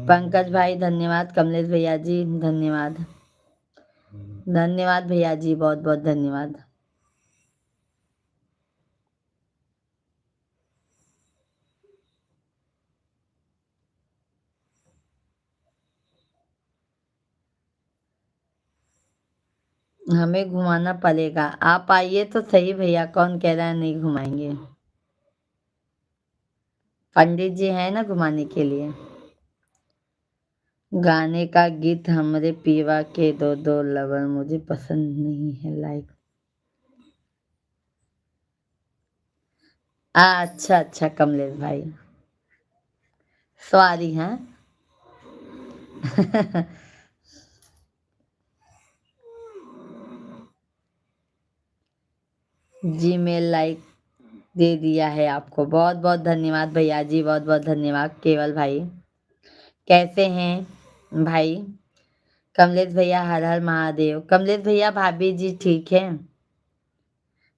पंकज भाई धन्यवाद। कमलेश भैया जी धन्यवाद। धन्यवाद भैया जी, बहुत बहुत धन्यवाद। हमें घुमाना पड़ेगा, आप आइए तो सही भैया, कौन कह रहा है नहीं घुमाएंगे? पंडित जी हैं ना घुमाने के लिए। गाने का गीत हमरे पीवा के दो दो लवर मुझे पसंद नहीं है। लाइक अच्छा अच्छा कमलेश भाई, सॉरी हैं। जी मैं लाइक दे दिया है आपको, बहुत बहुत धन्यवाद भैया जी, बहुत बहुत धन्यवाद। केवल भाई कैसे हैं भाई? कमलेश भैया हर हर महादेव। कमलेश भैया भाभी जी ठीक है?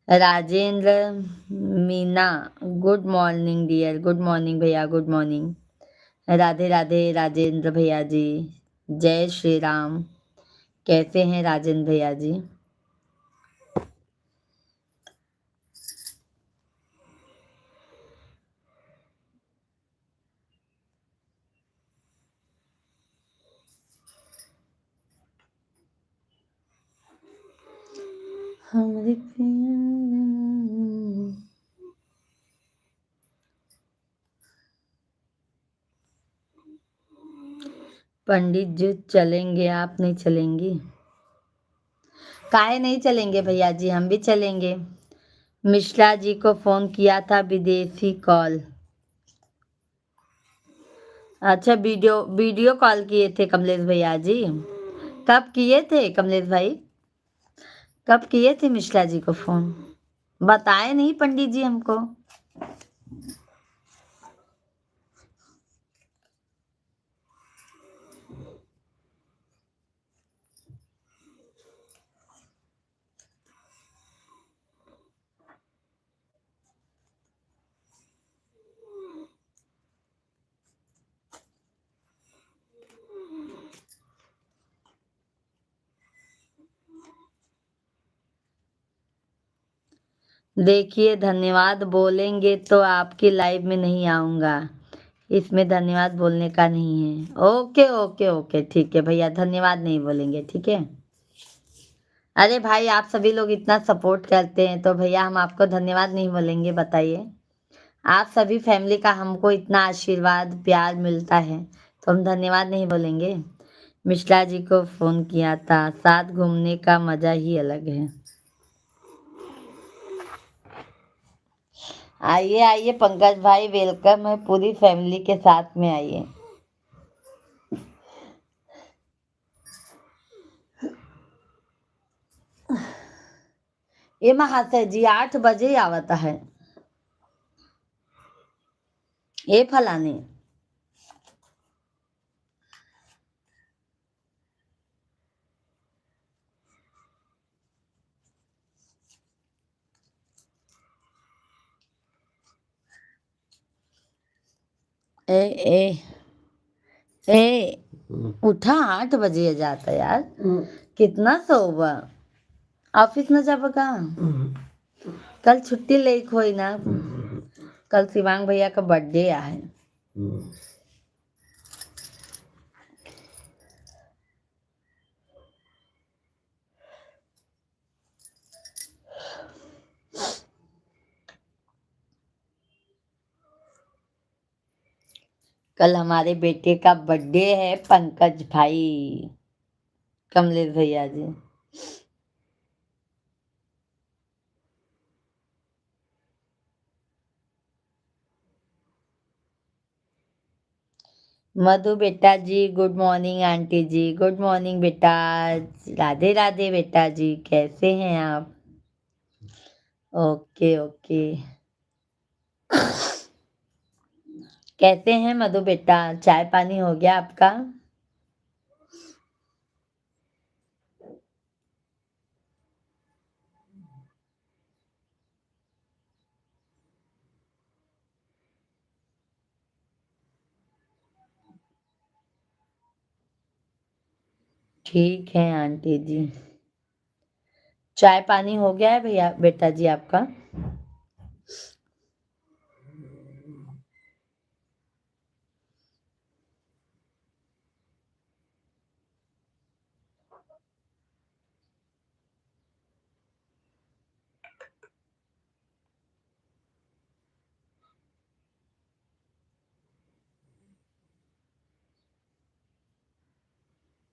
Rajendra Meena good morning dear. Good morning भैया, गुड मॉर्निंग। राधे राधे राजेंद्र भैया जी। जय श्री राम। कैसे हैं राजेंद्र भैया जी? हमारे पंडित जी चलेंगे, आप नहीं चलेंगी? काहे नहीं चलेंगे भैया जी, हम भी चलेंगे। मिश्रा जी को फोन किया था, विदेशी कॉल। अच्छा वीडियो वीडियो कॉल किए थे कमलेश भैया जी? कब किए थे कमलेश भाई? कब किए थे मिश्रा जी को फोन? बताए नहीं पंडित जी हमको। देखिए धन्यवाद बोलेंगे तो आपकी लाइव में नहीं आऊंगा, इसमें धन्यवाद बोलने का नहीं है। ओके ओके ओके ठीक है भैया, धन्यवाद नहीं बोलेंगे, ठीक है। अरे भाई आप सभी लोग इतना सपोर्ट करते हैं तो भैया हम आपको धन्यवाद नहीं बोलेंगे, बताइए। आप सभी फैमिली का हमको इतना आशीर्वाद प्यार मिलता है तो हम धन्यवाद नहीं बोलेंगे? मिश्रा जी को फोन किया था, साथ घूमने का मजा ही अलग है। आइए आइए पंकज भाई, वेलकम है, पूरी फैमिली के साथ में आइए। ये महाशय जी 8 बजे ही आवता है ये फलाने। ए ए ए उठा 8 बजे जाता यार, कितना सोवा ऑफिस न जा का। कल छुट्टी ले खोई ना, कल शिवांग भैया का बर्थडे है। कल हमारे बेटे का बर्थडे है, पंकज भाई, कमलेश भैया जी। मधु बेटा जी गुड मॉर्निंग, आंटी जी गुड मॉर्निंग बेटा, राधे राधे बेटा जी, कैसे हैं आप? ओके ओके, कैसे हैं मधु बेटा, चाय पानी हो गया आपका? ठीक है आंटी जी, चाय पानी हो गया है भैया बेटा जी आपका?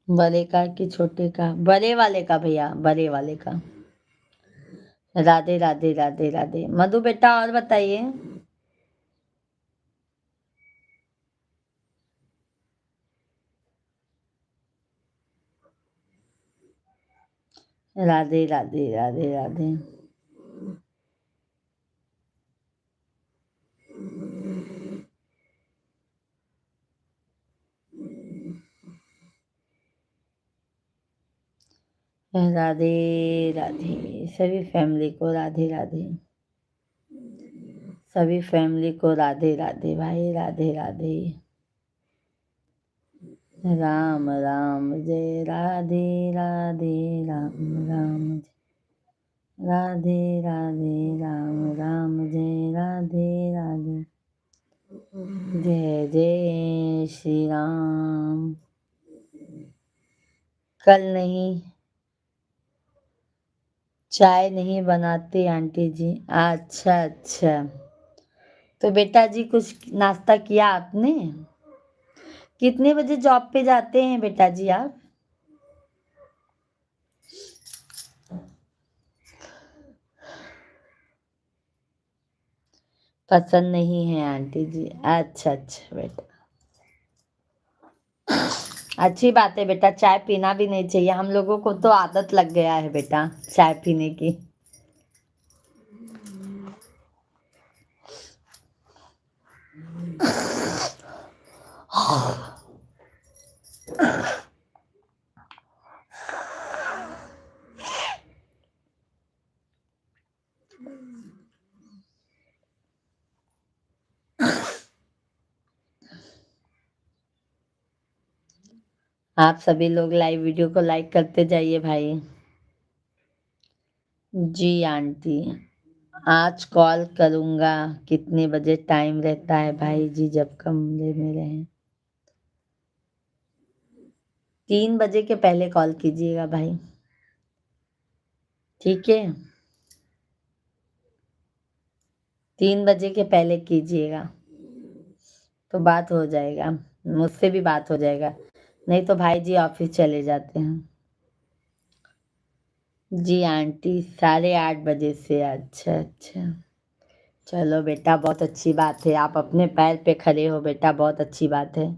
बड़े का कि छोटे का? बड़े वाले का भैया, बड़े वाले का। राधे राधे राधे राधे मधु बेटा, और बताइए। राधे राधे राधे राधे। राधे राधे सभी फैमिली को, राधे राधे सभी फैमिली को, राधे राधे भाई, राधे राधे। राम राम जय राधे राधे, राम राम राधे राधे, राम राम जय राधे राधे, जय जय श्री राम। कल नहीं, चाय नहीं बनाते आंटी जी। अच्छा अच्छा, तो बेटा जी कुछ नाश्ता किया आपने? कितने बजे जॉब पे जाते हैं बेटा जी आप? पसंद नहीं है आंटी जी, अच्छा अच्छा बेटा, अच्छी बात है बेटा, चाय पीना भी नहीं चाहिए, हम लोगों को तो आदत लग गया है बेटा चाय पीने की। आप सभी लोग लाइव वीडियो को लाइक करते जाइए भाई। जी आंटी, आज कॉल करूँगा, कितने बजे टाइम रहता है भाई जी जब कमरे में रहें? 3 बजे के पहले कॉल कीजिएगा भाई, ठीक है? 3 बजे के पहले कीजिएगा तो बात हो जाएगा, मुझसे भी बात हो जाएगा, नहीं तो भाई जी ऑफिस चले जाते हैं। जी आंटी 8:30 बजे से, अच्छा अच्छा, चलो बेटा बहुत अच्छी बात है, आप अपने पैर पे खड़े हो बेटा, बहुत अच्छी बात है।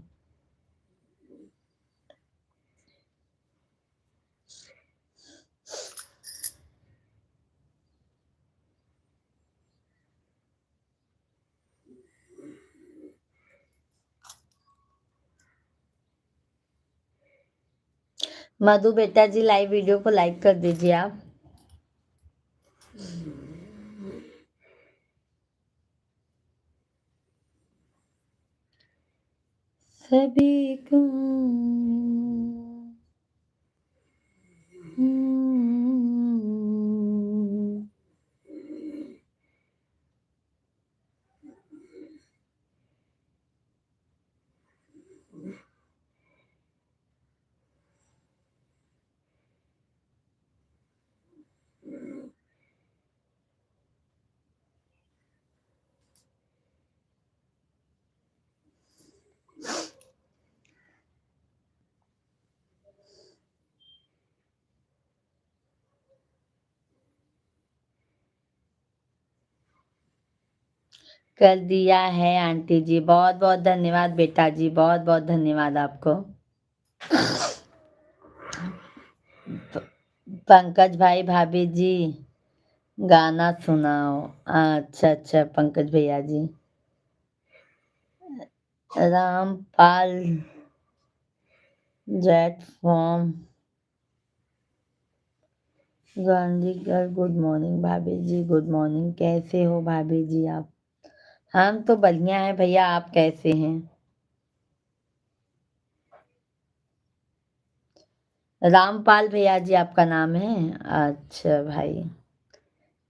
मधु बेटा जी लाइव वीडियो को लाइक कर दीजिए आप। सभी को कर दिया है आंटी जी। बहुत बहुत धन्यवाद बेटा जी, बहुत बहुत धन्यवाद आपको। पंकज भाई भाभी जी गाना सुनाओ। अच्छा अच्छा पंकज भैया जी। रामपाल जेट फॉर्म गांधीगढ़। गुड मॉर्निंग भाभी जी, गुड मॉर्निंग। कैसे हो भाभी जी आप? हम तो बढ़िया है भैया, आप कैसे हैं? रामपाल भैया जी आपका नाम है? अच्छा भाई,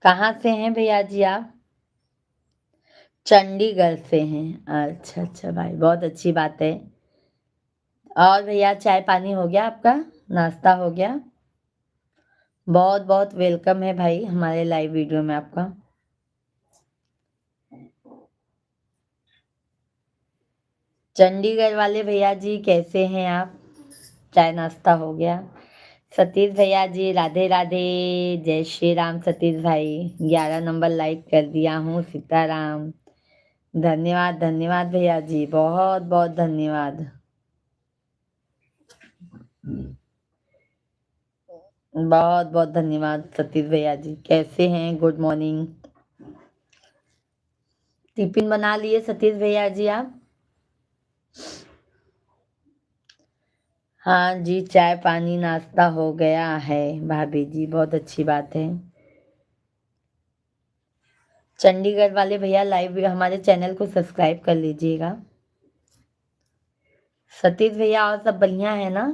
कहाँ से हैं भैया जी आप? चंडीगढ़ से हैं। अच्छा अच्छा भाई, बहुत अच्छी बात है। और भैया चाय पानी हो गया आपका? नाश्ता हो गया? बहुत बहुत वेलकम है भाई हमारे लाइव वीडियो में आपका। चंडीगढ़ वाले भैया जी कैसे हैं आप? चाय नाश्ता हो गया? सतीश भैया जी राधे राधे। जय श्री राम सतीश भाई। 11 नंबर लाइक कर दिया हूँ, सीताराम। धन्यवाद धन्यवाद भैया जी, बहुत बहुत धन्यवाद। बहुत बहुत धन्यवाद सतीश भैया जी। कैसे हैं? Good morning. टिफिन बना लिए सतीश भैया जी आप? हाँ जी, चाय पानी नाश्ता हो गया है भाभी जी, बहुत अच्छी बात है। चंडीगढ़ वाले भैया लाइव हमारे चैनल को सब्सक्राइब कर लीजिएगा। सतीश भैया और सब बढ़िया है ना?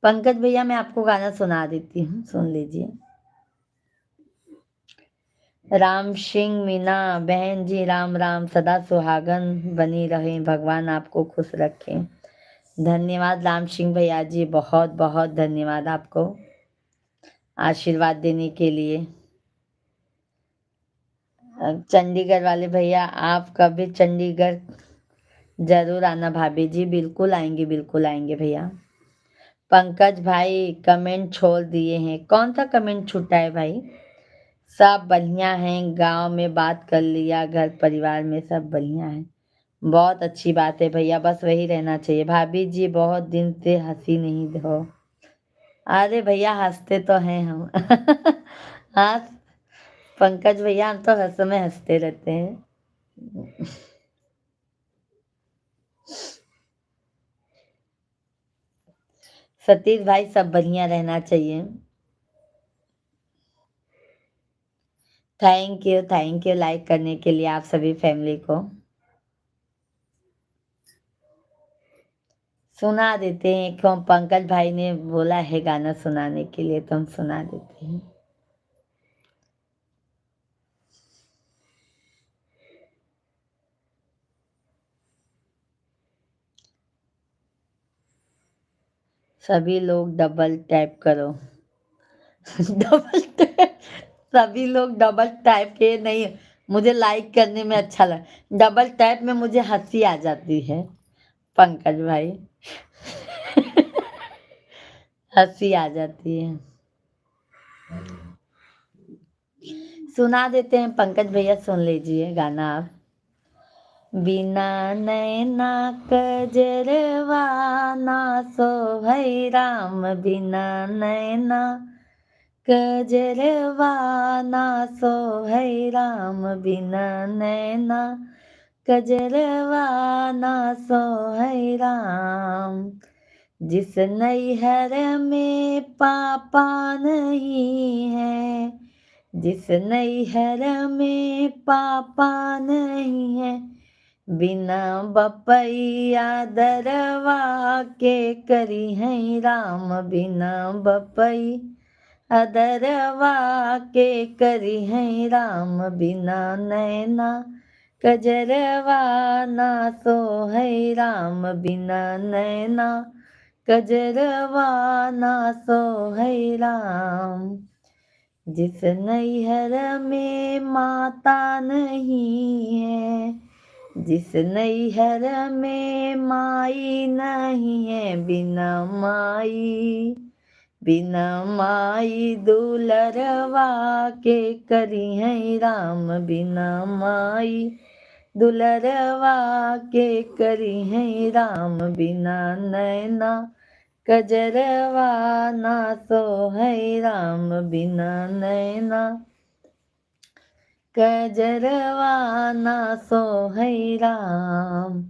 पंकज भैया मैं आपको गाना सुना देती हूँ, सुन लीजिए। राम सिंह मीना बहन जी राम राम, सदा सुहागन बनी रहे, भगवान आपको खुश रखें। धन्यवाद राम सिंह भैया जी, बहुत बहुत धन्यवाद आपको आशीर्वाद देने के लिए। चंडीगढ़ वाले भैया आप कभी चंडीगढ़ जरूर आना भाभी जी, बिल्कुल आएंगे बिल्कुल आएंगे भैया। पंकज भाई कमेंट छोड़ दिए हैं, कौन सा कमेंट छूटा है भाई? सब बढ़िया हैं, गांव में बात कर लिया, घर परिवार में सब बढ़िया है। बहुत अच्छी बात है भैया, बस वही रहना चाहिए। भाभी जी बहुत दिन से हंसी नहीं हो। अरे भैया हंसते तो हैं हम। हाँ पंकज भैया, हम तो हर समय हंसते रहते हैं। सतीश भाई सब बढ़िया रहना चाहिए। थैंक यू लाइक करने के लिए आप सभी फैमिली को। सुना देते हैं, क्यों पंकज भाई ने बोला है गाना सुनाने के लिए तो हम सुना देते हैं। सभी लोग डबल टैप करो। डबल टैप, सभी लोग डबल टैप के नहीं, मुझे लाइक करने में अच्छा लगा, डबल टैप में मुझे हंसी आ जाती है पंकज भाई। हंसी आ जाती है। सुना देते हैं पंकज भैया, सुन लीजिए गाना आप। बिना नैना कजरवा ना सोहै राम, बिना नैना कजरवा ना सोहै राम, बिना नैना कजरवा ना सोहै राम। जिस नैहर में पापा नहीं है, जिस नैहर में पापा नहीं है, बिना बपैया दरवा के करी है राम, बिना बपई अदरवा के करी है राम, बिना नैना कजरवा ना सो है राम, बिना नैना कजरवा ना सो है राम। जिस नैहर में माता नहीं है, जिस नैहर में माई नहीं है, बिना माई बिना माई दुलरवा के करी है राम, बिना माई दुलरवा के करी है राम, बिना नैना कजरवा ना सो है राम, बिना नैना कजरवा ना सो है राम।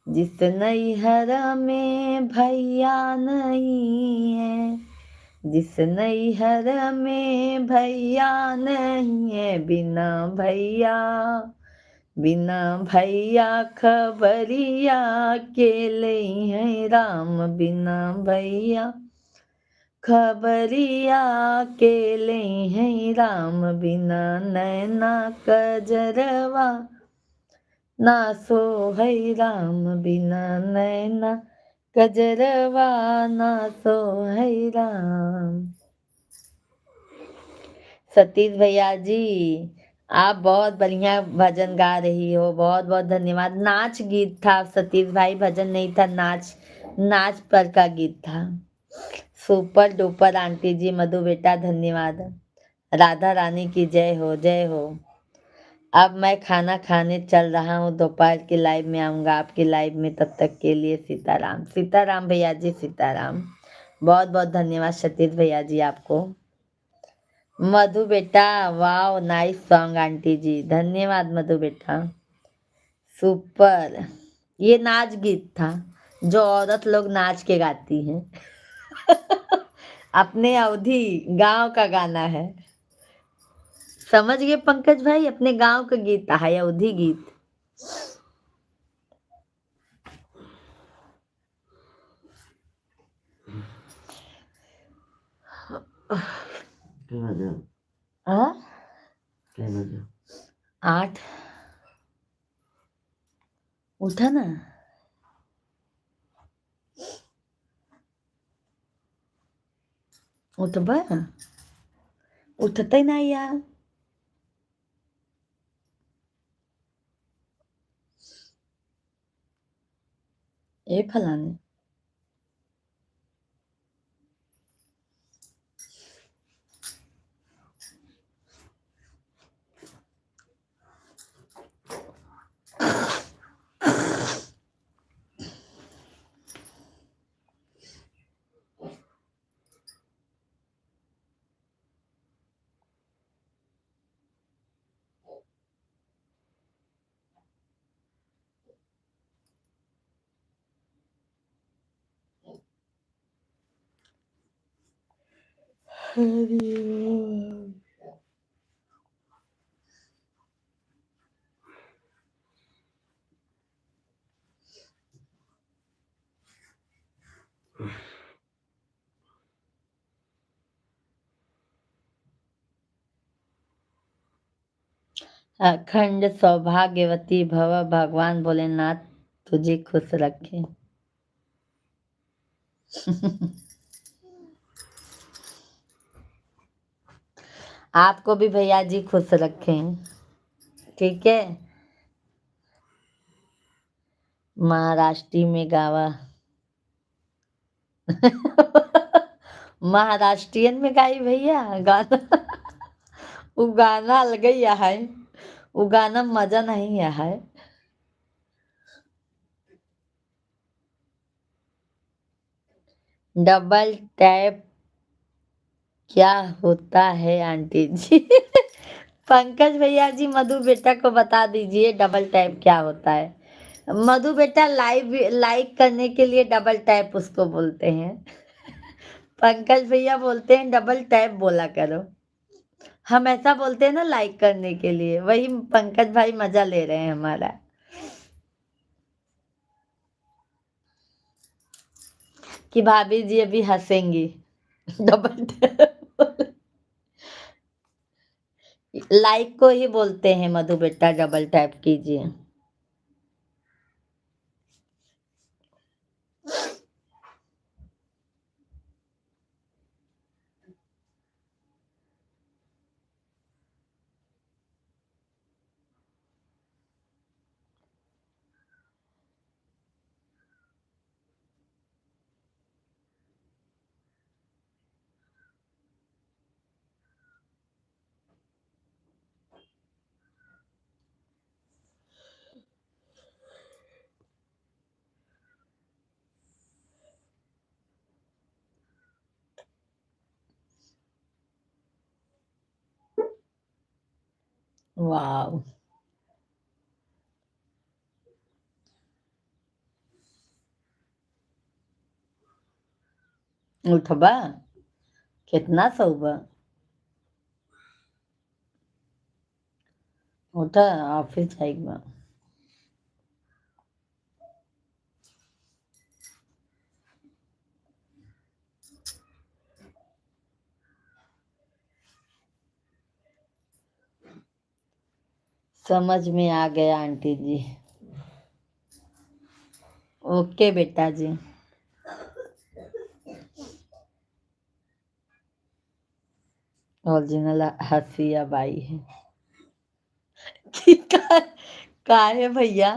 जिस नैहर में भैया नहीं है, जिस नैहर में भैया नहीं है, बिना भैया बिना भैया खबरिया के ले है राम, बिना भैया खबरिया के ले है राम, बिना नैना कजरवा ना सो है राम, बिना नैना कजरवा ना सो है राम। सतीश भैया जी, आप बहुत बढ़िया भजन गा रही हो, बहुत बहुत धन्यवाद। नाच गीत था सतीश भाई, भजन नहीं था, नाच नाच पर का गीत था। सुपर डुपर आंटी जी, मधु बेटा धन्यवाद। राधा रानी की जय हो, जय हो। अब मैं खाना खाने चल रहा हूँ, दोपहर की लाइव में आऊँगा आपकी लाइव में, तब तक के लिए सीताराम। सीताराम भैया जी, सीताराम। बहुत बहुत धन्यवाद सतीश भैया जी आपको। मधु बेटा, वाओ नाइस सॉन्ग आंटी जी, धन्यवाद मधु बेटा, सुपर। ये नाच गीत था जो औरत लोग नाच के गाती हैं। अपने अवधि गांव का गाना है, समझ गए पंकज भाई, अपने गांव का गीत है, अवधि गीत। हाँ? 8 उठा ना, उठबा, उठते नहीं यार। ए फलाने, हरिओम। अखंड सौभाग्यवती भव, भगवान भोलेनाथ तुझे खुश रखे। आपको भी भैया जी खुश रखें, ठीक है। महाराष्ट्री में गावा। महाराष्ट्रियन में गाई भैया गाना। वो गाना अलग ही है, वो गाना मजा नहीं है। डबल टैप क्या होता है आंटी जी? पंकज भैया जी मधु बेटा को बता दीजिए डबल टैप क्या होता है। मधु बेटा लाइव लाइक करने के लिए डबल टैप उसको बोलते हैं। पंकज भैया बोलते हैं डबल टैप बोला करो, हम ऐसा बोलते हैं ना लाइक करने के लिए, वही पंकज भाई मजा ले रहे हैं हमारा। कि भाभी जी अभी हंसेंगी। डबल टैप लाइक को ही बोलते हैं मधु बेटा, डबल टैप कीजिए। वाह, उठबा कितना सौबा, उठा ऑफिस जाएगा। समझ में आ गया आंटी जी। ओके बेटा जी। ओरिजिनल हसिया बाई है। का, का है भैया,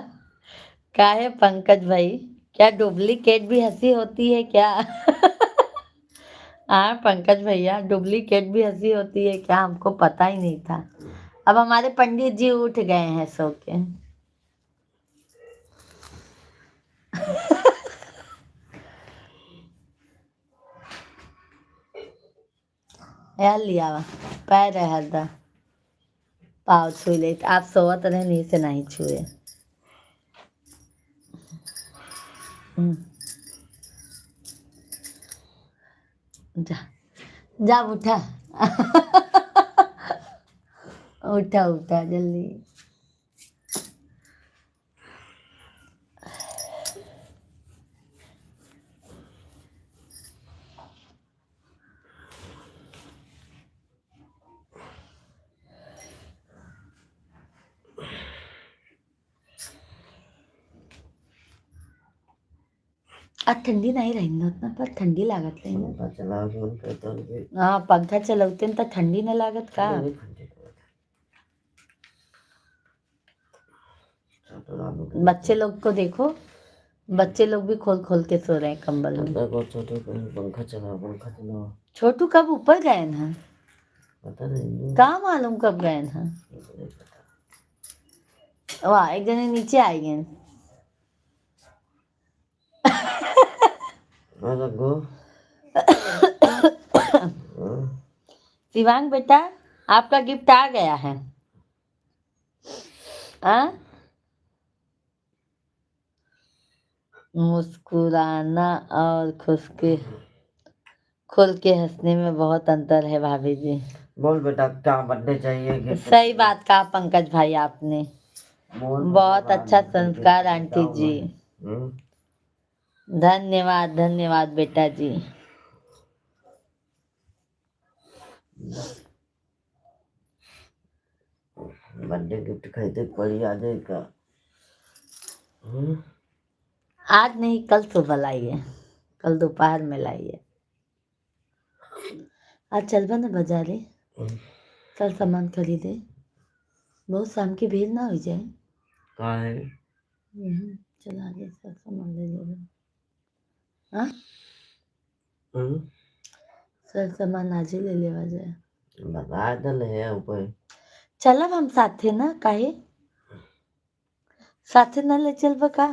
का है पंकज भाई, क्या डुप्लीकेट भी हंसी होती है क्या? हाँ पंकज भैया, डुप्लीकेट भी हंसी होती है क्या? हमको पता ही नहीं था। अब हमारे पंडित जी उठ गए हैं सो के। यार लिया वा पैर है हरदा पाव छुई ले, आप सोवत रहे नहीं से नहीं छुए। जा जा उठा। उठा उठा जल्दी। आज ठंडी नहीं रही ना उतना, पर ठंडी लागत रही ना। हाँ पंखा चलाते तो ठंडी न लागत का। बच्चे लोग को देखो, बच्चे लोग भी खोल खोल के सो रहे हैं कंबल में। पंखा चलाओ। छोटू कब ऊपर गए हैं? पता नहीं, कहाँ मालूम कब गए हैं। वाह, एक जने नीचे आई गए। शिवांग बेटा, आपका गिफ्ट आ गया है। मुस्कुराना और खुल के हंसने में बहुत अंतर है भाभी जी। बोल बेटा क्या बर्थडे चाहिए? सही बात कहा पंकज भाई आपने, बहुत अच्छा संस्कार आंटी जी। धन्यवाद धन्यवाद बेटा जी। बर्थडे गिफ्ट खरीदे पड़ी आ जाएगा। आज नहीं, कल सुबह लाइए, कल दोपहर में लाइए। आज चलबा ना बाजारे, कल सामान खरीदे, बहुत शाम की भीड़ ना हो जाए। का है? चला आगे सब सामान ले लेगा। हाँ सर सामान आज ही ले लेवा जाए। बता दल है ऊपर। चलब हम साथे ना, काहे साथे ना ले चलबा का?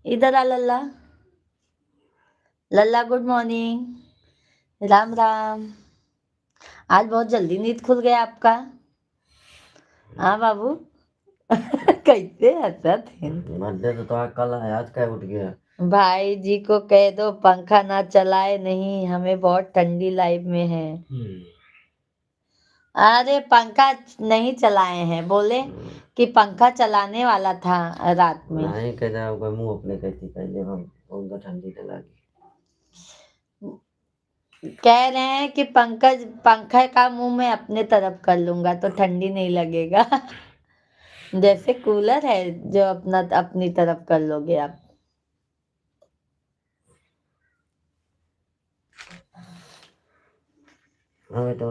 इधर आ लल्ला। लल्ला गुड मॉर्निंग, राम राम। आज बहुत जल्दी नींद खुल गया आपका। हाँ बाबू। कैसे हंसा थे। बर्थडे तो कल है, आज क्या उठ गया? भाई जी को कह दो पंखा ना चलाए, नहीं हमें बहुत ठंडी लाइफ में है। अरे पंखा नहीं चलाए हैं, बोले कि पंखा चलाने वाला था रात में। नहीं कहता होगा मुंह अपने कहती पहले हम उनका ठंडी तो लगी। कह रहे हैं कि पंकज पंखे का मुंह मैं अपने तरफ कर लूंगा तो ठंडी नहीं लगेगा। जैसे कूलर है जो अपना अपनी तरफ कर लोगे आप। हाँ बेटा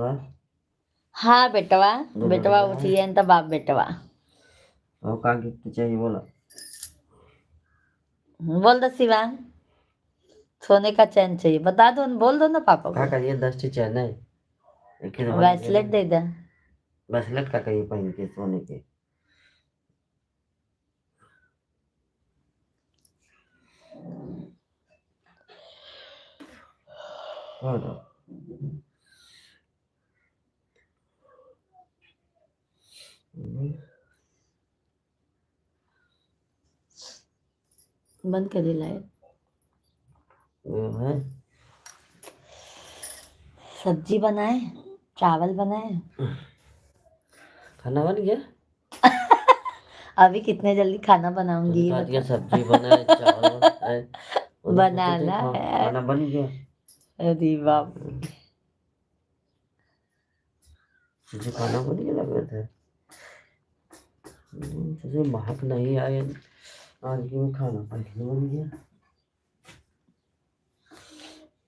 हाँ बेटवा, बोलो बेटवा बेटा उठिए न तब आप बेटवा और का गिफ्ट चाहिए बोला। बोल दो शिवांग, सोने का चैन चाहिए, बता दो न, बोल दो ना पापा का को। करिए 10 चैन है एक ही दबा ब्रेसलेट दे दे। ब्रेसलेट का करिए पहन के सोने के। हाँ तो बंद कर दे लाइट। है सब्जी बनाए, चावल बनाए। खाना बन गया। अभी कितने जल्दी खाना बनाऊंगी ये दिया बता। सब्जी बनाए चावल बनाए बनाना है। खाना बन गया। अरे बाप, मुझे खाना बन गया लग रहा था। तुझे महक नहीं आया आज की खाना पहले बन गया।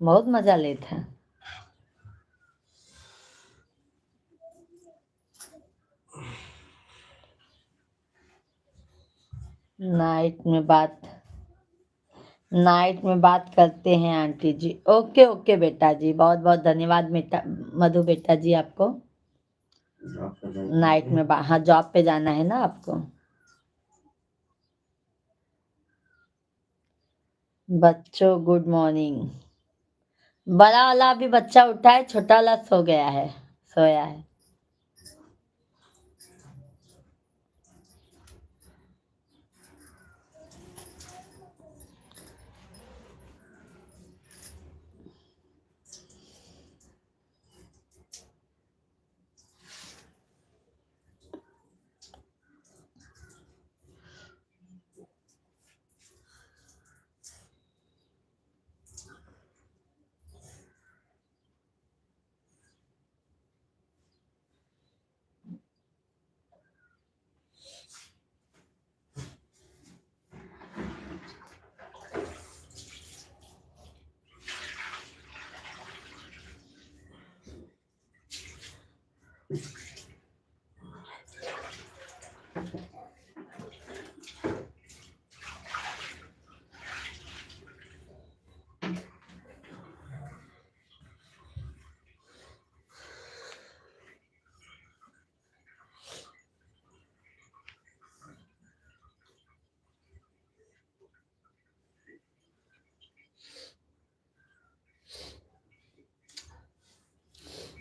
बहुत मजा लेते हैं। नाइट में बात करते हैं आंटी जी। ओके ओके बेटा जी, बहुत बहुत धन्यवाद बेटा, मधु बेटा जी आपको। नाइट में हाँ जॉब पे जाना है ना आपको। बच्चों गुड मॉर्निंग। बड़ा वाला अभी बच्चा उठा है, छोटा वाला सो गया है, सोया है।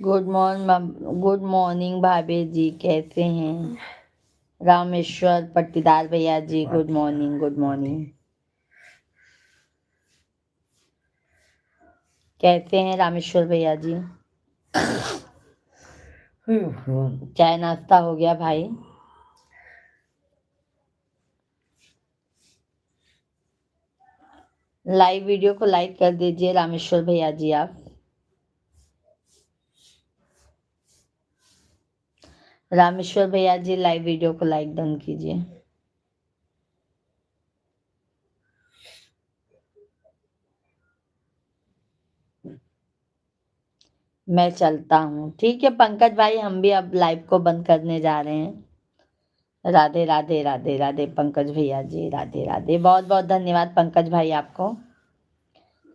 गुड मॉर्निंग भाभी जी, कैसे हैं? रामेश्वर पट्टीदार भैया जी, गुड मॉर्निंग गुड मॉर्निंग। कैसे हैं रामेश्वर भैया जी? चाय नाश्ता हो गया भाई? लाइव वीडियो को लाइक कर दीजिए रामेश्वर भैया जी आप। रामेश्वर भैया जी लाइव वीडियो को लाइक डन कीजिए। मैं चलता हूँ, ठीक है पंकज भाई, हम भी अब लाइव को बंद करने जा रहे हैं। राधे राधे राधे राधे पंकज भैया जी, राधे राधे। बहुत बहुत धन्यवाद पंकज भाई आपको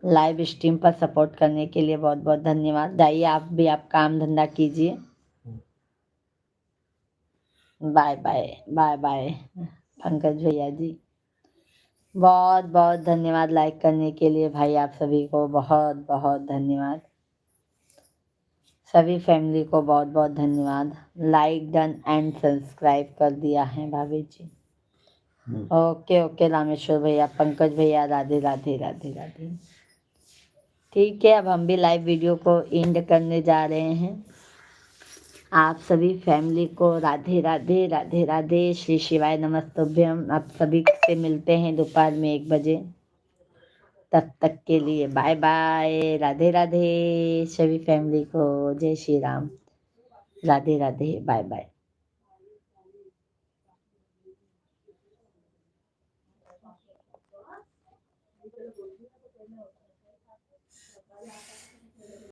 लाइव स्ट्रीम पर सपोर्ट करने के लिए, बहुत बहुत धन्यवाद। जाइए आप भी, आप काम धंधा कीजिए। Bye bye bye bye Pankaj भैया जी, बहुत बहुत धन्यवाद लाइक करने के लिए भाई, आप सभी को बहुत बहुत धन्यवाद। सभी फैमिली को बहुत बहुत धन्यवाद। लाइक डन एंड सब्सक्राइब कर दिया है भाभी जी। ओके ओके रामेश्वर भैया, पंकज भैया, राधे राधे राधे राधे। ठीक है, अब हम भी लाइव वीडियो को एंड करने जा रहे हैं। आप सभी फैमिली को राधे राधे, राधे राधे, श्री शिवाय नमस्तुभ्यम। आप सभी से मिलते हैं दोपहर में 1 बजे। तब तक के लिए बाय बाय, राधे राधे सभी फैमिली को। जय श्री राम, राधे राधे, बाय बाय।